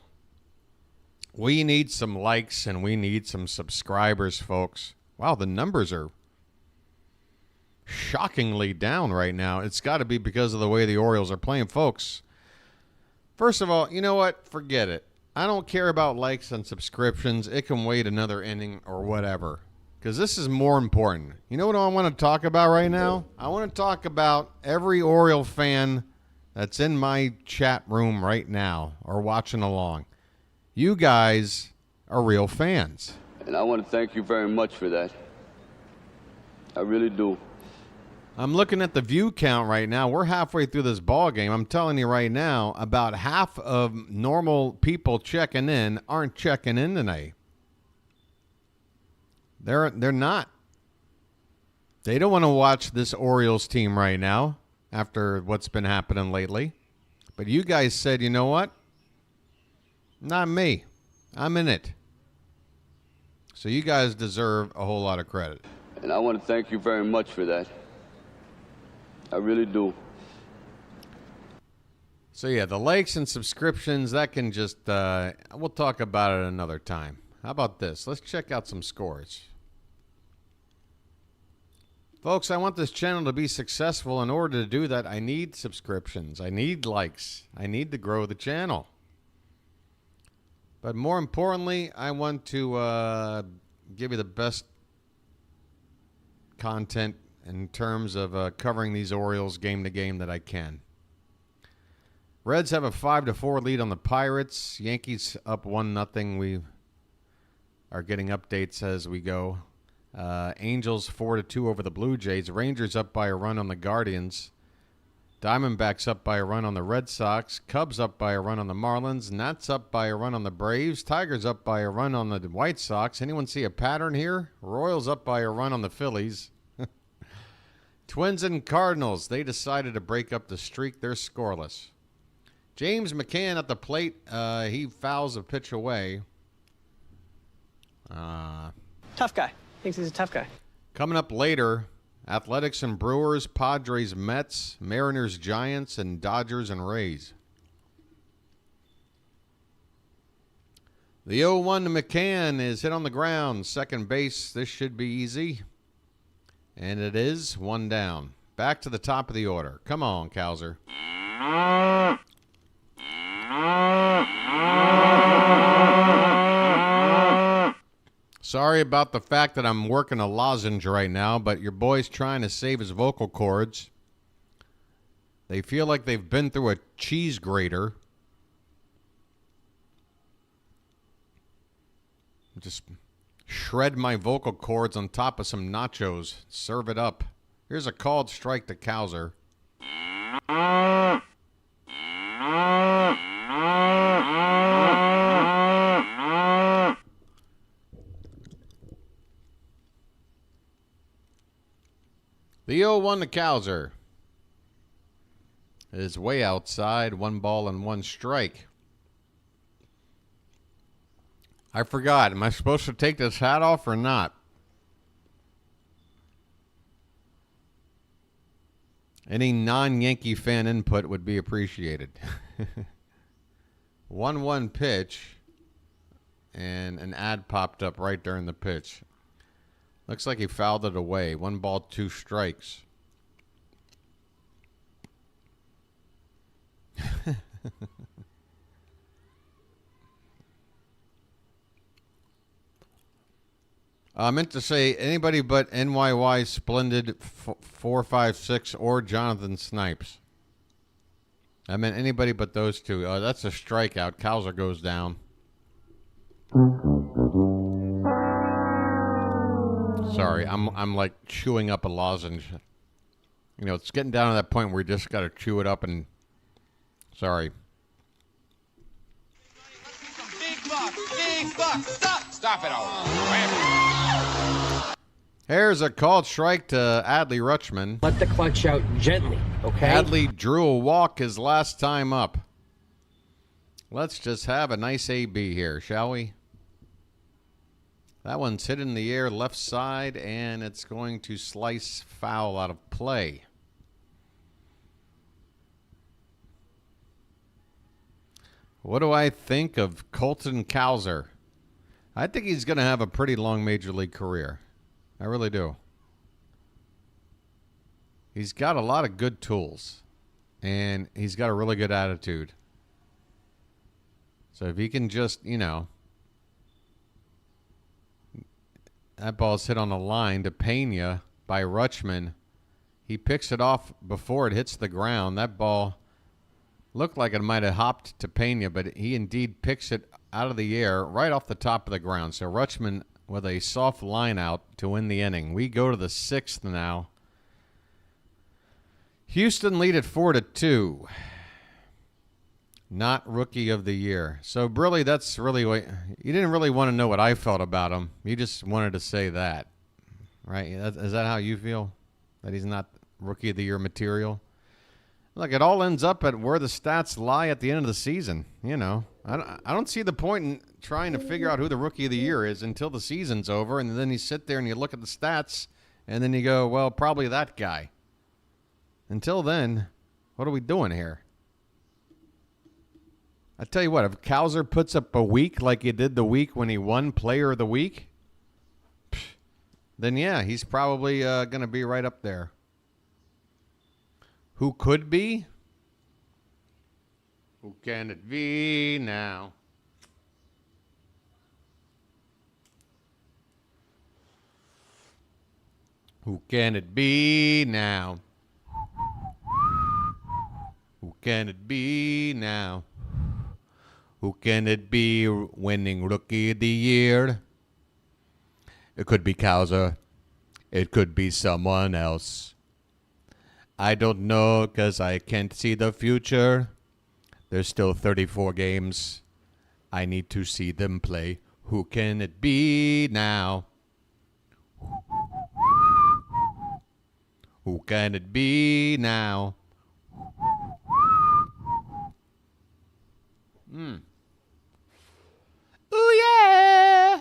We need some likes and we need some subscribers, folks. Wow, the numbers are shockingly down right now. It's got to be because of the way the Orioles are playing, folks. First of all, you know what? Forget it. I don't care about likes and subscriptions. It can wait another inning or whatever. Because this is more important. You know what I want to talk about right now? I want to talk about every Oriole fan that's in my chat room right now or watching along. You guys are real fans. And I want to thank you very much for that. I really do. I'm looking at the view count right now. We're halfway through this ball game. I'm telling you right now, about half of normal people checking in aren't checking in tonight. They're not. They don't want to watch this Orioles team right now after what's been happening lately. But you guys said, you know what? Not me. I'm in it. So you guys deserve a whole lot of credit. And I want to thank you very much for that. I really do. So yeah, the likes and subscriptions, that can just, we'll talk about it another time. How about this? Let's check out some scores. Folks, I want this channel to be successful. In order to do that, I need subscriptions. I need likes. I need to grow the channel. But more importantly, I want to give you the best content in terms of covering these Orioles game to game that I can. Reds have a 5-4 lead on the Pirates. Yankees up 1-0. We are getting updates as we go. Angels 4-2 over the Blue Jays. Rangers up by a run on the Guardians. Diamondbacks up by a run on the Red Sox. Cubs up by a run on the Marlins. Nats up by a run on the Braves. Tigers up by a run on the White Sox. Anyone see a pattern here? Royals up by a run on the Phillies. Twins and Cardinals. They decided to break up the streak. They're scoreless. James McCann at the plate. He fouls a pitch away. Tough guy. Thinks he's a tough guy. Coming up later, Athletics and Brewers, Padres, Mets, Mariners, Giants, and Dodgers and Rays. The 0-1 to McCann is hit on the ground. Second base. This should be easy. And it is. One down. Back to the top of the order. Come on, Cowser. Sorry about the fact that I'm working a lozenge right now, but your boy's trying to save his vocal cords. They feel like they've been through a cheese grater. Just shred my vocal cords on top of some nachos. Serve it up. Here's a called strike to Cowser. The 0-1 to Cowser is way outside. 1 ball and 1 strike. I forgot. Am I supposed to take this hat off or not? Any non-Yankee fan input would be appreciated. 1-1 pitch. And an ad popped up right during the pitch. Looks like he fouled it away. 1 ball, 2 strikes. I meant to say anybody but NYY Splendid 456 or Jonathan Snipes. I meant anybody but those two. That's a strikeout. Cowser goes down. Sorry, I'm like chewing up a lozenge. You know, it's getting down to that point where you just got to chew it up and... Sorry. Big buck, stop it all. Here's a called strike to Adley Rutschman. Let the clutch out gently, okay? Adley drew a walk his last time up. Let's just have a nice AB here, shall we? That one's hit in the air left side, and it's going to slice foul out of play. What do I think of Colton Cowser? I think he's going to have a pretty long major league career. I really do. He's got a lot of good tools, and he's got a really good attitude. So if he can just, you know, that ball's hit on a line to Pena by Rutschman. He picks it off before it hits the ground. That ball looked like it might have hopped to Pena, but he indeed picks it out of the air right off the top of the ground. So Rutschman with a soft line out to win the inning. We go to the 6th now. Houston lead at 4-2. Not rookie of the year. So really, that's really what you didn't really want to know what I felt about him. You just wanted to say that, right? Is that how you feel? That he's not rookie of the year material? Look, it all ends up at where the stats lie at the end of the season. You know, I don't see the point in trying to figure out who the rookie of the year is until the season's over, and then you sit there and you look at the stats, and then you go, well, probably that guy. Until then, what are we doing here? I tell you what, if Cowser puts up a week like he did the week when he won Player of the Week, then yeah, he's probably going to be right up there. Who could be? Who can it be now? Who can it be now? Who can it be now? Who can it be winning Rookie of the Year? It could be Cowser. It could be someone else. I don't know because I can't see the future. There's still 34 games. I need to see them play. Who can it be now? Who can it be now? Ooh, yeah!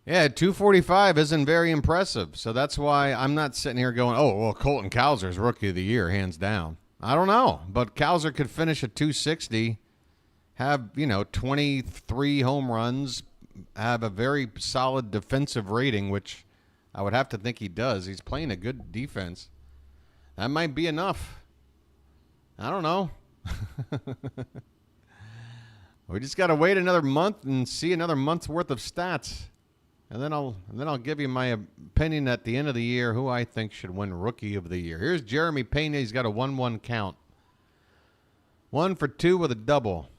Yeah, 245 isn't very impressive, so that's why I'm not sitting here going, oh, well, Colton Cowser's Rookie of the Year, hands down. I don't know, but Cowser could finish at 260, have, 23 home runs, have a very solid defensive rating, which I would have to think he does. He's playing a good defense. That might be enough. I don't know. We just got to wait another month and see another month's worth of stats. And then I'll give you my opinion at the end of the year who I think should win Rookie of the Year. Here's Jeremy Pena. He's got a 1-1 count. 1 for 2 with a double.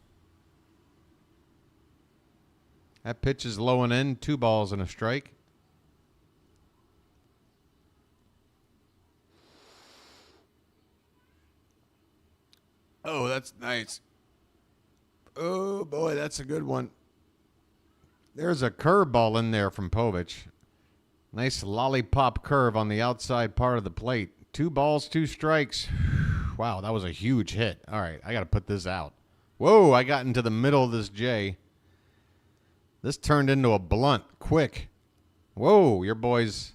That pitch is low and in. 2 balls and a strike. Oh, that's nice. Oh, boy, that's a good one. There's a curveball in there from Povich. Nice lollipop curve on the outside part of the plate. 2 balls, 2 strikes. Wow, that was a huge hit. All right, I got to put this out. Whoa, I got into the middle of this J. This turned into a blunt quick. Whoa, your boys.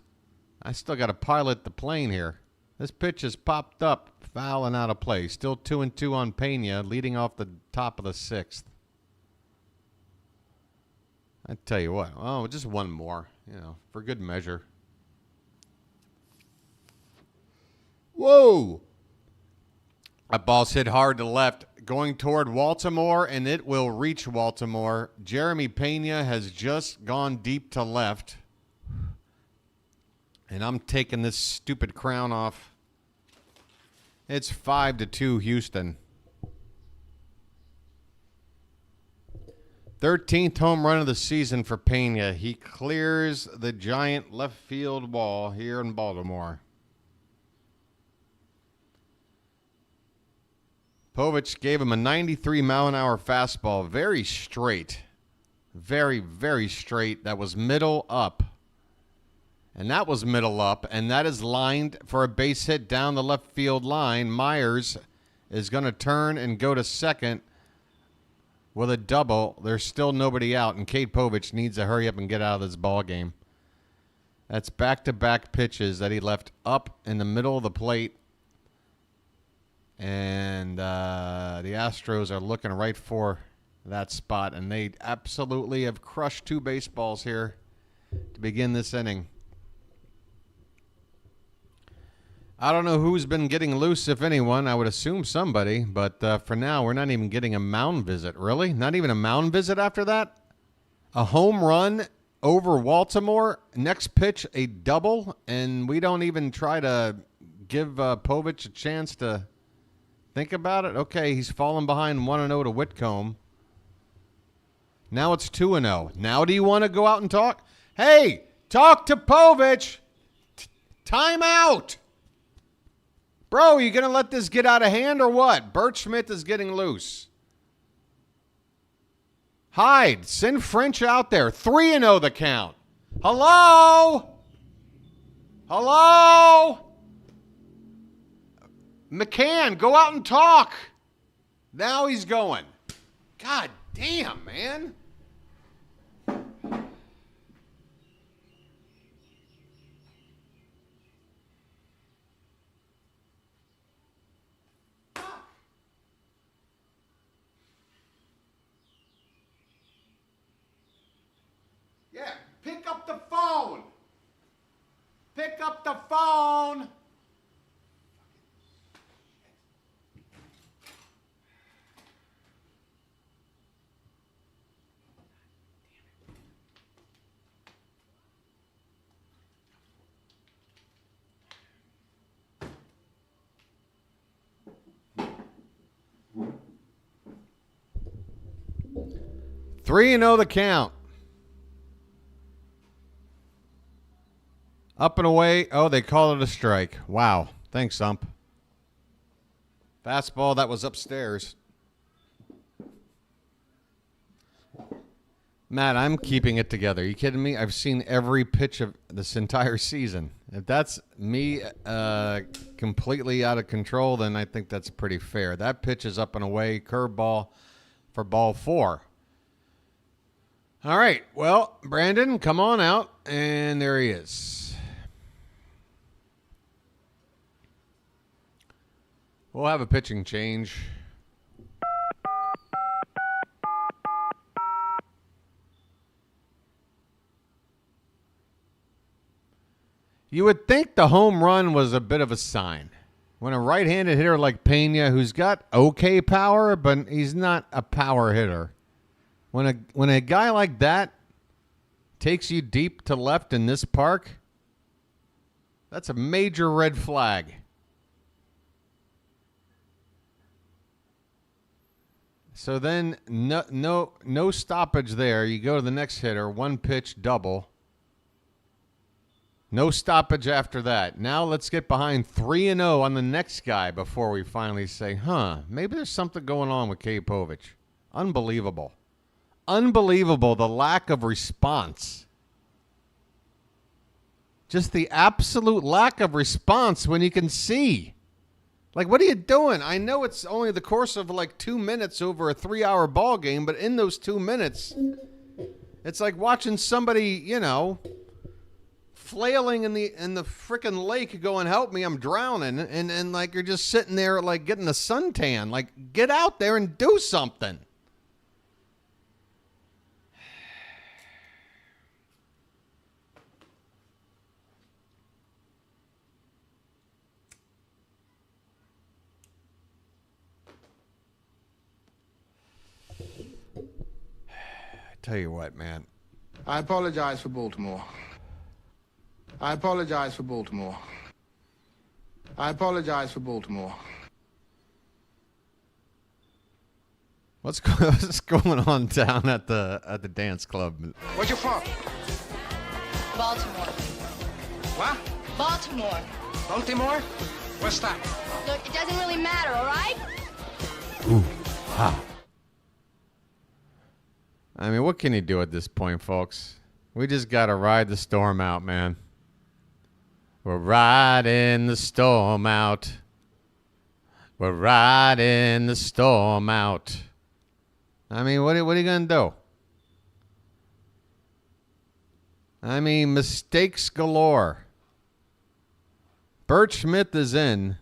I still got to pilot the plane here. This pitch has popped up, foul and out of play. Still 2-2 on Pena, leading off the top of the 6th. I tell you what. Oh, just one more, for good measure. Whoa! That ball's hit hard to left, going toward Baltimore, and it will reach Baltimore. Jeremy Pena has just gone deep to left. And I'm taking this stupid crown off. It's 5-2 Houston. 13th home run of the season for Pena. He clears the giant left field wall here in Baltimore. Povich gave him a 93-mile-an-hour fastball. Very straight. Very, very straight. That was middle up. And that was middle up. And that is lined for a base hit down the left field line. Myers is going to turn and go to second with a double. There's still nobody out. And Cade Povich needs to hurry up and get out of this ball game. That's back-to-back pitches that he left up in the middle of the plate. And the Astros are looking right for that spot. And they absolutely have crushed 2 baseballs here to begin this inning. I don't know who's been getting loose, if anyone. I would assume somebody. But for now, we're not even getting a mound visit. Really? Not even a mound visit after that? A home run over Baltimore. Next pitch, a double. And we don't even try to give Povich a chance to think about it. Okay, he's fallen behind 1-0 to Whitcomb. Now it's 2-0. Now do you want to go out and talk? Hey, talk to Povich. Time out. Bro, you going to let this get out of hand or what? Bert Schmidt is getting loose. Hyde, send French out there. 3-0 the count. Hello? Hello? McCann, go out and talk. Now he's going. God damn, man. Yeah, pick up the phone. Pick up the phone. Three and 0 the count. Up and away. Oh, they call it a strike. Wow. Thanks, Ump. Fastball that was upstairs. Matt, I'm keeping it together. Are you kidding me? I've seen every pitch of this entire season. If that's me completely out of control, then I think that's pretty fair. That pitch is up and away. Curveball for ball 4. All right. Well, Brandon, come on out. And there he is. We'll have a pitching change. You would think the home run was a bit of a sign. When a right-handed hitter like Pena, who's got okay power, but he's not a power hitter. When a guy like that takes you deep to left in this park, that's a major red flag. So then no stoppage there. You go to the next hitter, one pitch double. No stoppage after that. Now let's get behind 3-0 on the next guy before we finally say, maybe there's something going on with Cade Povich. Unbelievable. Unbelievable, the lack of response. Just the absolute lack of response when you can see. Like, what are you doing? I know it's only the course of like 2 minutes over a 3-hour ball game, but in those 2 minutes, it's like watching somebody, flailing in the frickin' lake going, help me, I'm drowning. And like you're just sitting there like getting a suntan. Like, get out there and do something. Tell you what, man. I apologize for Baltimore. I apologize for Baltimore. I apologize for Baltimore. What's going on down at the dance club? Where's you from? Baltimore. What? Baltimore. Baltimore? What's that? Look, it doesn't really matter, all right? Ooh, ha. I mean, what can you do at this point, folks? We just got to ride the storm out, man. We're riding the storm out. We're riding the storm out. I mean, what are you going to do? I mean, mistakes galore. Bert Smith is in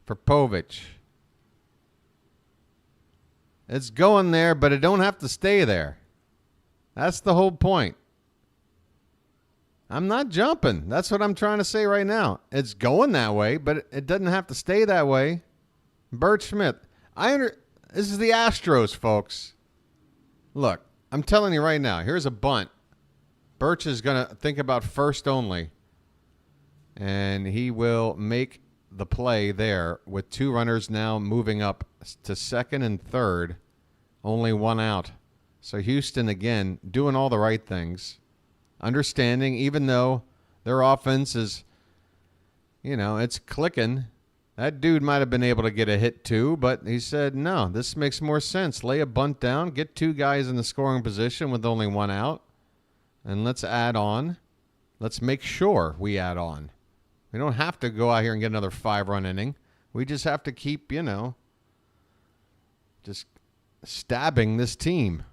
for Povich. It's going there, but it don't have to stay there. That's the whole point. I'm not jumping. That's what I'm trying to say right now. It's going that way, but it doesn't have to stay that way. Bert Smith. This is the Astros, folks. Look, I'm telling you right now. Here's a bunt. Birch is going to think about first only. And he will make the play there with 2 runners now moving up to second and third, only 1 out. So Houston, again, doing all the right things, understanding even though their offense is, it's clicking. That dude might have been able to get a hit too, but he said, no, this makes more sense. Lay a bunt down, get 2 guys in the scoring position with only 1 out, and let's add on. Let's make sure we add on. We don't have to go out here and get another 5-run inning. We just have to keep, just stabbing this team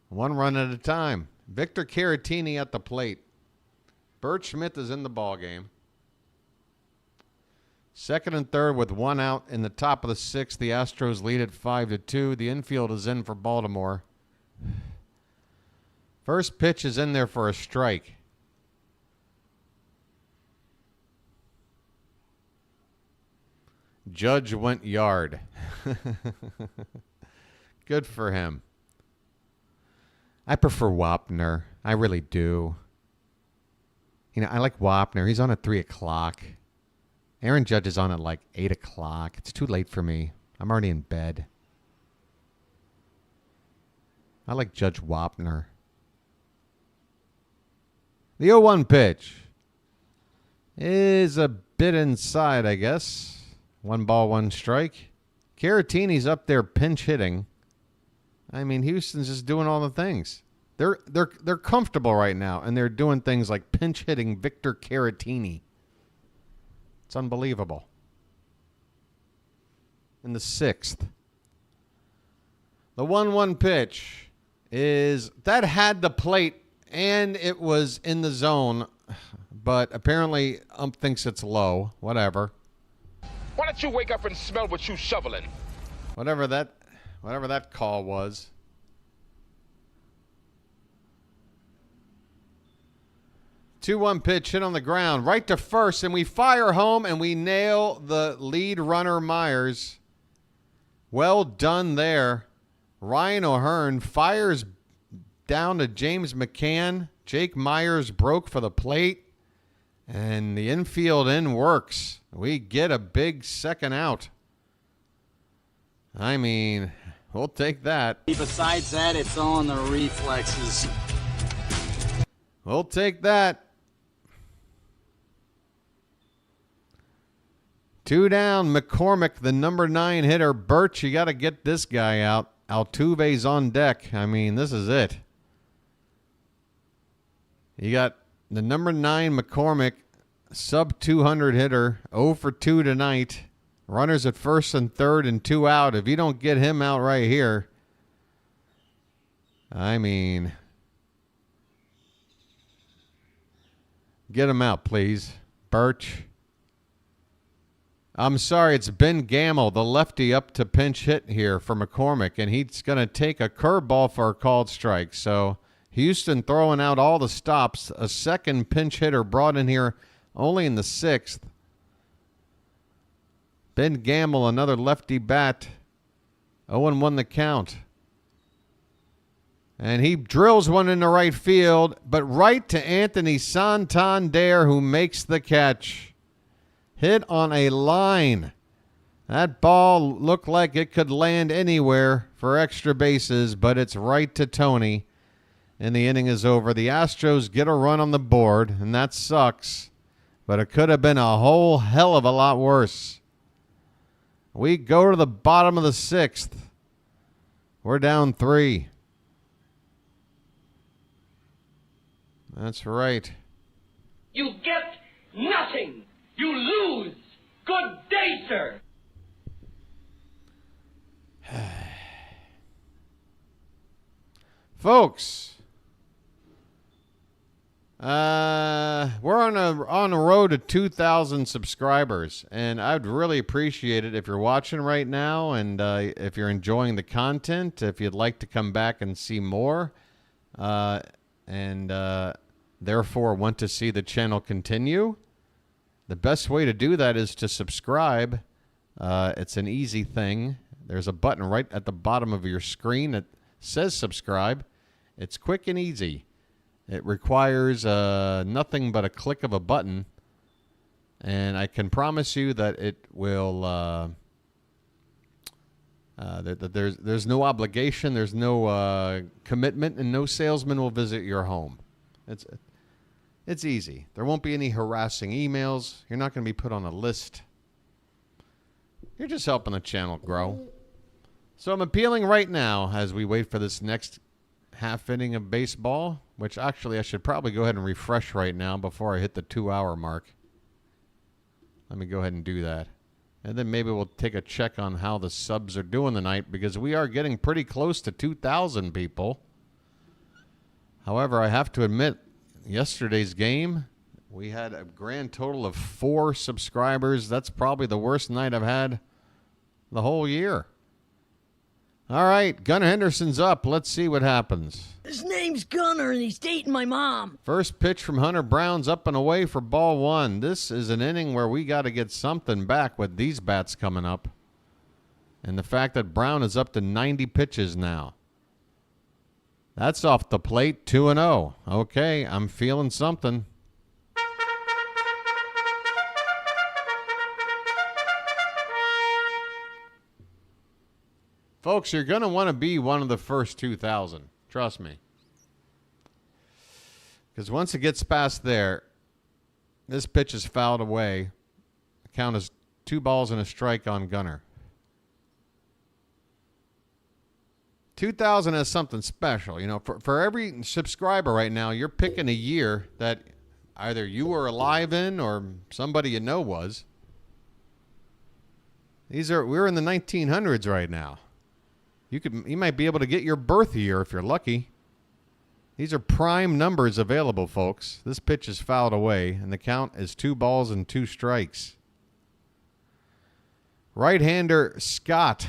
1 run at a time. Victor Caratini at the plate. Bert Smith is in the ballgame. Second and third with 1 out in the top of the 6th. The Astros lead at 5-2. The infield is in for Baltimore. First pitch is in there for a strike. Judge went yard. Good for him. I prefer Wapner. I really do. I like Wapner. He's on at 3 o'clock. Aaron Judge is on at like 8 o'clock. It's too late for me. I'm already in bed. I like Judge Wapner. The 0-1 pitch is a bit inside, I guess. 1 ball, 1 strike. Caratini's up there pinch hitting. I mean, Houston's just doing all the things. They're comfortable right now, and they're doing things like pinch hitting Victor Caratini. It's unbelievable. In the 6th. The 1-1 pitch is that had the plate and it was in the zone, but apparently Ump thinks it's low. Whatever. Why don't you wake up and smell what you shoveling? Whatever that call was. Two-one pitch hit on the ground, right to first, and we fire home, and we nail the lead runner, Myers. Well done there Ryan O'Hearn fires down to James McCann. Jake Myers broke for the plate. And the infield in works. We get a big second out. I mean, we'll take that. Besides that, it's on the reflexes. We'll take that. 2 down. McCormick, the number 9 hitter. Birch, you got to get this guy out. Altuve's on deck. I mean, this is it. You got the number 9 McCormick, sub 200 hitter, 0 for 2 tonight. Runners at first and third and 2 out. If you don't get him out right here, I mean, get him out, please. Birch. I'm sorry, it's Ben Gamel, the lefty, up to pinch hit here for McCormick, and he's going to take a curveball for a called strike. So Houston throwing out all the stops. A second pinch hitter brought in here only in the 6th. Ben Gamel, another lefty bat. 0-1 the count. And he drills one into right field, but right to Anthony Santander, who makes the catch. Hit on a line. That ball looked like it could land anywhere for extra bases, but it's right to Tony. And the inning is over. The Astros get a run on the board, and that sucks. But it could have been a whole hell of a lot worse. We go to the bottom of the 6th. We're down 3. That's right. You get nothing. You lose. Good day, sir. Folks, we're on a road to 2,000 subscribers, and I'd really appreciate it if you're watching right now, and if you're enjoying the content, if you'd like to come back and see more, and therefore want to see the channel continue. The best way to do that is to subscribe. It's an easy thing. There's a button right at the bottom of your screen that says subscribe. It's quick and easy. It requires nothing but a click of a button. And I can promise you that it will... there's no obligation, there's no commitment, and no salesman will visit your home. It's easy. There won't be any harassing emails. You're not going to be put on a list. You're just helping the channel grow. So I'm appealing right now as we wait for this next half inning of baseball, which actually I should probably go ahead and refresh right now before I hit the 2-hour mark. Let me go ahead and do that. And then maybe we'll take a check on how the subs are doing tonight, because we are getting pretty close to 2,000 people. However, I have to admit, yesterday's game, we had a grand total of 4 subscribers. That's probably the worst night I've had the whole year. All right, Gunnar Henderson's up. Let's see what happens. His name's Gunnar, and he's dating my mom. First pitch from Hunter Brown's up and away for ball 1. This is an inning where we got to get something back with these bats coming up. And the fact that Brown is up to 90 pitches now. That's off the plate, 2-0. Okay, I'm feeling something. Folks, you're going to want to be one of the first 2,000. Trust me. Because once it gets past there, this pitch is fouled away. The count is 2 balls and a strike on Gunnar. 2,000 is something special. You know, for every subscriber right now, you're picking a year that either you were alive in or somebody you know was. We're in the 1900s right now. You might be able to get your birth year if you're lucky. These are prime numbers available, folks. This pitch is fouled away, and the count is 2 balls and 2 strikes. Right-hander Scott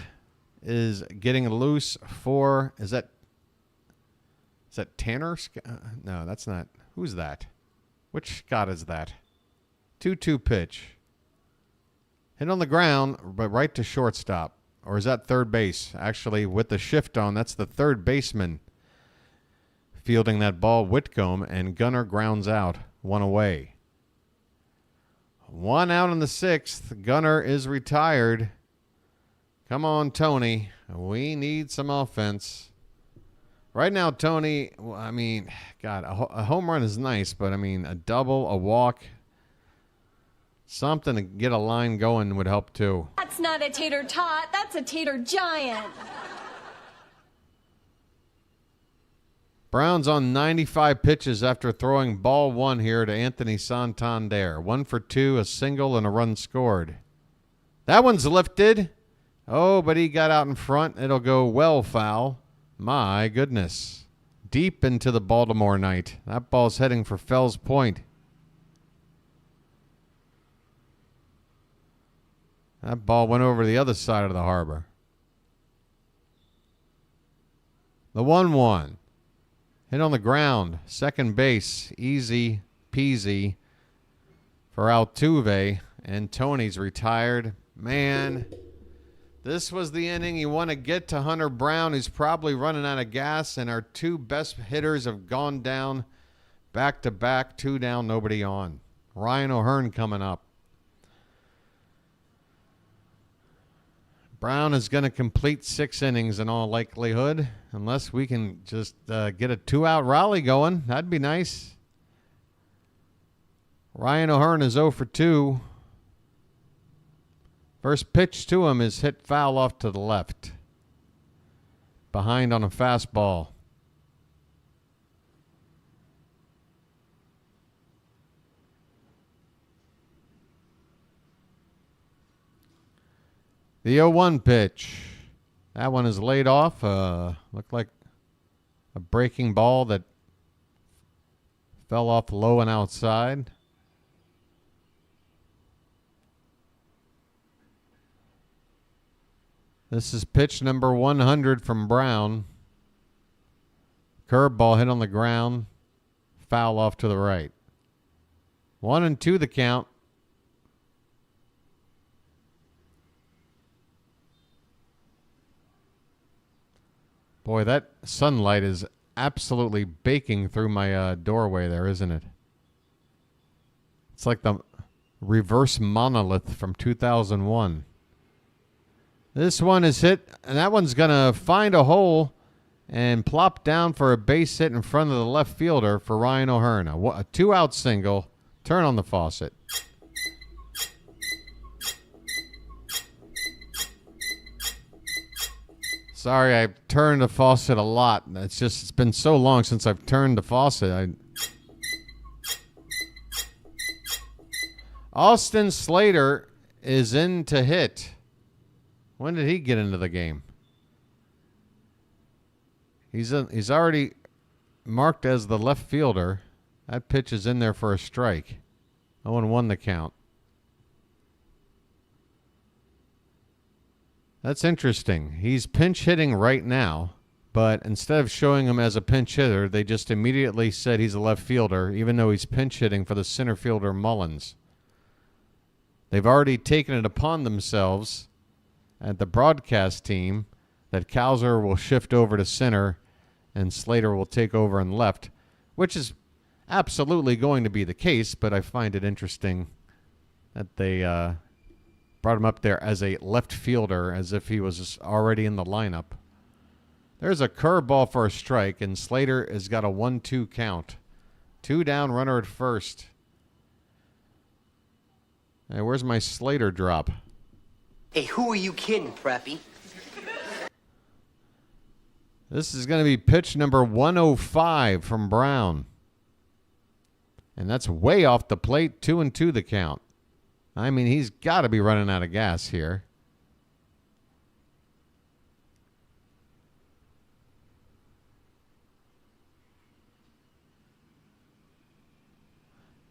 is getting loose for... Is that Tanner? No, that's not. Who's that? Which Scott is that? 2-2 pitch. Hit on the ground, but right to shortstop. or is that third base? Actually, with the shift on, that's the third baseman fielding that ball, Whitcomb, and Gunnar grounds out, 1 away. 1 out in the 6th. Gunnar is retired. Come on, Tony. We need some offense. Right now, Tony, I mean, God, a home run is nice, but I mean, a double, a walk, something to get a line going would help too. That's not a tater tot, that's a tater giant. Brown's on 95 pitches after throwing ball 1 here to Anthony Santander. 1 for 2, a single, and a run scored. That one's lifted. Oh, but he got out in front. It'll go well foul. My goodness. Deep into the Baltimore night. That ball's heading for Fells Point. That ball went over to the other side of the harbor. The 1-1. Hit on the ground. Second base. Easy peasy for Altuve. And Tony's retired. Man, this was the inning you want to get to Hunter Brown. He's probably running out of gas. And our 2 best hitters have gone down back to back. 2 down, nobody on. Ryan O'Hearn coming up. Brown is going to complete 6 innings in all likelihood, unless we can just get a 2-out rally going. That'd be nice. Ryan O'Hearn is 0 for 2. First pitch to him is hit foul off to the left. Behind on a fastball. The 0-1 pitch. That one is laid off. Looked like a breaking ball that fell off low and outside. This is pitch number 100 from Brown. Curveball hit on the ground. Foul off to the right. 1-2 the count. Boy, that sunlight is absolutely baking through my doorway there, isn't it? It's like the reverse monolith from 2001. This one is hit, and that one's going to find a hole and plop down for a base hit in front of the left fielder for Ryan O'Hearn. A 2-out single. Turn on the faucet. Sorry, I've turned the faucet a lot. It's been so long since I've turned the faucet. Austin Slater is in to hit. When did he get into the game? He's already marked as the left fielder. That pitch is in there for a strike. 0-1 the count. That's interesting. He's pinch hitting right now, but instead of showing him as a pinch hitter, they just immediately said he's a left fielder, even though he's pinch hitting for the center fielder Mullins. They've already taken it upon themselves at the broadcast team that Cowser will shift over to center and Slater will take over in left, which is absolutely going to be the case, but I find it interesting that they brought him up there as a left fielder as if he was already in the lineup. There's a curveball for a strike, and Slater has got a 1-2 count. 2 down, runner at first. Hey, where's my Slater drop? Hey, who are you kidding, Preppy? This is going to be pitch number 105 from Brown. And that's way off the plate. 2-2 the count. I mean, he's got to be running out of gas here.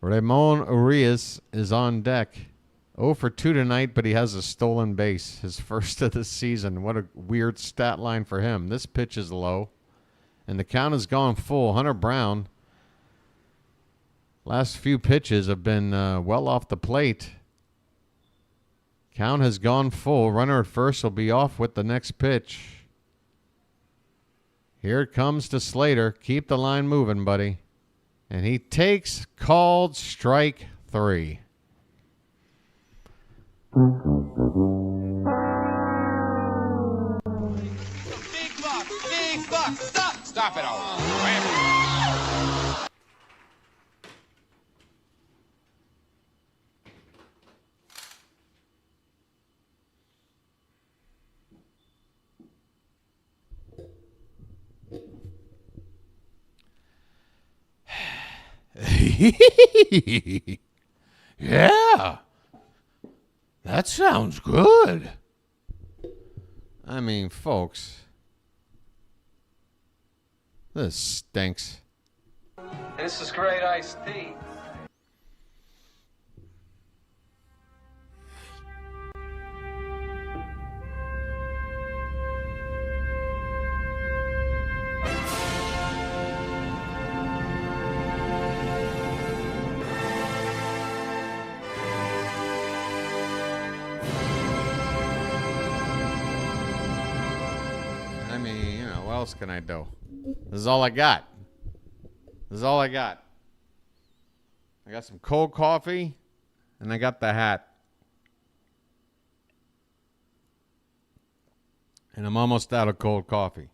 Ramon Urias is on deck. 0 for 2 tonight, but he has a stolen base. His first of the season. What a weird stat line for him. This pitch is low. And the count has gone full. Hunter Brown, last few pitches have been well off the plate. Count has gone full. Runner at first will be off with the next pitch. Here it comes to Slater. Keep the line moving, buddy. And he takes called strike 3. Big buck, stop it all. Yeah. That sounds good. I mean, folks, this stinks. This is great iced tea. What else can I do? This is all I got. I got some cold coffee, and I got the hat. And I'm almost out of cold coffee.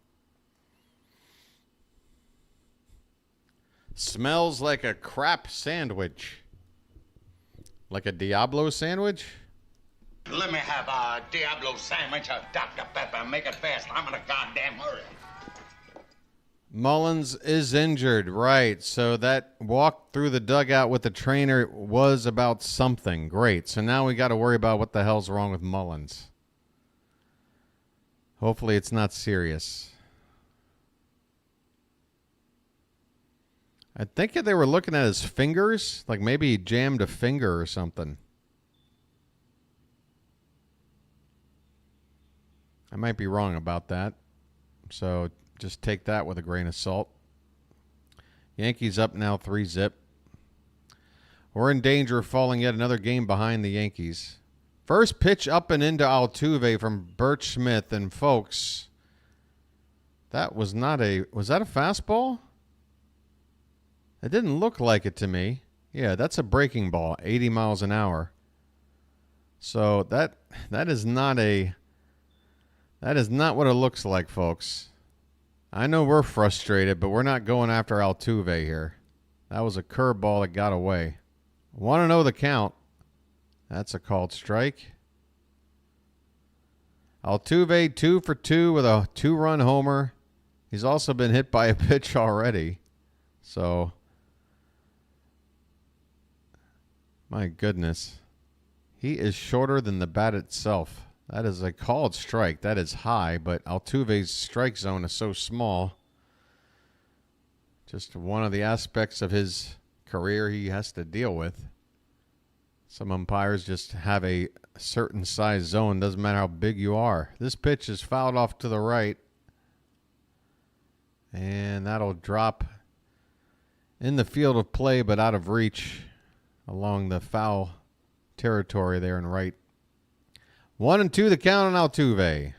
Smells like a crap sandwich. Like a Diablo sandwich? Let me have a Diablo sandwich of Dr. Pepper. Make it fast. I'm in a goddamn hurry. Mullins is injured, right. So that walk through the dugout with the trainer was about something. Great. So now we got to worry about what the hell's wrong with Mullins. Hopefully it's not serious. I think they were looking at his fingers. Like maybe he jammed a finger or something. I might be wrong about that. So just take that with a grain of salt. Yankees up now 3-0. We're in danger of falling yet another game behind the Yankees. First pitch up and into Altuve from Birch Smith. And folks, that was not a... Was that a fastball? It didn't look like it to me. Yeah, that's a breaking ball, 80 miles an hour. So that is not a... That is not what it looks like, folks. I know we're frustrated, but we're not going after Altuve here. That was a curveball that got away. Want to know the count. That's a called strike. Altuve 2 for 2 with a 2-run homer. He's also been hit by a pitch already. So, my goodness. He is shorter than the bat itself. That is a called strike. That is high, but Altuve's strike zone is so small. Just one of the aspects of his career he has to deal with. Some umpires just have a certain size zone. Doesn't matter how big you are. This pitch is fouled off to the right. And that'll drop in the field of play, but out of reach along the foul territory there in right. 1-2 the count on Altuve.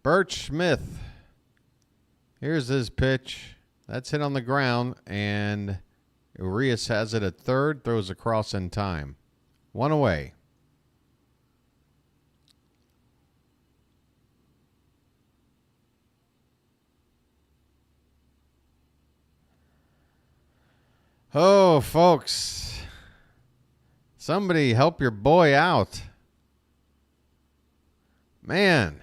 Birch Smith. Here's his pitch. That's hit on the ground, and Urias has it at third, throws across in time. 1 away. Oh, folks. Somebody help your boy out. Man,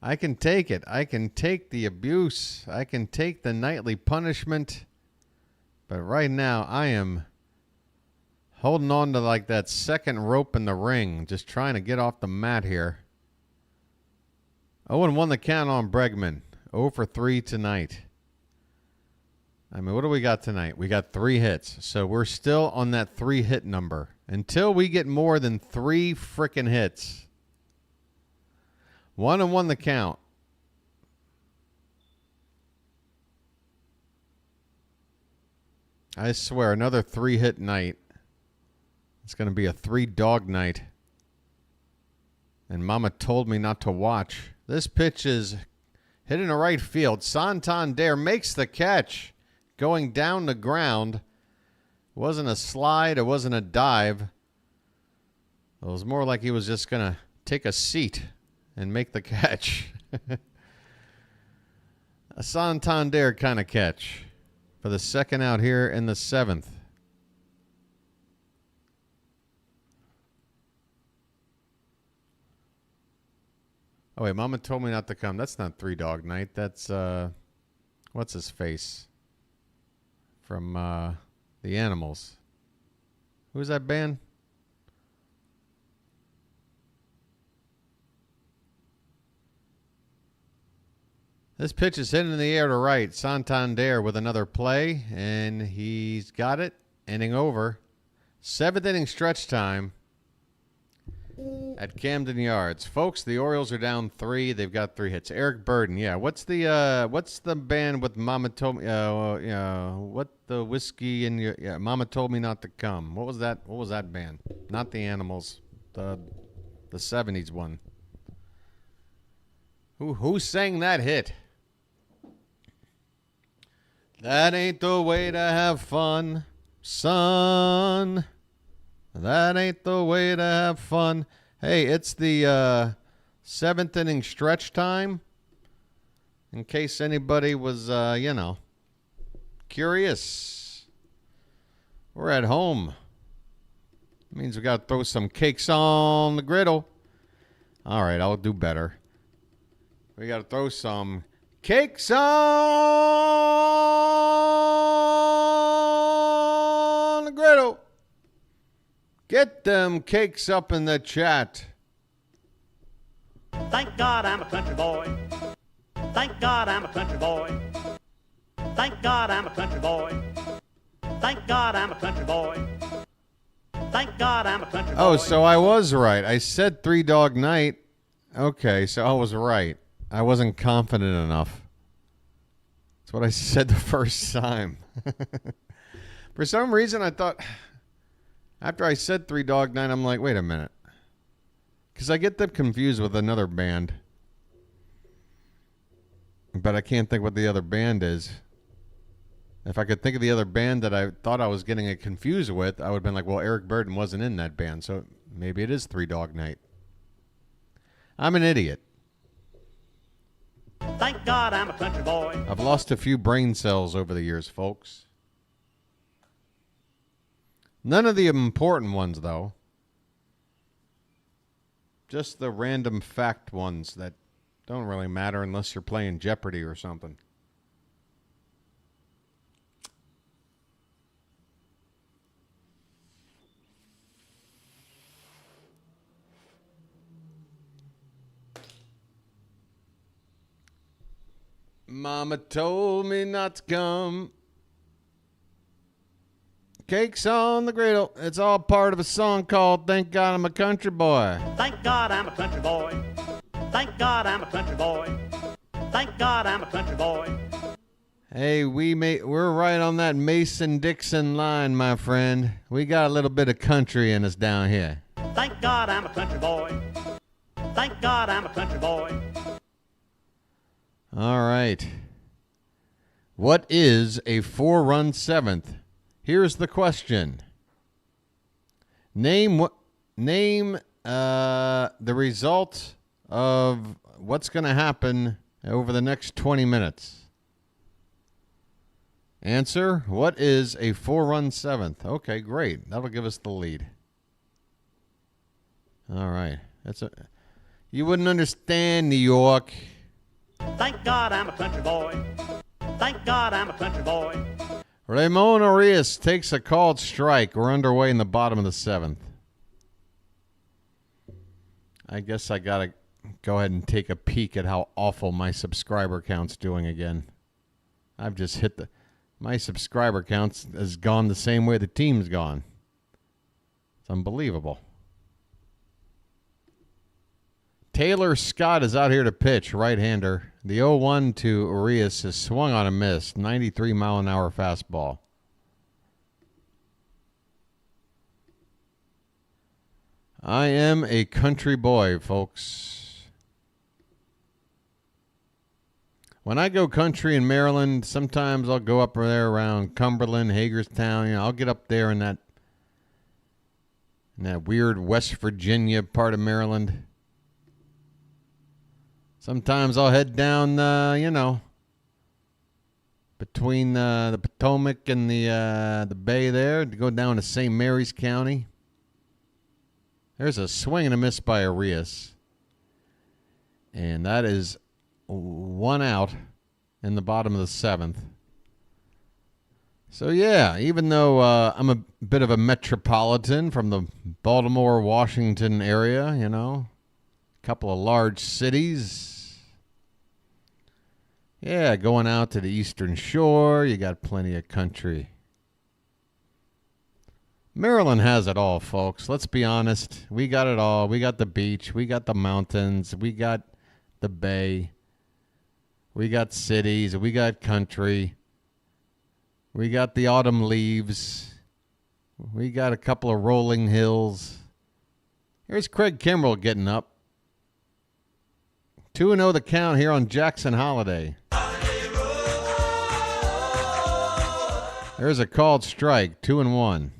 I can take it. I can take the abuse. I can take the nightly punishment. But right now, I am holding on to like that second rope in the ring, just trying to get off the mat here. 0-1 the count on Bregman. 0 for 3 tonight. I mean, what do we got tonight? We got 3 hits. So we're still on that 3-hit number. Until we get more than 3 frickin' hits. 1-1 the count. I swear, another 3-hit night. It's going to be a 3-dog night. And Mama told me not to watch. This pitch is hitting the right field. Santander makes the catch. Going down the ground. It wasn't a slide. It wasn't a dive. It was more like he was just going to take a seat and make the catch. A Santander kind of catch for the second out here in the 7th. Oh, wait, Mama told me not to come. That's not 3-dog night. That's, what's his face? From the Animals. Who's that band? This pitch is hitting in the air to right. Santander with another play, and he's got it. Inning over. 7th inning stretch time at Camden Yards. Folks, the Orioles are down 3. They've got 3 hits. Eric Burden, yeah. What's the band with Mama told me? What the whiskey in your? Yeah, Mama told me not to come. What was that? What was that band? Not the Animals. The 70s one. Who sang that hit? That ain't the way to have fun, son. That ain't the way to have fun. Hey, it's the 7th inning stretch time. In case anybody was, curious. We're at home. Means we got to throw some cakes on the griddle. All right, I'll do better. We got to throw some cakes on the griddle. Get them cakes up in the chat. Thank God I'm a country boy. Thank God I'm a country boy. Thank God I'm a country boy. Thank God I'm a country boy. Thank God I'm a country boy. Oh, so I was right. I said 3-dog night. Okay, so I was right. I wasn't confident enough. That's what I said the first time. For some reason, I thought, after I said 3-dog night, I'm like, wait a minute. Because I get them confused with another band. But I can't think what the other band is. If I could think of the other band that I thought I was getting it confused with, I would have been like, well, Eric Burden wasn't in that band, so maybe it is 3-dog night. I'm an idiot. Thank God I'm a country boy. I've lost a few brain cells over the years, folks. None of the important ones, though. Just the random fact ones that don't really matter unless you're playing Jeopardy or something. Mama told me not to come. Cakes on the griddle. It's all part of a song called Thank God I'm a Country Boy. Thank God I'm a country boy. Thank God I'm a country boy. Thank God I'm a country boy. Hey, we're right on that Mason-Dixon line, my friend. We got a little bit of country in us down here. Thank God I'm a country boy. Thank God I'm a country boy. All right. What is a 4-run 7th? Here's the question. Name the result of what's going to happen over the next 20 minutes. Answer, what is a 4-run 7th? Okay, great. That'll give us the lead. All right. You wouldn't understand, New York. Thank God I'm a country boy. Thank God I'm a country boy. Ramon Arias takes a called strike. We're underway in the bottom of the 7th. I guess I got to go ahead and take a peek at how awful my subscriber count's doing again. I've just hit my subscriber count has gone the same way the team's gone. It's unbelievable. Taylor Scott is out here to pitch, right-hander. The 0-1 to Arias is swung on a miss, 93-mile-an-hour fastball. I am a country boy, folks. When I go country in Maryland, sometimes I'll go up there around Cumberland, Hagerstown. You know, I'll get up there in that weird West Virginia part of Maryland. Sometimes I'll head down, between the Potomac and the bay there to go down to St. Mary's County. There's a swing and a miss by Arias. And that is one out in the bottom of the seventh. So, yeah, even though I'm a bit of a metropolitan from the Baltimore, Washington area, you know, a couple of large cities. Yeah, going out to the Eastern Shore, you got plenty of country. Maryland has it all, folks. Let's be honest. We got it all. We got the beach. We got the mountains. We got the bay. We got cities. We got country. We got the autumn leaves. We got a couple of rolling hills. Here's Craig Kimbrell getting up. 2-0 the count here on Jackson Holiday. There's a called strike, 2-1.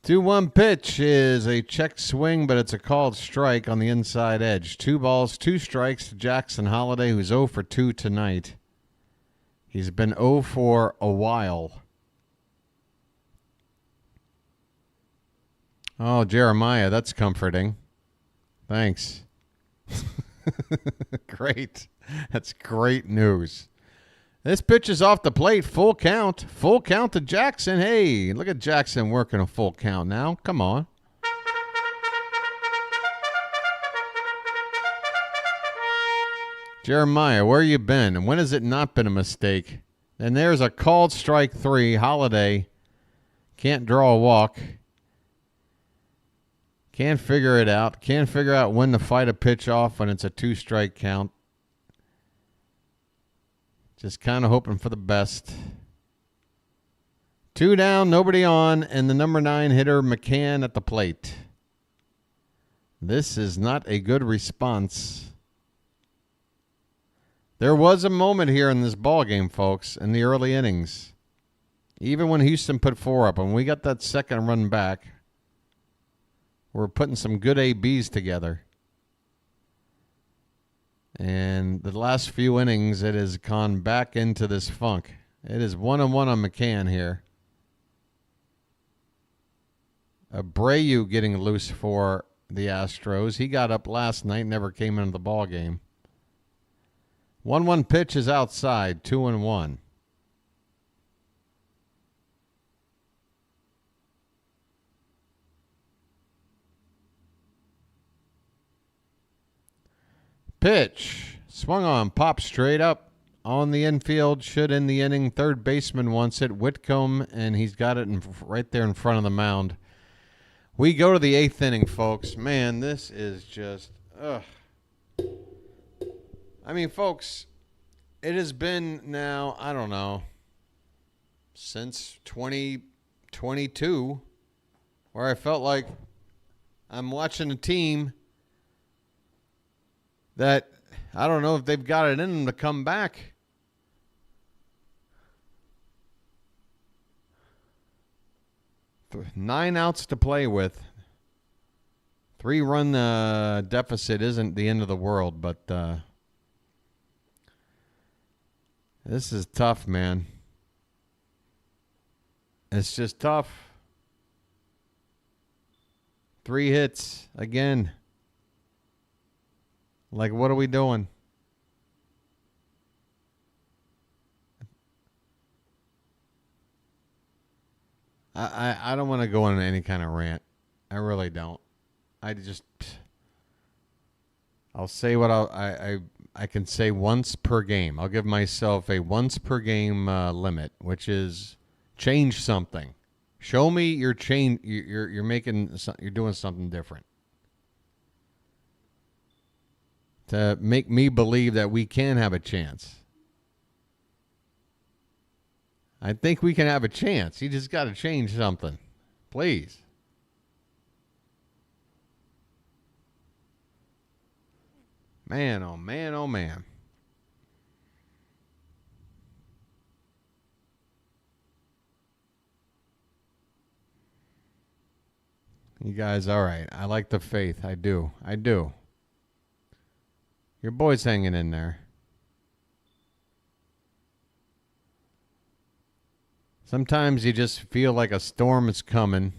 Two-one pitch is a checked swing, but it's a called strike on the inside edge. 2 balls, 2 strikes to Jackson Holiday, who's 0 for 2 tonight. He's been 0 for a while. Oh, Jeremiah, that's comforting. Thanks. Great. That's great news. This pitch is off the plate. Full count. Full count to Jackson. Hey, look at Jackson working a full count now. Come on. Jeremiah, where you been? And when has it not been a mistake? And there's a called strike 3. Holiday can't draw a walk. Can't figure it out. Can't figure out when to fight a pitch off when it's a 2-strike count. Just kind of hoping for the best. 2 down, nobody on, and the number 9 hitter, McCann, at the plate. This is not a good response. There was a moment here in this ball game, folks, in the early innings. Even when Houston put 4 up, and we got that second run back, we're putting some good ABs together. And the last few innings, it has gone back into this funk. It is 1-1 on McCann here. Abreu getting loose for the Astros. He got up last night, never came into the ball game. 1-1 pitch is outside, 2-1. Pitch. Swung on. Pop straight up on the infield. Should end the inning. Third baseman wants it. Whitcomb, and he's got it right there in front of the mound. We go to the 8th inning, folks. Man, this is just... I mean, folks, it has been now, I don't know, since 2022 where I felt like I'm watching a team that I don't know if they've got it in them to come back. Nine outs to play with. 3-run deficit isn't the end of the world, but this is tough, man. It's just tough. 3 hits again. Like, what are we doing? I don't want to go on any kind of rant. I really don't. I'll say what I can say once per game. I'll give myself a once per game limit, which is change something. Show me you're you're doing something different. To make me believe that we can have a chance. I think we can have a chance. You just got to change something. Please. Man, oh man, oh man. You guys, all right. I like the faith. I do. I do. Your boy's hanging in there. Sometimes you just feel like a storm is coming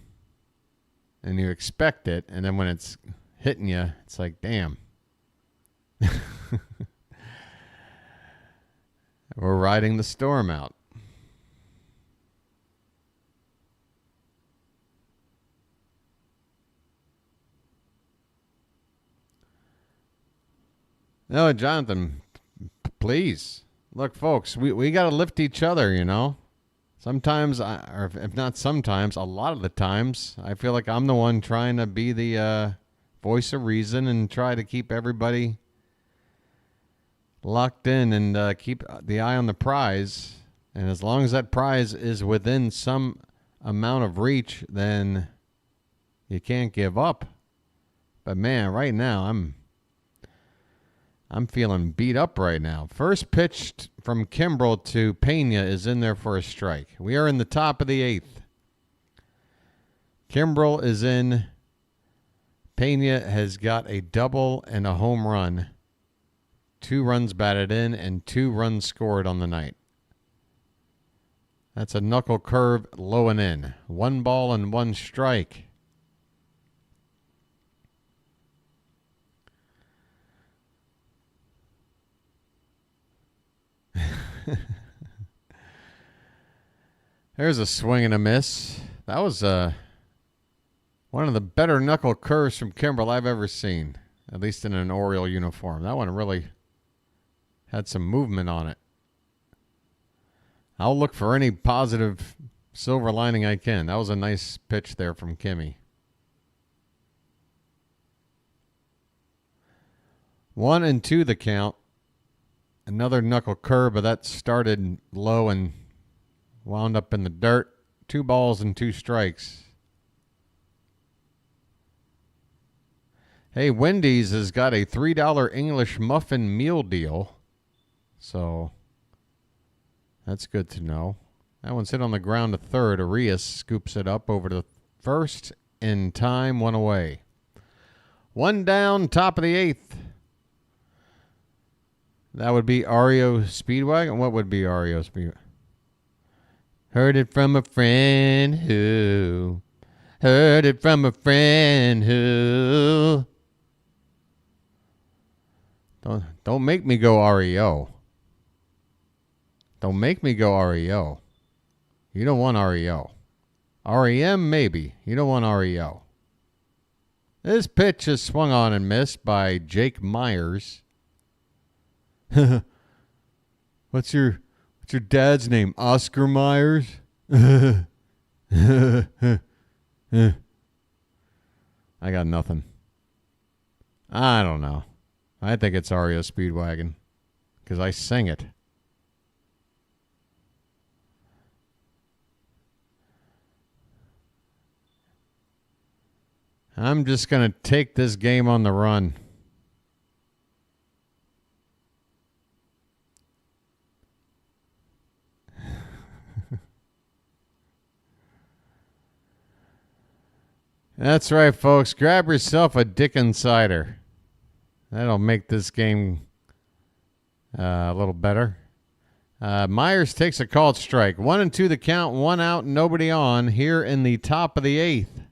and you expect it, and then when it's hitting you, it's like, damn. We're riding the storm out. No, Jonathan, please. Look, folks, we got to lift each other, you know. Sometimes, or if not sometimes, a lot of the times, I feel like I'm the one trying to be the voice of reason and try to keep everybody locked in and keep the eye on the prize. And as long as that prize is within some amount of reach, then you can't give up. But man, right now, I'm feeling beat up right now. First pitch from Kimbrel to Pena is in there for a strike. We are in the top of the 8th. Kimbrel is in. Pena has got a double and a home run. 2 runs batted in and 2 runs scored on the night. That's a knuckle curve low and in. 1 ball and 1 strike. There's a swing and a miss. That was one of the better knuckle curves from Kimbrel I've ever seen, at least in an Oriole uniform. That one really had some movement on it. I'll look for any positive silver lining I can. That was a nice pitch there from Kimmy. 1-2 the count. Another knuckle curve, but that started low and wound up in the dirt. 2 balls and 2 strikes. Hey, Wendy's has got a $3 English muffin meal deal. So that's good to know. That one's hit on the ground to third. Arias scoops it up over to first in time, 1 away. 1 down, top of the 8th. That would be REO Speedwagon. What would be REO Speedwagon? Heard it from a friend who. Heard it from a friend who. Don't make me go REO. Don't make me go REO. You don't want REO. REM maybe. You don't want REO. This pitch is swung on and missed by Jake Myers. What's your dad's name? Oscar Myers? I got nothing. I don't know. I think it's REO Speedwagon because I sing it. I'm just going to take this game on the run. That's right, folks. Grab yourself a Dickens cider. That'll make this game a little better. Myers takes a called strike. 1-2 the count, 1 out, nobody on here in the top of the 8th.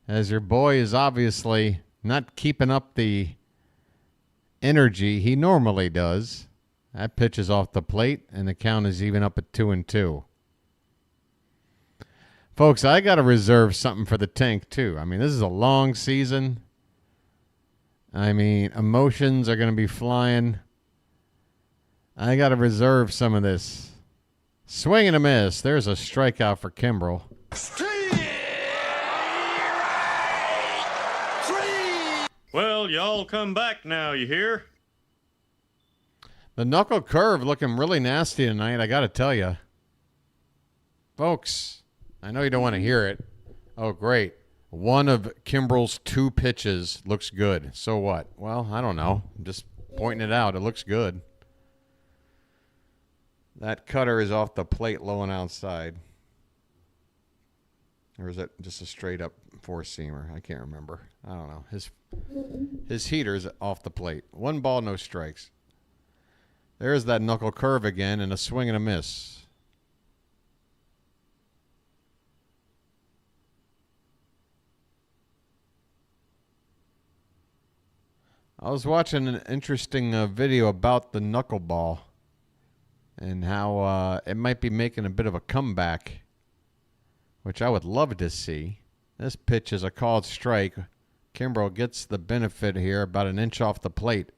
As your boy is obviously not keeping up the energy he normally does. That pitch is off the plate, and the count is even up at 2-2. Folks, I got to reserve something for the tank, too. I mean, this is a long season. I mean, emotions are going to be flying. I got to reserve some of this. Swing and a miss. There's a strikeout for Kimbrel. Well, y'all come back now, you hear? The knuckle curve looking really nasty tonight, I got to tell you. Folks, I know you don't want to hear it. Oh, great. One of Kimbrel's 2 pitches looks good. So what? Well, I don't know. I'm just pointing it out. It looks good. That cutter is off the plate low and outside. Or is that just a straight up 4-seamer? I can't remember. I don't know. His heater's off the plate. 1 ball, no strikes. There's that knuckle curve again and a swing and a miss. I was watching an interesting video about the knuckleball and how it might be making a bit of a comeback, which I would love to see. This pitch is a called strike. Kimbrel gets the benefit here, about an inch off the plate.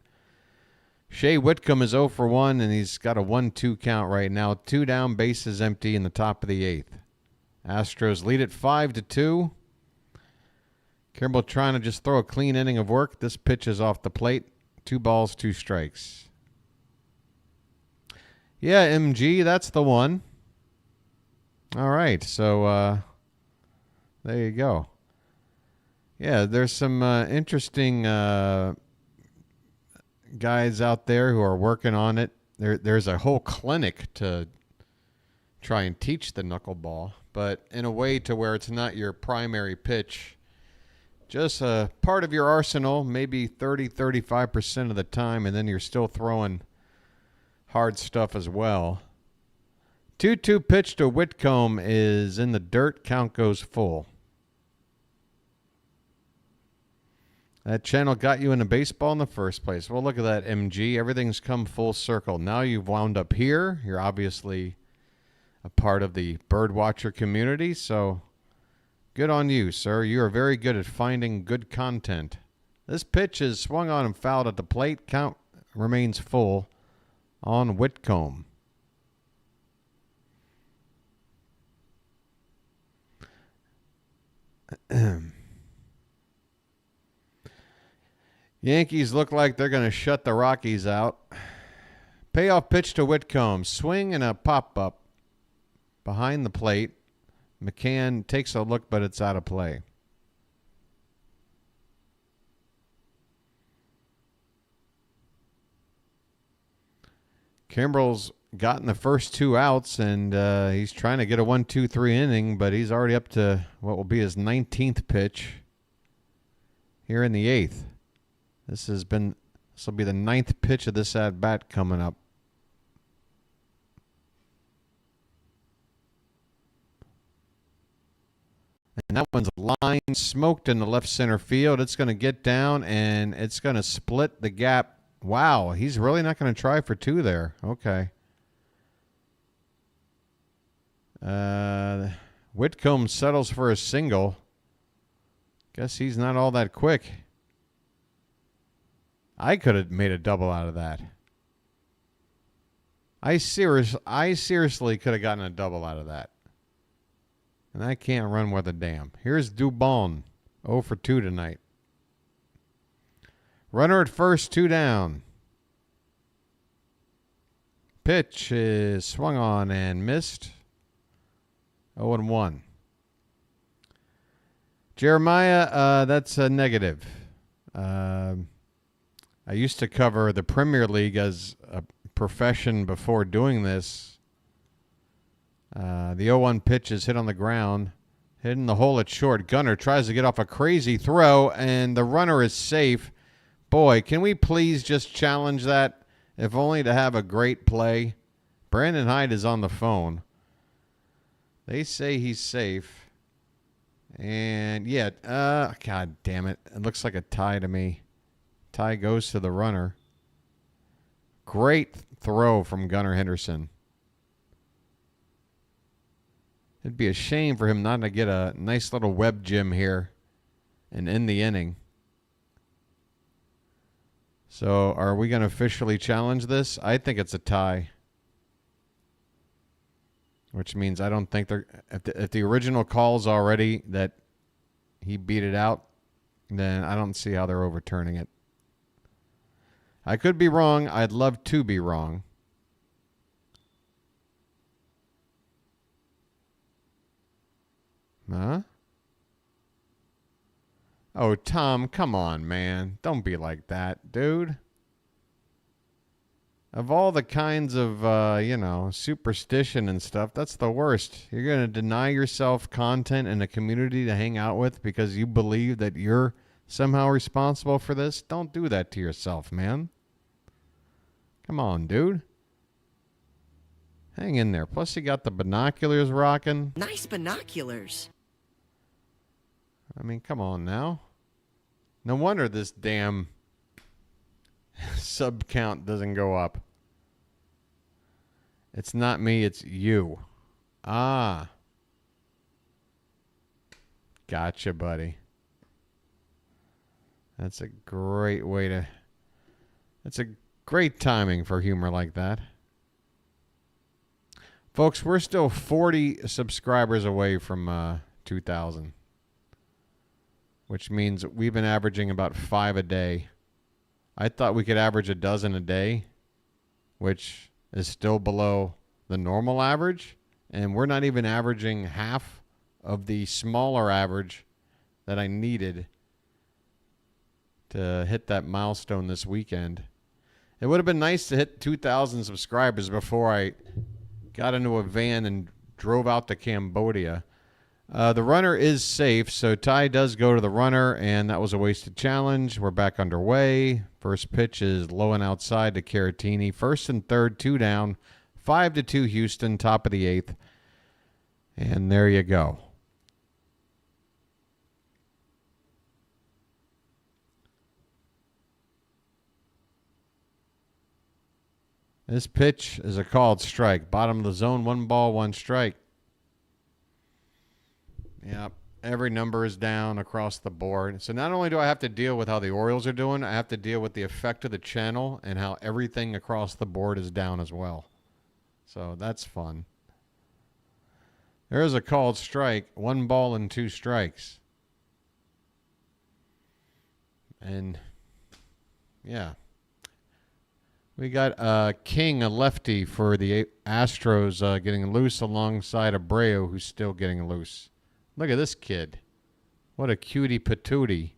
Shea Whitcomb is 0 for 1, and he's got a 1-2 count right now. 2 down, bases empty in the top of the 8th. Astros lead it 5-2. Kimbrel trying to just throw a clean inning of work. This pitch is off the plate. 2 balls, 2 strikes. Yeah, MG, that's the one. All right, so there you go. Yeah, there's some interesting guys out there who are working on it. There's a whole clinic to try and teach the knuckleball, but in a way to where it's not your primary pitch. Just a part of your arsenal, maybe 30-35% of the time, and then you're still throwing hard stuff as well. 2-2 pitch to Whitcomb is in the dirt. Count goes full. That channel got you into baseball in the first place. Well, look at that, MG. Everything's come full circle. Now you've wound up here. You're obviously a part of the BirdWatcher community, so good on you, sir. You are very good at finding good content. This pitch is swung on and fouled at the plate. Count remains full on Whitcomb. Yankees look like they're going to shut the Rockies out. Payoff pitch to Whitcomb. Swing and a pop-up behind the plate. McCann takes a look, but it's out of play. Kimbrel's gotten the first 2 outs, and he's trying to get a 1-2-3 inning, but he's already up to what will be his 19th pitch here in the 8th. This will be the 9th pitch of this at-bat coming up. And that one's line smoked in the left center field. It's going to get down, and it's going to split the gap. Wow, he's really not going to try for 2 there. Okay. Whitcomb settles for a single. Guess he's not all that quick. I could have made a double out of that. I seriously could have gotten a double out of that. And I can't run worth a damn. Here's Dubon. 0 for 2 tonight. Runner at first, 2 down. Pitch is swung on and missed. 0-1. Jeremiah, that's a negative. I used to cover the Premier League as a profession before doing this. The 0-1 pitch is hit on the ground. Hit in the hole at short. Gunnar tries to get off a crazy throw, and the runner is safe. Boy, can we please just challenge that, if only to have a great play? Brandon Hyde is on the phone. They say he's safe. And, yeah, God damn it. It looks like a tie to me. Tie goes to the runner. Great throw from Gunnar Henderson. It'd be a shame for him not to get a nice little web gem here and end the inning. So are we going to officially challenge this? I think it's a tie. Which means I don't think they're... If the original call's already that he beat it out, then I don't see how they're overturning it. I could be wrong. I'd love to be wrong. Huh? Oh, Tom, come on, man. Don't be like that, dude. Of all the kinds of, superstition and stuff, that's the worst. You're going to deny yourself content and a community to hang out with because you believe that you're somehow responsible for this? Don't do that to yourself, man. Come on, dude. Hang in there. Plus, you got the binoculars rocking. Nice binoculars. I mean, come on now. No wonder this damn sub count doesn't go up. It's not me, it's you. Ah. Gotcha, buddy. That's a great way to... That's a great timing for humor like that. Folks, we're still 40 subscribers away from 2,000. Which means we've been averaging about 5 a day. I thought we could average a dozen a day, which is still below the normal average. And we're not even averaging half of the smaller average that I needed to hit that milestone this weekend. It would have been nice to hit 2,000 subscribers before I got into a van and drove out to Cambodia. The runner is safe, so Ty does go to the runner, and that was a wasted challenge. We're back underway. First pitch is low and outside to Caratini. First and third, 2 down. 5-2 Houston, top of the 8th. And there you go. This pitch is a called strike. Bottom of the zone, 1 ball, 1 strike. Yep, every number is down across the board. So not only do I have to deal with how the Orioles are doing, I have to deal with the effect of the channel and how everything across the board is down as well. So that's fun. There is a called strike, 1 ball and 2 strikes. And, yeah. We got King, a lefty, for the Astros getting loose alongside Abreu, who's still getting loose. Look at this kid. What a cutie patootie.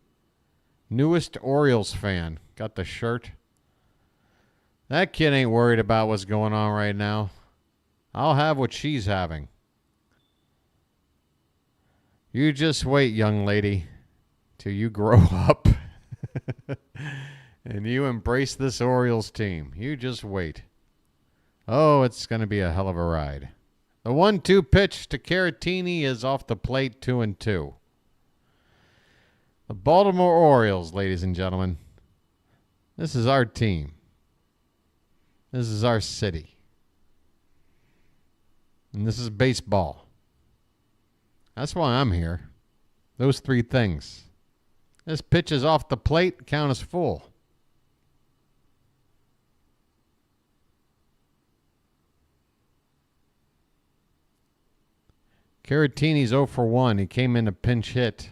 Newest Orioles fan. Got the shirt. That kid ain't worried about what's going on right now. I'll have what she's having. You just wait, young lady, till you grow up. And you embrace this Orioles team. You just wait. Oh, it's going to be a hell of a ride. The 1-2 pitch to Caratini is off the plate, 2-2. The Baltimore Orioles, ladies and gentlemen. This is our team. This is our city. And this is baseball. That's why I'm here. Those 3 things. This pitch is off the plate, count is full. Caratini's 0 for 1. He came in a pinch hit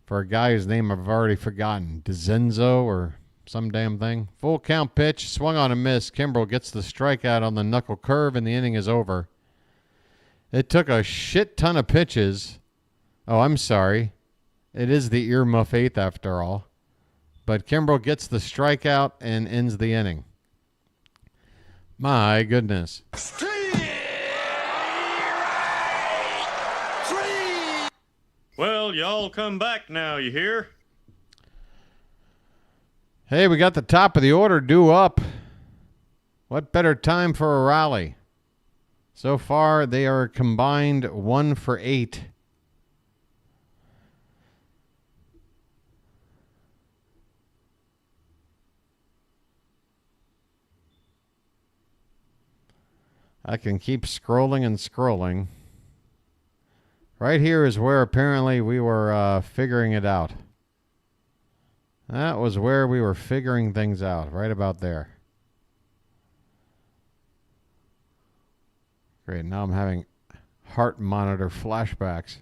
for a guy whose name I've already forgotten. DeZenzo or some damn thing. Full count pitch. Swung on a miss. Kimbrel gets the strikeout on the knuckle curve, and the inning is over. It took a shit ton of pitches. Oh, I'm sorry. It is the earmuff 8th after all. But Kimbrel gets the strikeout and ends the inning. My goodness. Well, y'all come back now, you hear? Hey, we got the top of the order due up. What better time for a rally? So far, they are combined 1 for 8. I can keep scrolling and scrolling. Right here is where apparently we were figuring it out. That was where we were figuring things out, right about there. Great, now I'm having heart monitor flashbacks.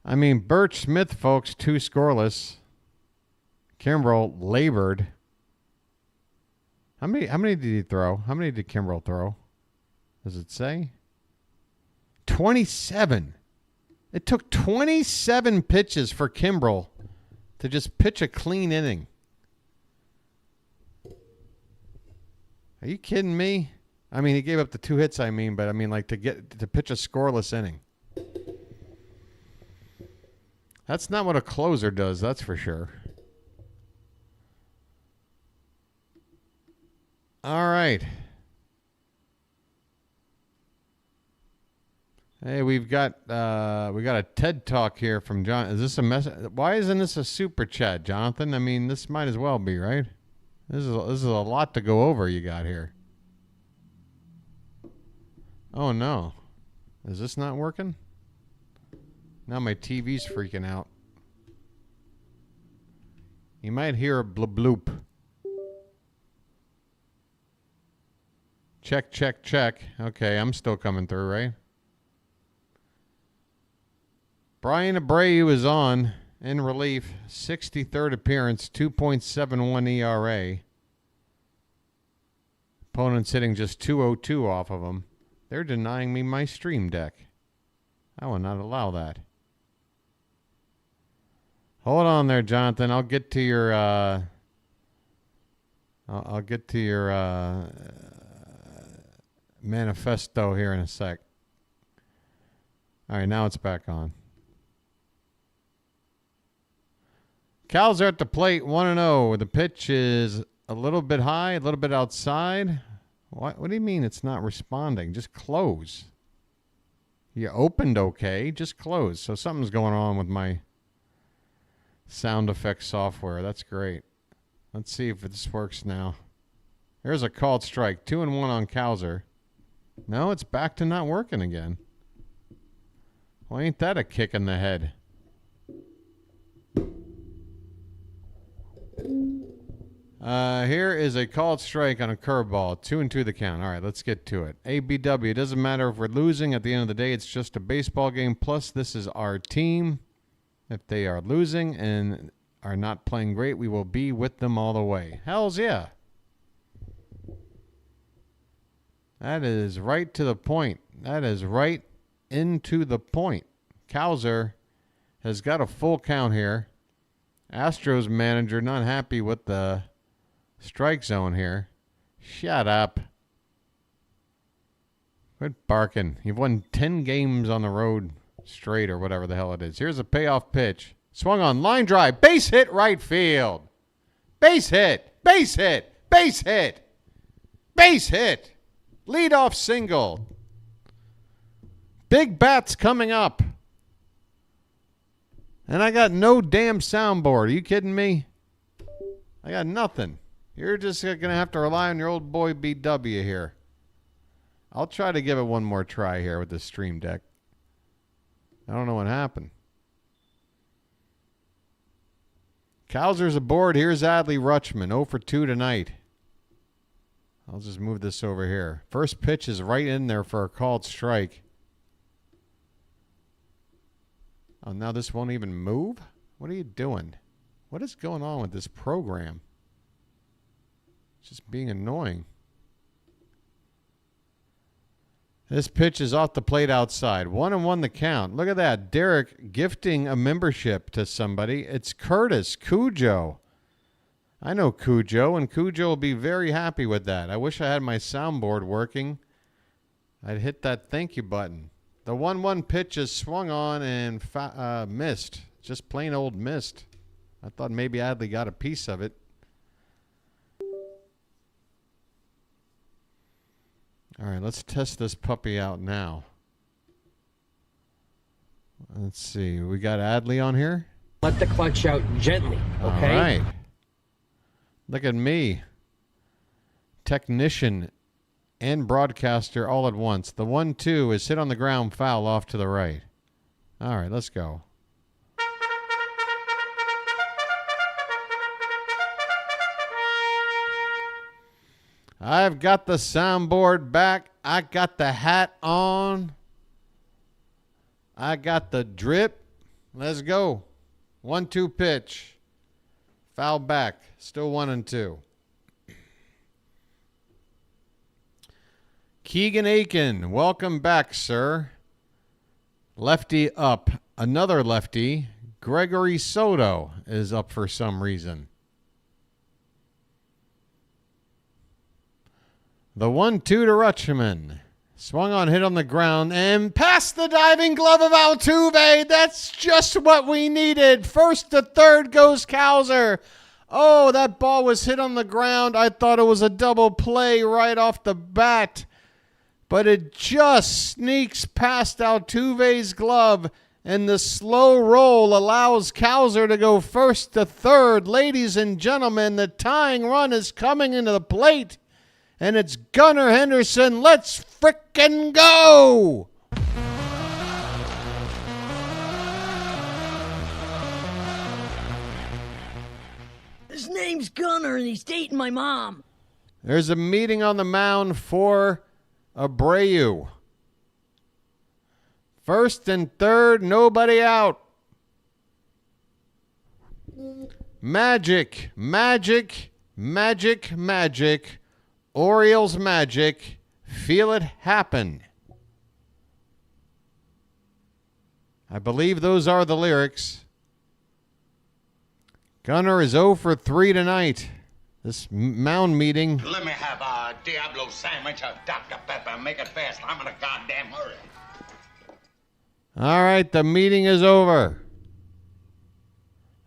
I mean, Birch Smith, folks, 2 scoreless. Kimbrel labored. How many did he throw? How many did Kimbrel throw? Does it say? 27. It took 27 pitches for Kimbrel to just pitch a clean inning. Are you kidding me? I mean, he gave up the 2 hits, but I mean, like, to pitch a scoreless inning. That's not what a closer does, that's for sure. All right. Hey, we got a TED Talk here from John. Is this a message? Why isn't this a super chat, Jonathan? I mean, this might as well be, right? This is a lot to go over you got here. Oh no. Is this not working? Now my TV's freaking out. You might hear a bloop bloop. Check, check, check. Okay, I'm still coming through, right? Brian Abreu is on in relief. 63rd appearance, 2.71 ERA. Opponent's hitting just 202 off of him. They're denying me my stream deck. I will not allow that. Hold on there, Jonathan. I'll get to your I'll get to your manifesto here in a sec. All right, now it's back on. Cowser at the plate, 1-0. The pitch is a little bit high, a little bit outside. What do you mean it's not responding? Just close. You opened okay, just close. So something's going on with my sound effects software. That's great. Let's see if this works now. There's a called strike. 2-1 on Cowser. No, it's back to not working again. Well, ain't that a kick in the head? Here is a called strike on a curveball. 2-2 the count. All right, let's get to it. ABW. It doesn't matter if we're losing. At the end of the day, it's just a baseball game. Plus, this is our team. If they are losing and are not playing great, we will be with them all the way. Hells yeah. That is right to the point. That is right into the point. Cowser has got a full count here. Astros manager not happy with the strike zone here. Shut up. Quit barking. You've won 10 games on the road straight or whatever the hell it is. Here's a payoff pitch. Swung on, line drive, base hit, right field. Base hit, base hit, base hit, base hit. Leadoff single. Big bats coming up. And I got no damn soundboard. Are you kidding me? I got nothing. You're just going to have to rely on your old boy BW here. I'll try to give it one more try here with the stream deck. I don't know what happened. Cowser's aboard. Here's Adley Rutschman. 0 for 2 tonight. I'll just move this over here. First pitch is right in there for a called strike. Oh, now this won't even move? What are you doing? What is going on with this program? It's just being annoying. This pitch is off the plate outside. 1-1 the count. Look at that. Derek gifting a membership to somebody. It's Curtis Cujo. I know Cujo, and Cujo will be very happy with that. I wish I had my soundboard working. I'd hit that thank you button. The 1-1 pitch is swung on and missed. Just plain old missed. I thought maybe Adley got a piece of it. All right, let's test this puppy out now. Let's see. We got Adley on here. Let the clutch out gently, okay? All right. Look at me. Technician and broadcaster all at once. The 1-2 is hit on the ground, foul off to the right. All right, let's go. I've got the soundboard back. I got the hat on. I got the drip. Let's go. 1-2 pitch. Foul back. Still 1-2. Keegan Aiken, welcome back, sir. Lefty up. Another lefty, Gregory Soto, is up for some reason. The 1-2 to Rutschman. Swung on, hit on the ground, and past the diving glove of Altuve. That's just what we needed. First to third goes Cowser. Oh, that ball was hit on the ground. I thought it was a double play right off the bat. But it just sneaks past Altuve's glove, and the slow roll allows Cowser to go first to third. Ladies and gentlemen, the tying run is coming into the plate, and it's Gunnar Henderson. Let's frickin' go! His name's Gunnar, and he's dating my mom. There's a meeting on the mound for Abreu. First and third, nobody out. Magic, magic, magic, magic. Orioles magic. Feel it happen. I believe those are the lyrics. Gunnar is 0 for 3 tonight. This mound meeting. Let me have a Diablo sandwich of Dr. Pepper. Make it fast. I'm in a goddamn hurry. All right, the meeting is over.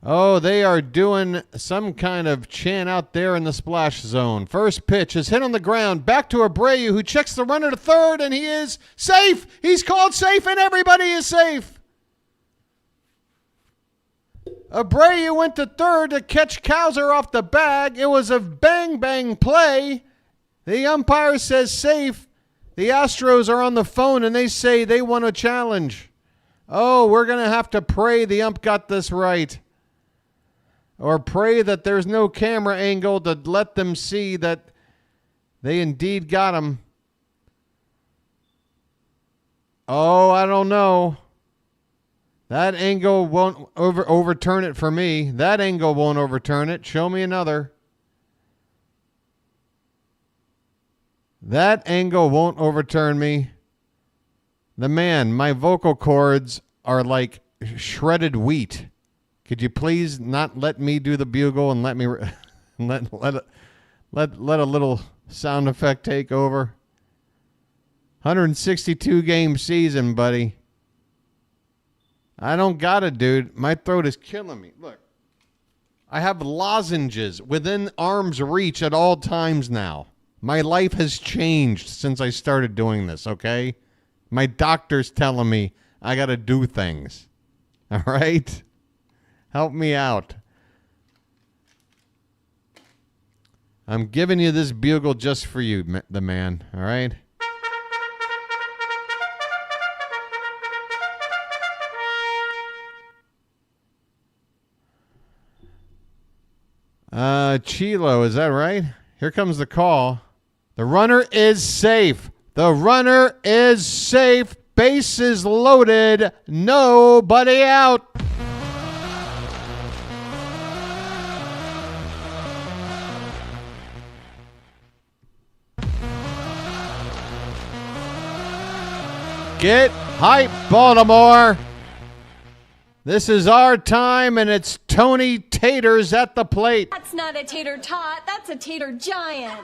Oh, they are doing some kind of chant out there in the splash zone. First pitch is hit on the ground. Back to Abreu, who checks the runner to third, and he is safe. He's called safe, and everybody is safe. Abreu went to third to catch Cowser off the bag. It was a bang-bang play. The umpire says safe. The Astros are on the phone, and they say they want a challenge. Oh, we're going to have to pray the ump got this right. Or pray that there's no camera angle to let them see that they indeed got him. Oh, I don't know. That angle won't overturn it for me. That angle won't overturn it. Show me another. That angle won't overturn me. The man, my vocal cords are like shredded wheat. Could you please not let me do the bugle and let me let a little sound effect take over? 162 game season, buddy. I don't got it, dude. My throat is killing me. Look, I have lozenges within arm's reach at all times now. My life has changed since I started doing this, okay? My doctor's telling me I got to do things. All right? Help me out. I'm giving you this bugle just for you, the man. All right? Chilo, is that right? Here comes the call. The runner is safe. The runner is safe. Bases loaded. Nobody out. Get hype, Baltimore. This is our time, and it's Tony Taters at the plate. That's not a tater tot. That's a tater giant.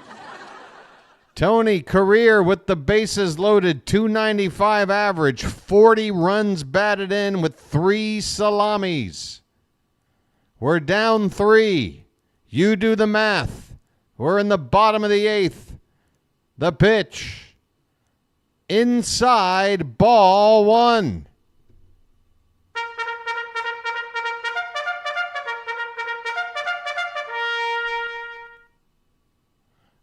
Tony, career with the bases loaded, 295 average, 40 runs batted in with 3 salamis. We're down 3. You do the math. We're in the bottom of the 8th. The pitch. Inside, ball 1.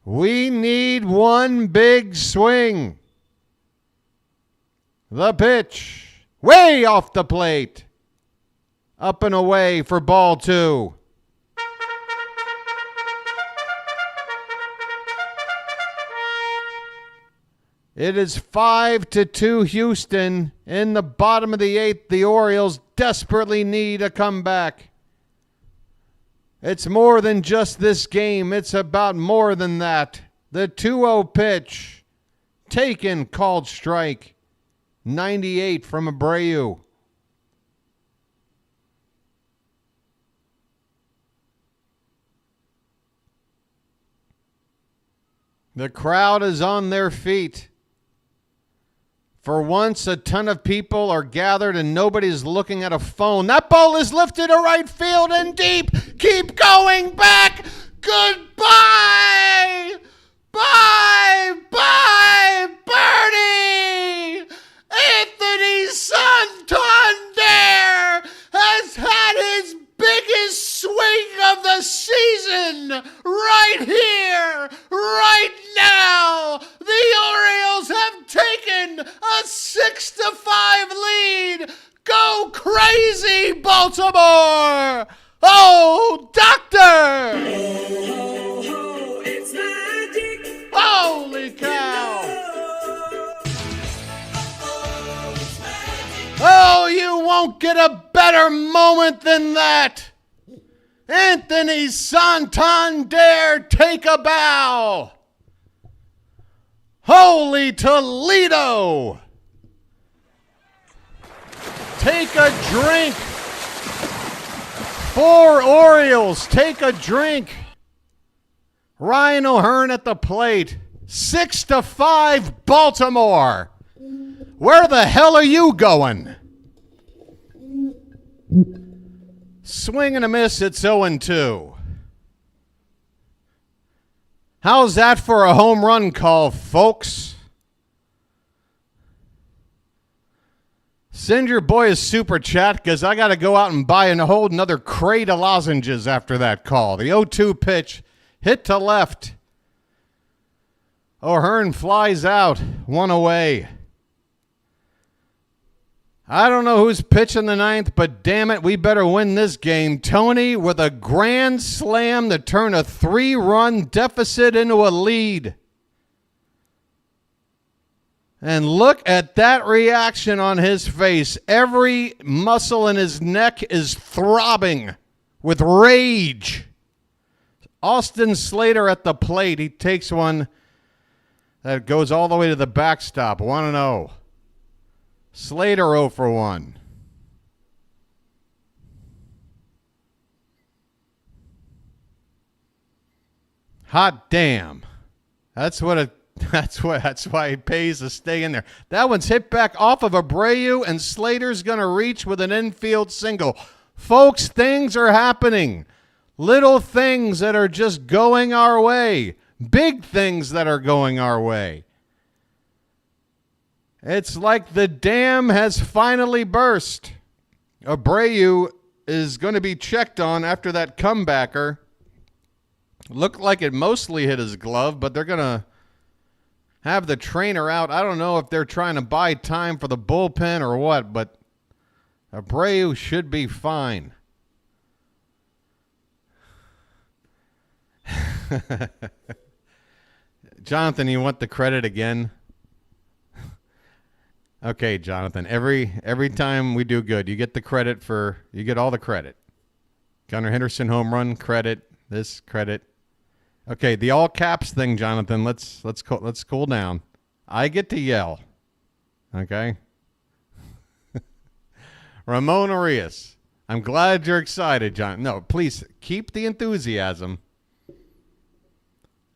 We need one big swing. The pitch. Way off the plate. Up and away for ball 2. It is 5-2 Houston. In the bottom of the 8th, the Orioles desperately need a comeback. It's more than just this game. It's about more than that. The 2-0 pitch. Taken, called strike. 98 from Abreu. The crowd is on their feet. For once, a ton of people are gathered and nobody's looking at a phone. That ball is lifted to right field and deep. Keep going back. Goodbye. Bye. Bye, Birdie. Anthony Santander has had his biggest swing of the season right here, right now. The Orioles have taken a 6-5 lead. Go crazy, Baltimore! Oh, doctor! It's magic. Holy cow! Oh, you won't get a better moment than that. Anthony Santander, take a bow. Holy Toledo. Take a drink. 4 Orioles, take a drink. Ryan O'Hearn at the plate. 6-5 Baltimore. Where the hell are you going? Swing and a miss, it's 0-2. How's that for a home run call, folks? Send your boy a super chat because I got to go out and buy a whole another crate of lozenges after that call. The 0-2 pitch hit to left. O'Hearn flies out, 1 away. I don't know who's pitching the ninth, but damn it, we better win this game. Tony with a grand slam to turn a 3-run deficit into a lead. And look at that reaction on his face. Every muscle in his neck is throbbing with rage. Austin Slater at the plate. He takes one that goes all the way to the backstop. 1-0. Slater 0 for 1. Hot damn. That's why it pays to stay in there. That one's hit back off of Abreu, and Slater's going to reach with an infield single. Folks, things are happening. Little things that are just going our way. Big things that are going our way. It's like the dam has finally burst. Abreu is going to be checked on after that comebacker. Looked like it mostly hit his glove, but they're going to have the trainer out. I don't know if they're trying to buy time for the bullpen or what, but Abreu should be fine. Jonathan, you want the credit again? Okay, Jonathan. Every time we do good, you get all the credit. Gunnar Henderson home run credit. This credit. Okay, the all caps thing, Jonathan. Let's cool down. I get to yell. Okay. Ramon Arias. I'm glad you're excited, John. No, please keep the enthusiasm.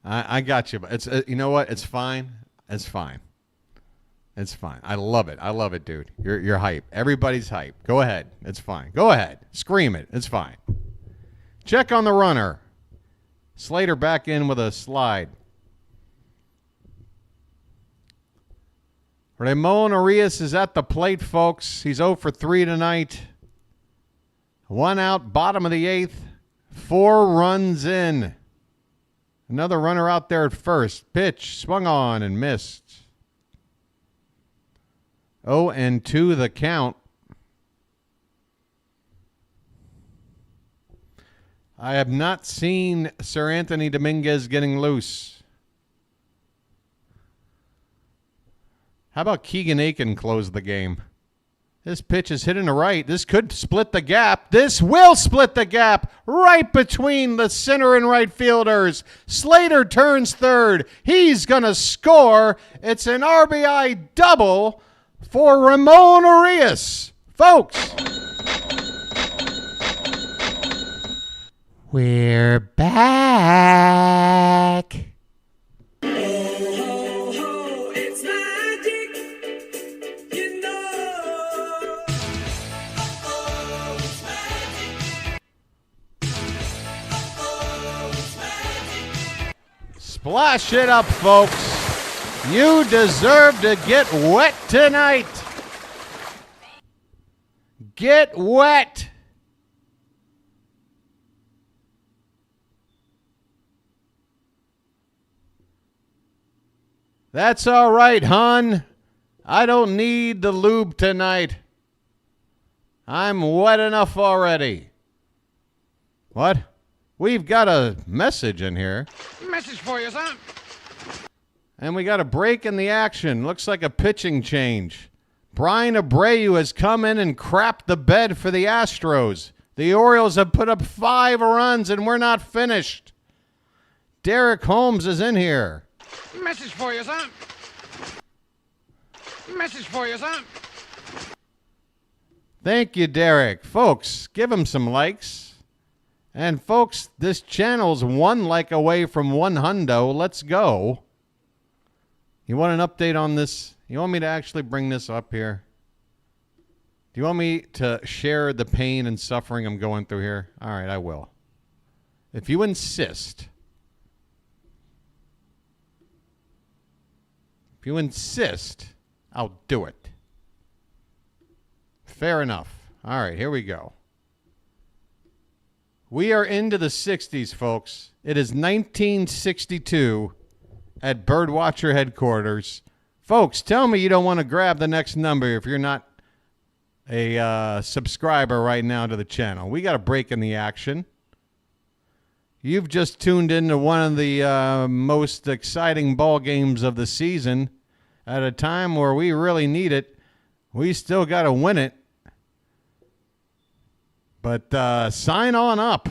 I got you, but it's you know what? It's fine. It's fine. It's fine. I love it. I love it, dude. You're hype. Everybody's hype. Go ahead. It's fine. Go ahead. Scream it. It's fine. Check on the runner. Slater back in with a slide. Ramon Arias is at the plate, folks. He's 0 for 3 tonight. 1 out, bottom of the 8th. 4 runs in. Another runner out there at first. Pitch, swung on and missed. 0-2 the count. I have not seen Sir Anthony Dominguez getting loose. How about Keegan Aiken close the game? This pitch is hitting to right. This could split the gap. This will split the gap right between the center and right fielders. Slater turns third. He's going to score. It's an RBI double. for Ramon Arias. Folks, we're back. Splash it up, folks. You deserve to get wet tonight. Get wet. That's all right, hon. I don't need the lube tonight. I'm wet enough already. What? We've got a message in here. Message for you, son. And we got a break in the action. Looks like a pitching change. Brian Abreu has come in and crapped the bed for the Astros. The Orioles have put up 5 runs and we're not finished. Derek Holmes is in here. Message for you, son. Message for you, son. Thank you, Derek. Folks, give him some likes. And folks, this channel's 1 like away from 100. Let's go. You want an update on this? You want me to actually bring this up here? Do you want me to share the pain and suffering I'm going through here? All right, I will. If you insist. If you insist, I'll do it. Fair enough. All right, here we go. We are into the 60s, folks. It is 1962 at BirdWatcher headquarters. Folks, tell me you don't want to grab the next number if you're not a subscriber right now to the channel. We got a break in the action. You've just tuned into one of the most exciting ball games of the season at a time where we really need it. We still got to win it. But sign on up.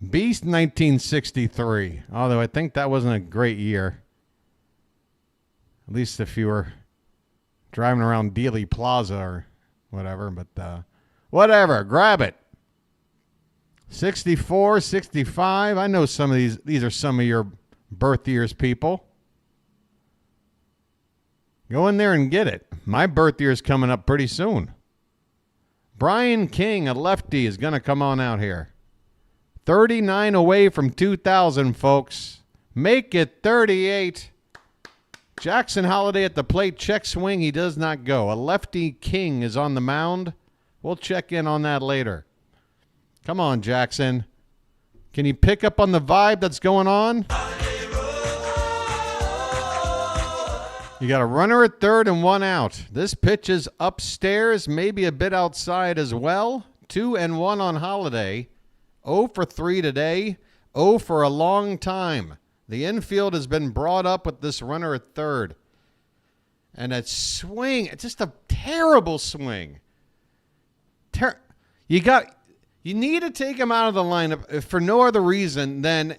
Beast 1963. Although I think that wasn't a great year. At least if you were driving around Dealey Plaza or whatever. But whatever. Grab it. 64, 65. I know some of these are some of your birth years, people. Go in there and get it. My birth year is coming up pretty soon. Brian King, a lefty, is going to come on out here. 39 away from 2,000, folks. Make it 38. Jackson Holiday at the plate. Check swing. He does not go. A lefty King is on the mound. We'll check in on that later. Come on, Jackson. Can you pick up on the vibe that's going on? You got a runner at third and 1 out. This pitch is upstairs, maybe a bit outside as well. 2-1 on Holiday. 0 for 3 today. 0 for a long time. The infield has been brought up with this runner at third. And a swing, just a terrible swing. You need to take him out of the lineup for no other reason than,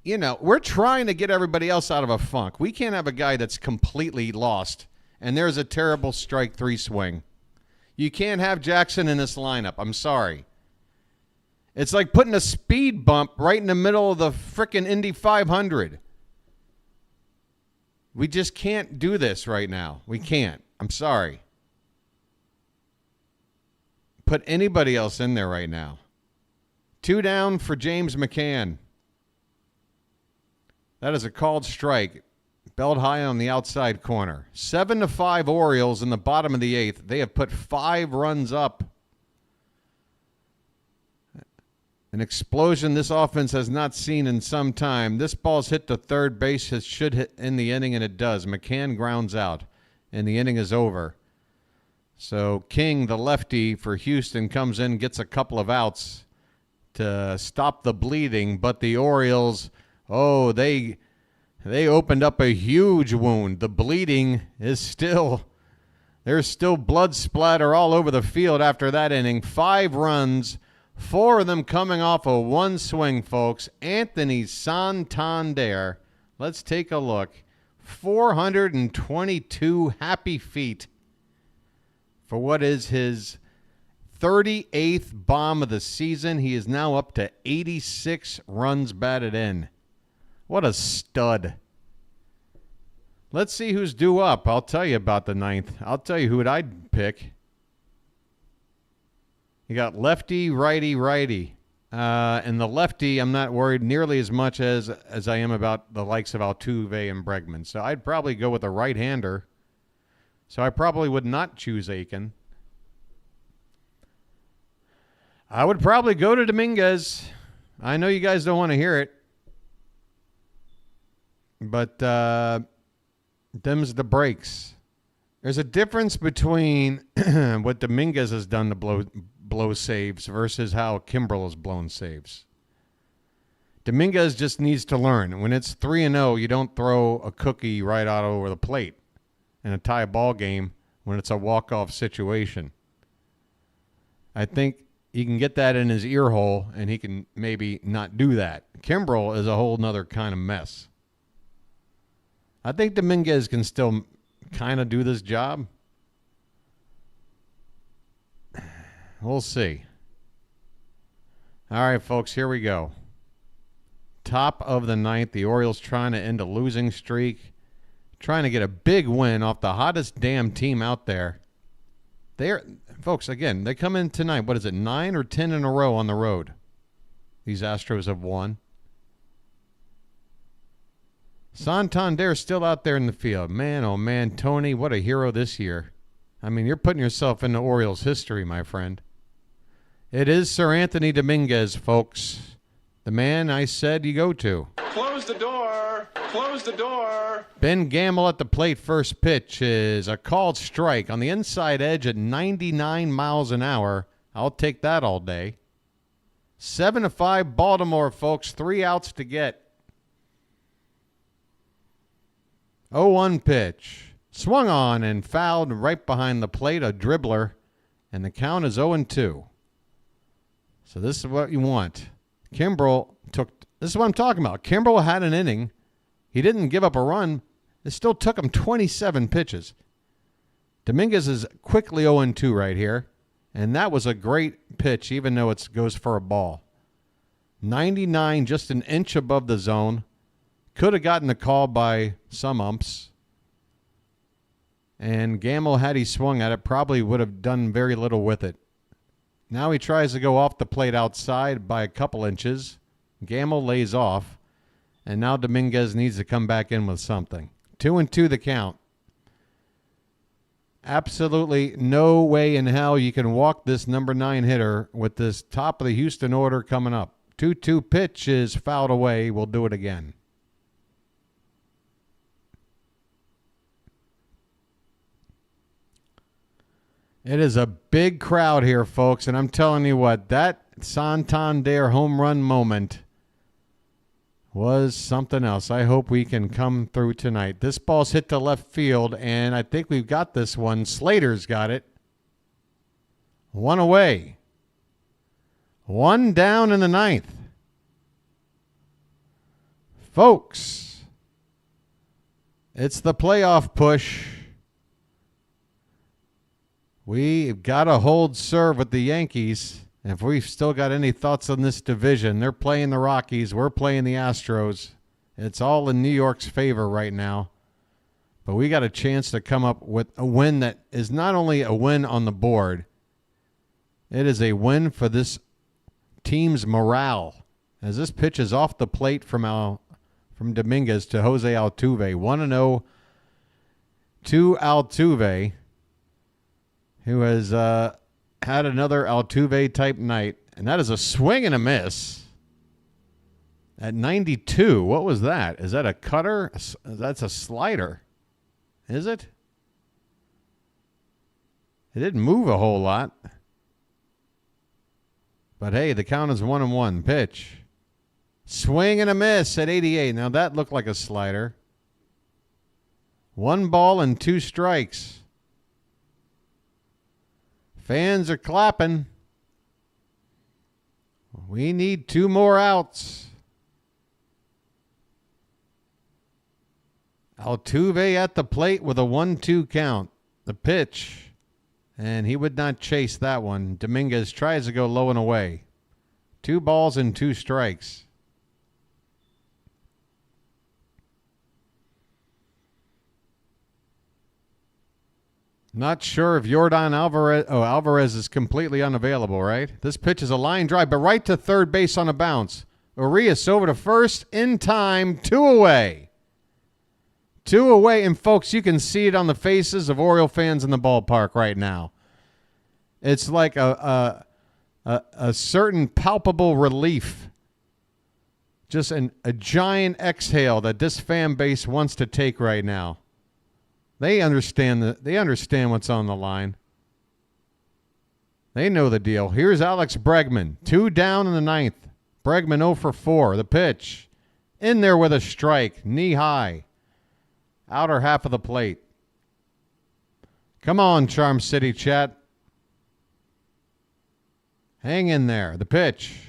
you know, we're trying to get everybody else out of a funk. We can't have a guy that's completely lost, and there's a terrible strike 3 swing. You can't have Jackson in this lineup. I'm sorry. It's like putting a speed bump right in the middle of the frickin' Indy 500. We just can't do this right now. We can't. I'm sorry. Put anybody else in there right now. 2 down for James McCann. That is a called strike. Belled high on the outside corner. 7-5 Orioles in the bottom of the 8th. They have put 5 runs up. An explosion this offense has not seen in some time. This ball's hit to third base. It should hit in the inning, and it does. McCann grounds out, and the inning is over. So King, the lefty for Houston, comes in, gets a couple of outs to stop the bleeding. But the Orioles, they opened up a huge wound. The bleeding is still, there's still blood splatter all over the field after that inning. 5 runs. 4 of them coming off of 1 swing, folks. Anthony Santander. Let's take a look. 422 happy feet for what is his 38th bomb of the season. He is now up to 86 runs batted in. What a stud. Let's see who's due up. I'll tell you about the ninth. I'll tell you who I'd pick. You got lefty, righty, righty. And the lefty, I'm not worried nearly as much as I am about the likes of Altuve and Bregman. So I'd probably go with a right-hander. So I probably would not choose Aiken. I would probably go to Dominguez. I know you guys don't want to hear it. But them's the breaks. There's a difference between what Dominguez has done to blow saves versus how Kimbrel has blown saves. Dominguez just needs to learn. When it's 3-0, you don't throw a cookie right out over the plate in a tie ball game when it's a walk-off situation. I think he can get that in his ear hole, and he can maybe not do that. Kimbrel is a whole nother kind of mess. I think Dominguez can still kind of do this job. We'll see. All right, folks, here we go. Top of the ninth, the Orioles trying to end a losing streak, trying to get a big win off the hottest damn team out there. Folks, again, they come in tonight. What is it, 9 or 10 in a row on the road? These Astros have won. Santander's still out there in the field. Man, oh man, Tony, what a hero this year. I mean, you're putting yourself into Orioles history, my friend. It is Sir Anthony Dominguez, folks. The man I said you go to. Close the door. Close the door. Ben Gamble at the plate. First pitch is a called strike on the inside edge at 99 miles an hour. I'll take that all day. 7-5 Baltimore, folks. 3 outs to get. 0-1 pitch. Swung on and fouled right behind the plate, a dribbler, and the count is 0-2. So this is what you want. Kimbrel this is what I'm talking about. Kimbrel had an inning. He didn't give up a run. It still took him 27 pitches. Dominguez is quickly 0-2 right here, and that was a great pitch, even though it goes for a ball. 99, just an inch above the zone. Could have gotten the call by some umps. And Gamble, had he swung at it, probably would have done very little with it. Now he tries to go off the plate outside by a couple inches. Gamble lays off. And now Dominguez needs to come back in with something. 2-2 the count. Absolutely no way in hell you can walk this number 9 hitter with this top of the Houston order coming up. 2-2 pitch is fouled away. We'll do it again. It is a big crowd here, folks, and I'm telling you what, that Santander home run moment was something else. I hope we can come through tonight. This ball's hit to left field, and I think we've got this one. Slater's got it. 1 away. 1 down in the ninth. Folks, it's the playoff push. We've got to hold serve with the Yankees. If we've still got any thoughts on this division, they're playing the Rockies. We're playing the Astros. It's all in New York's favor right now. But we got a chance to come up with a win that is not only a win on the board, it is a win for this team's morale. As this pitch is off the plate from Dominguez to Jose Altuve. 1-0 to Altuve, who has had another Altuve-type night. And that is a swing and a miss at 92. What was that? Is that a cutter? That's a slider. Is it? It didn't move a whole lot. But, hey, the count is 1-1. Pitch. Swing and a miss at 88. Now, that looked like a slider. 1 ball and 2 strikes. Fans are clapping. We need 2 more outs. Altuve at the plate with a 1-2 count. The pitch. And he would not chase that one. Dominguez tries to go low and away. 2 balls and 2 strikes. Not sure if Yordan Alvarez. Oh, Alvarez is completely unavailable, right? This pitch is a line drive, but right to third base on a bounce. Urias over to first in time. 2 away. 2 away. And folks, you can see it on the faces of Oriole fans in the ballpark right now. It's like a certain palpable relief. Just a giant exhale that this fan base wants to take right now. They understand what's on the line. They know the deal. Here's Alex Bregman. 2 down in the 9th. Bregman 0 for 4. The pitch. In there with a strike. Knee high. Outer half of the plate. Come on, Charm City chat. Hang in there. The pitch.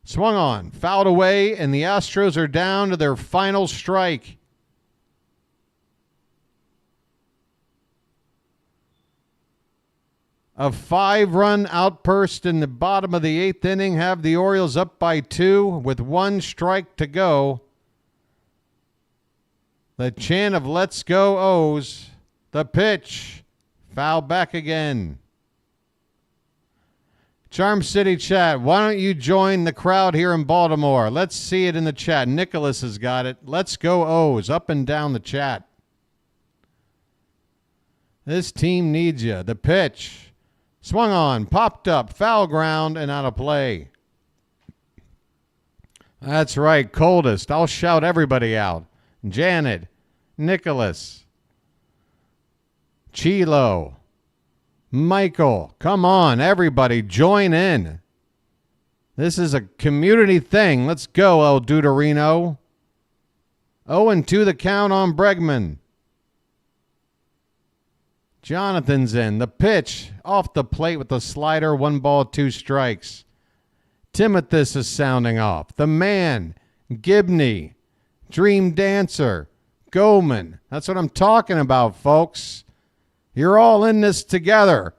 Swung on. Fouled away, and the Astros are down to their final strike. A 5-run outburst in the bottom of the 8th inning have the Orioles up by 2 with 1 strike to go. The chant of "Let's Go O's." The pitch. Foul back again. Charm City chat, why don't you join the crowd here in Baltimore? Let's see it in the chat. Nicholas has got it. Let's go O's up and down the chat. This team needs you. The pitch. Swung on, popped up, foul ground, and out of play. That's right, coldest. I'll shout everybody out. Janet, Nicholas, Chilo, Michael. Come on, everybody, join in. This is a community thing. Let's go, El Duderino. 0-2 the count on Bregman. Jonathan's in. The pitch off the plate with the slider. 1 ball, 2 strikes. Timothus is sounding off. The man, Gibney, Dream Dancer, Goldman. That's what I'm talking about, folks. You're all in this together.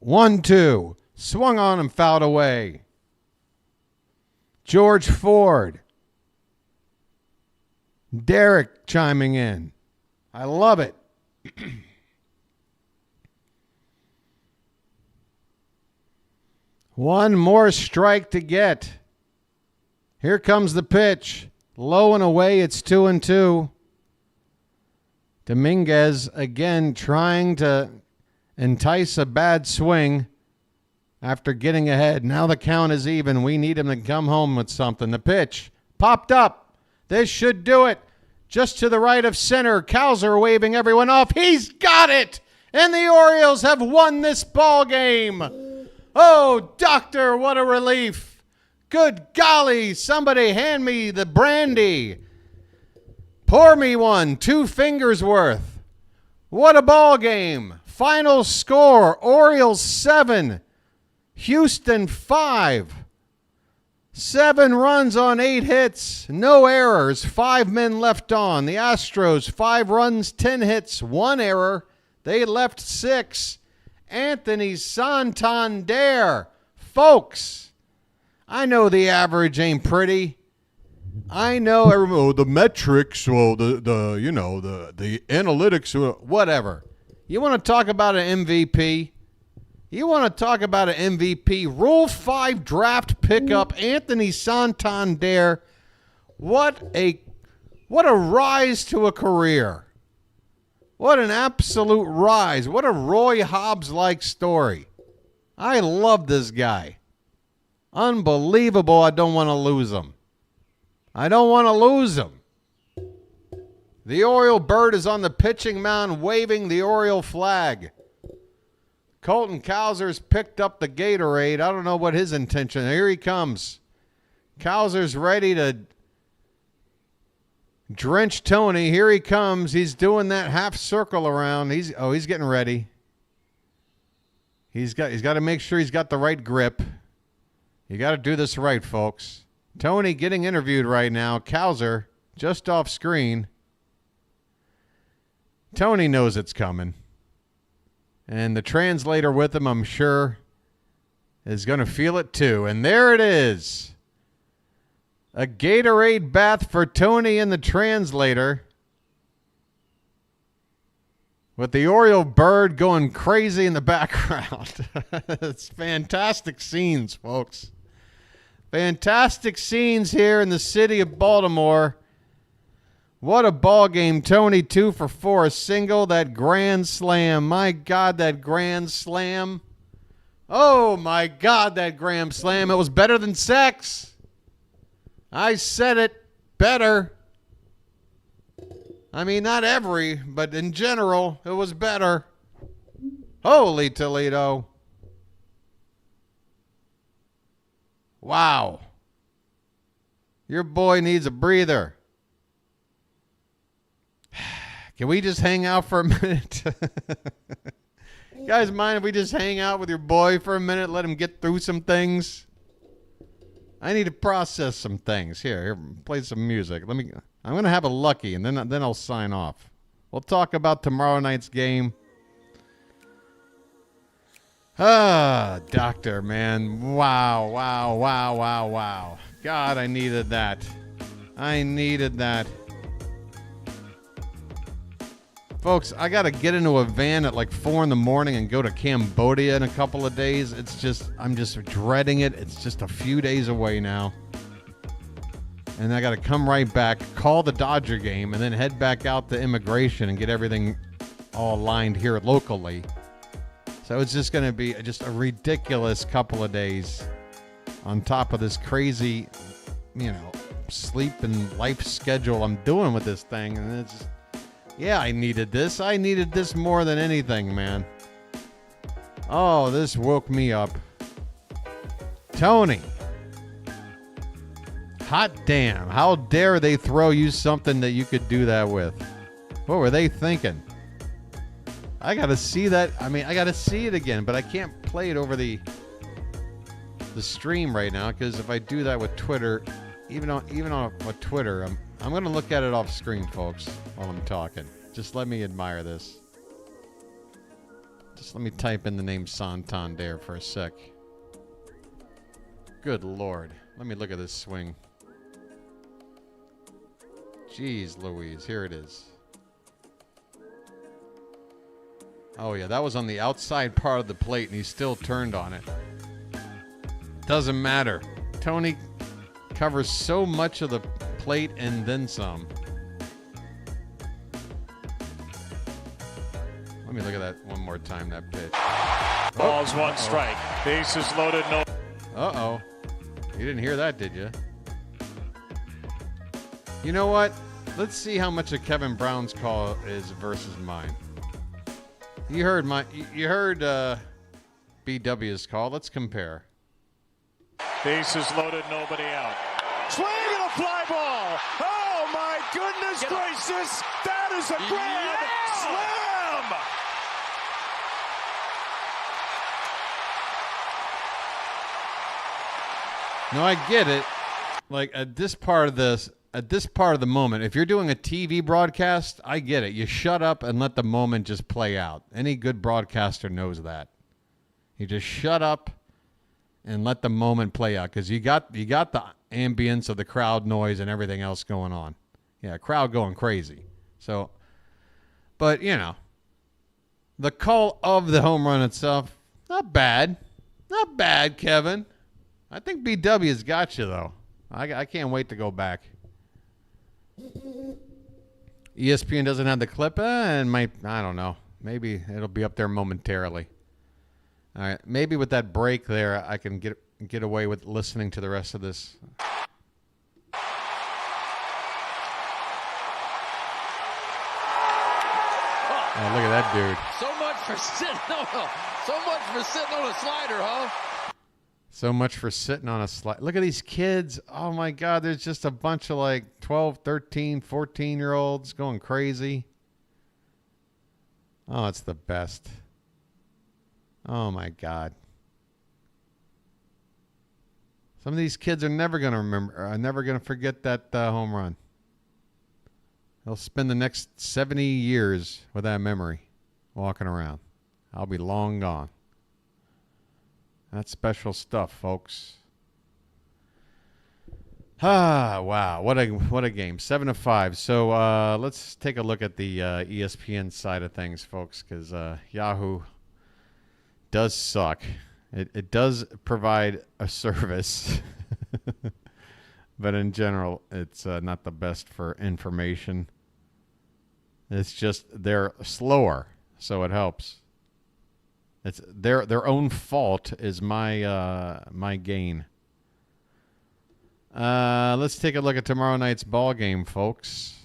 1-2. Swung on and fouled away. George Ford. Derek chiming in. I love it. One more strike to get. Here comes the pitch. Low and away, it's 2-2. Dominguez again trying to entice a bad swing after getting ahead. Now the count is even. We need him to come home with something. The pitch popped up. This should do it. Just to the right of center. Cowser waving everyone off. He's got it. And the Orioles have won this ball game. Oh, doctor, what a relief. Good golly, somebody hand me the brandy. Pour me one, 2 fingers worth. What a ball game. Final score, Orioles 7, Houston 5. 7 runs on 8 hits, no errors, 5 men left on. The Astros, 5 runs, 10 hits, 1 error. They left 6. Anthony Santander. Folks, I know the average ain't pretty. I know the metrics, well, the analytics, whatever. You want to talk about an MVP? You want to talk about an MVP? Rule 5 draft pickup, Anthony Santander. What a rise to a career. What an absolute rise. What a Roy Hobbs-like story. I love this guy. Unbelievable. I don't want to lose him. I don't want to lose him. The Oriole bird is on the pitching mound waving the Oriole flag. Colton Cowser's picked up the Gatorade. I don't know what his intention. Here he comes. Cowser's ready to drench Tony. Here he comes. He's doing that half circle around. He's getting ready. He's got to make sure he's got the right grip. You got to do this right, folks. Tony getting interviewed right now. Cowser just off screen. Tony knows it's coming. And the translator with him, I'm sure, is going to feel it too. And there it is. A Gatorade bath for Tony and the translator. With the Oriole bird going crazy in the background. It's fantastic scenes, folks. Fantastic scenes here in the city of Baltimore. What a ball game. Tony 2 for 4, a single, that grand slam. My God, that grand slam. Oh, my God, that grand slam. It was better than sex. I said it. Better. I mean, not every, but in general, it was better. Holy Toledo. Wow. Your boy needs a breather. Can we just hang out for a minute? You guys mind if we just hang out with your boy for a minute? Let him get through some things? I need to process some things. Here, play some music. I'm going to have a lucky, and then I'll sign off. We'll talk about tomorrow night's game. Doctor, man. Wow. God, I needed that. Folks, I got to get into a van at like 4 in the morning and go to Cambodia in a couple of days. I'm just dreading it. It's just a few days away now. And I got to come right back, call the Dodger game, and then head back out to immigration and get everything all aligned here locally. So it's just going to be just a ridiculous couple of days on top of this crazy, sleep and life schedule I'm doing with this thing. And it's just, yeah, I needed this. I needed this more than anything, man. Oh, this woke me up. Tony. Hot damn. How dare they throw you something that you could do that with? What were they thinking? I got to see that. I mean, I got to see it again, but I can't play it over the stream right now because if I do that with Twitter, even on Twitter, I'm going to look at it off screen, folks, while I'm talking. Just let me admire this. Just let me type in the name Santander for a sec. Good Lord. Let me look at this swing. Jeez Louise, here it is. Oh yeah, that was on the outside part of the plate and he still turned on it. Doesn't matter. Tony covers so much of the plate and then some. Let me look at that one more time, that pitch. Ball's one strike. Bases loaded, no. Uh-oh. You didn't hear that, did you? You know what? Let's see how much of Kevin Brown's call is versus mine. You heard BW's call. Let's compare. Bases loaded, nobody out. Swing and a fly ball. Oh my goodness gracious! That is a grand slam. No, I get it. Like at this part of the moment, if you're doing a TV broadcast, I get it. You shut up and let the moment just play out. Any good broadcaster knows that. You just shut up and let the moment play out because you got the ambience of the crowd noise and everything else going on. Yeah, crowd going crazy. So, but the call of the home run itself, not bad. Not bad, Kevin. I think BW's got you, though. I can't wait to go back. ESPN doesn't have the clip, and I don't know. Maybe it'll be up there momentarily. All right, maybe with that break there, I can get away with listening to the rest of this. Oh, look at that dude. So much for sitting on a slider, huh? So much for sitting on a slide. Look at these kids. Oh, my God. There's just a bunch of like 12, 13, 14-year-olds going crazy. Oh, it's the best. Oh, my God. Some of these kids are never going to never going to forget that home run. They'll spend the next 70 years with that memory walking around. I'll be long gone. That's special stuff, folks. Ah, wow. What a game. 7-5. So let's take a look at the ESPN side of things, folks, because Yahoo does suck. It does provide a service, but in general, it's not the best for information. It's just they're slower, so it helps. It's their own fault is my gain. Let's take a look at tomorrow night's ball game, folks.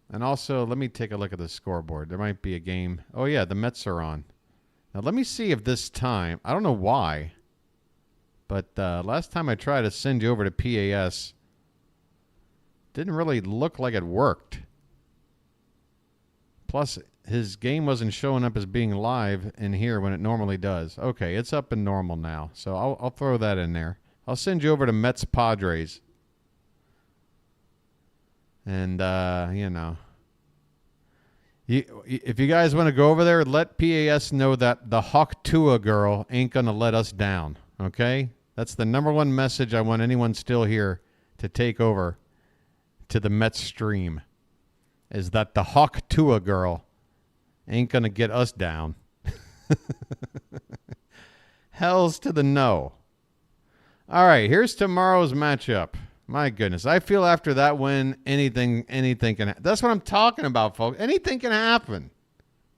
And also, let me take a look at the scoreboard. There might be a game. Oh, yeah, the Mets are on. Now, let me see if this time, I don't know why, but last time I tried to send you over to PAS, didn't really look like it worked. Plus, his game wasn't showing up as being live in here when it normally does. Okay, it's up and normal now, so I'll throw that in there. I'll send you over to Mets Padres. And, you know, if you guys want to go over there, let PAS know that the Hawk Tua girl ain't going to let us down, okay? That's the number one message I want anyone still here to take over to the Mets stream, is that the Hawk Tua girl ain't going to get us down. Hells to the no. All right, here's tomorrow's matchup. My goodness, I feel after that win, anything can happen. That's what I'm talking about, folks. Anything can happen.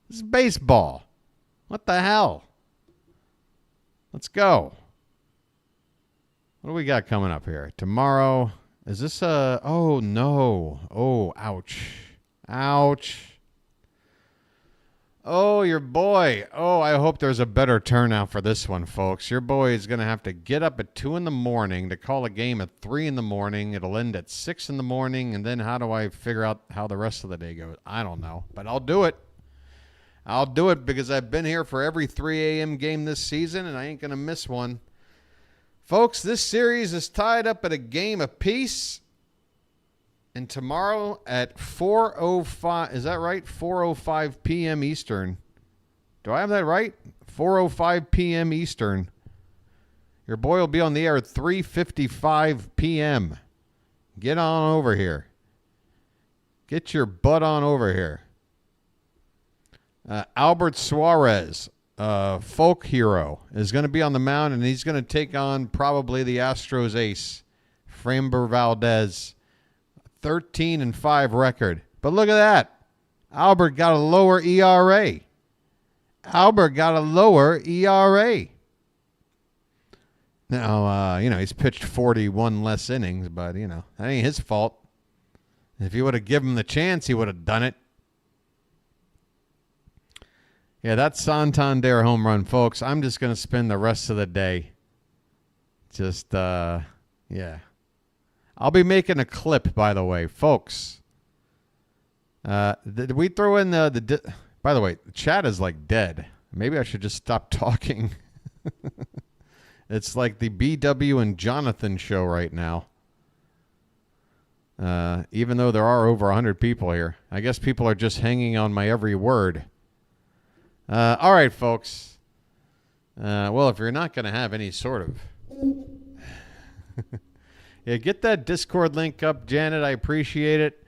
This is baseball. What the hell? Let's go. What do we got coming up here? Tomorrow, is this a... Oh, no. Oh, ouch. Ouch. Oh, your boy. Oh, I hope there's a better turnout for this one, folks. Your boy is going to have to get up at 2 in the morning to call a game at 3 in the morning. It'll end at 6 in the morning. And then how do I figure out how the rest of the day goes? I don't know. But I'll do it. I'll do it because I've been here for every 3 a.m. game this season, and I ain't going to miss one. Folks, this series is tied up at a game apiece. And tomorrow at 4:05, is that right? 4:05 p.m. Eastern. Do I have that right? 4:05 p.m. Eastern. Your boy will be on the air at 3:55 p.m. Get on over here. Get your butt on over here. Albert Suarez, folk hero, is going to be on the mound, and he's going to take on probably the Astros ace, Framber Valdez. 13-5 record. But look at that. Albert got a lower ERA. Albert got a lower ERA. Now, he's pitched 41 less innings, but, that ain't his fault. If you would have given him the chance, he would have done it. Yeah, that's Santander home run, folks. I'm just going to spend the rest of the day just, yeah. I'll be making a clip, by the way, folks. Did we throw in by the way, the chat is like dead. Maybe I should just stop talking. It's like the BW and Jonathan show right now. Even though there are over 100 people here. I guess people are just hanging on my every word. All right, folks. Well, if you're not going to have any sort of... Yeah, get that Discord link up, Janet. I appreciate it.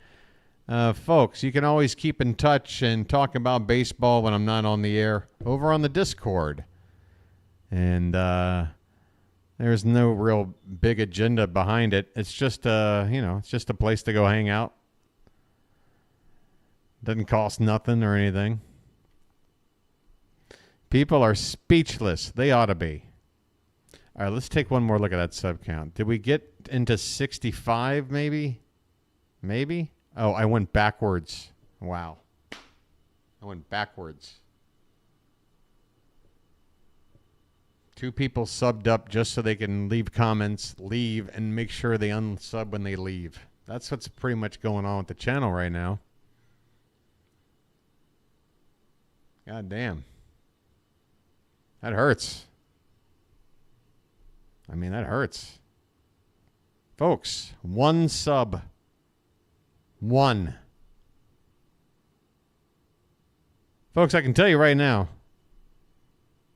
Folks, you can always keep in touch and talk about baseball when I'm not on the air over on the Discord. And there's no real big agenda behind it. It's just, it's just a place to go hang out. Doesn't cost nothing or anything. People are speechless. They ought to be. All right, let's take one more look at that sub count. Did we get into 65 maybe? Maybe? Oh, I went backwards. Wow. I went backwards. 2 people subbed up just so they can leave comments, leave, and make sure they unsub when they leave. That's what's pretty much going on with the channel right now. God damn. That hurts. I mean, that hurts. Folks, 1 sub. 1. Folks, I can tell you right now,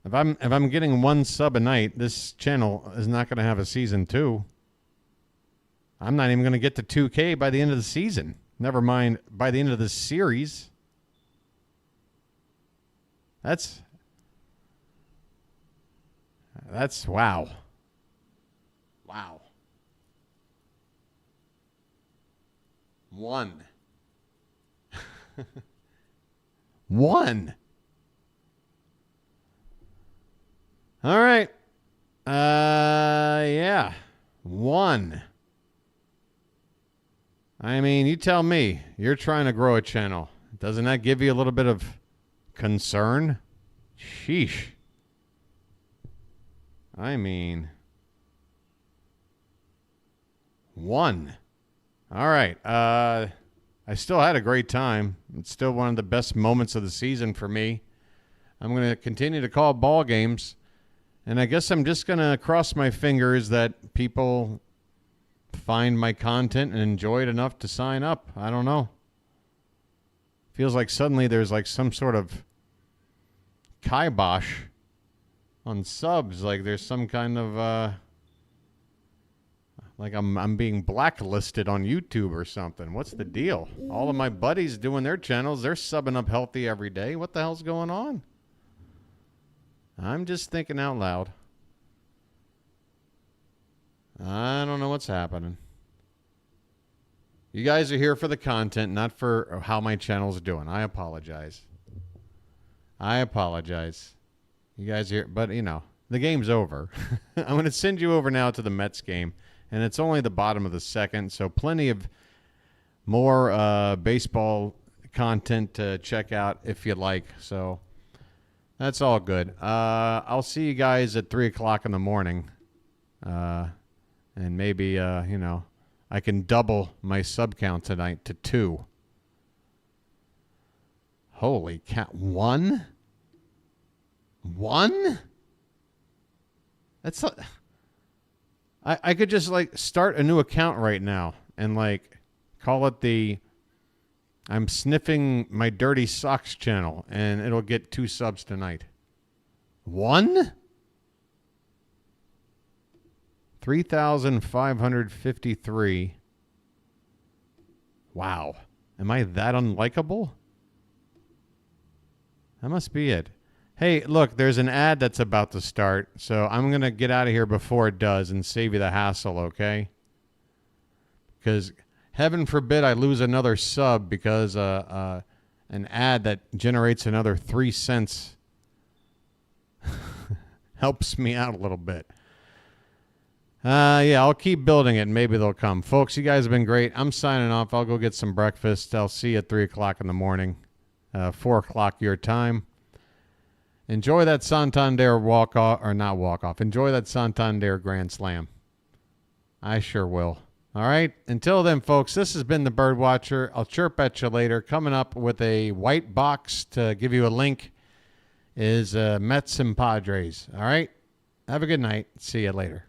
if I'm getting 1 sub a night, this channel is not going to have a season 2. I'm not even going to get to 2K by the end of the season. Never mind by the end of the series. That's wow. Wow. 1. 1. All right. Yeah. 1. I mean, you tell me. You're trying to grow a channel. Doesn't that give you a little bit of concern? Sheesh. I mean, 1. All right. I still had a great time. It's still one of the best moments of the season for me. I'm going to continue to call ball games. And I guess I'm just going to cross my fingers that people find my content and enjoy it enough to sign up. I don't know. Feels like suddenly there's like some sort of kibosh on subs. Like there's some kind of like I'm being blacklisted on YouTube or something. What's the deal? All of my buddies doing their channels, they're subbing up healthy every day. What the hell's going on? I'm just thinking out loud. I don't know what's happening. You guys are here for the content, not for how my channel's doing. I apologize. I apologize. You guys are here, but you know, the game's over. I'm going to send you over now to the Mets game, and it's only the bottom of the second, so plenty of more baseball content to check out if you like. So that's all good. I'll see you guys at 3 o'clock in the morning. And maybe, you know, I can double my sub count tonight to 2. Holy cow. 1? 1? That's... I could just, like, start a new account right now and, like, call it the I'm Sniffing My Dirty Socks channel, and it'll get 2 subs tonight. 1? 3,553. Wow. Am I that unlikable? That must be it. Hey, look, there's an ad that's about to start, so I'm going to get out of here before it does and save you the hassle, okay? Because heaven forbid I lose another sub because an ad that generates another 3 cents helps me out a little bit. Yeah, I'll keep building it and maybe they'll come. Folks, you guys have been great. I'm signing off. I'll go get some breakfast. I'll see you at 3 o'clock in the morning, 4 o'clock your time. Enjoy that Santander walk-off, or not walk-off. Enjoy that Santander Grand Slam. I sure will. All right? Until then, folks, this has been the BirdWatcher. I'll chirp at you later. Coming up with a white box to give you a link is Mets and Padres. All right? Have a good night. See you later.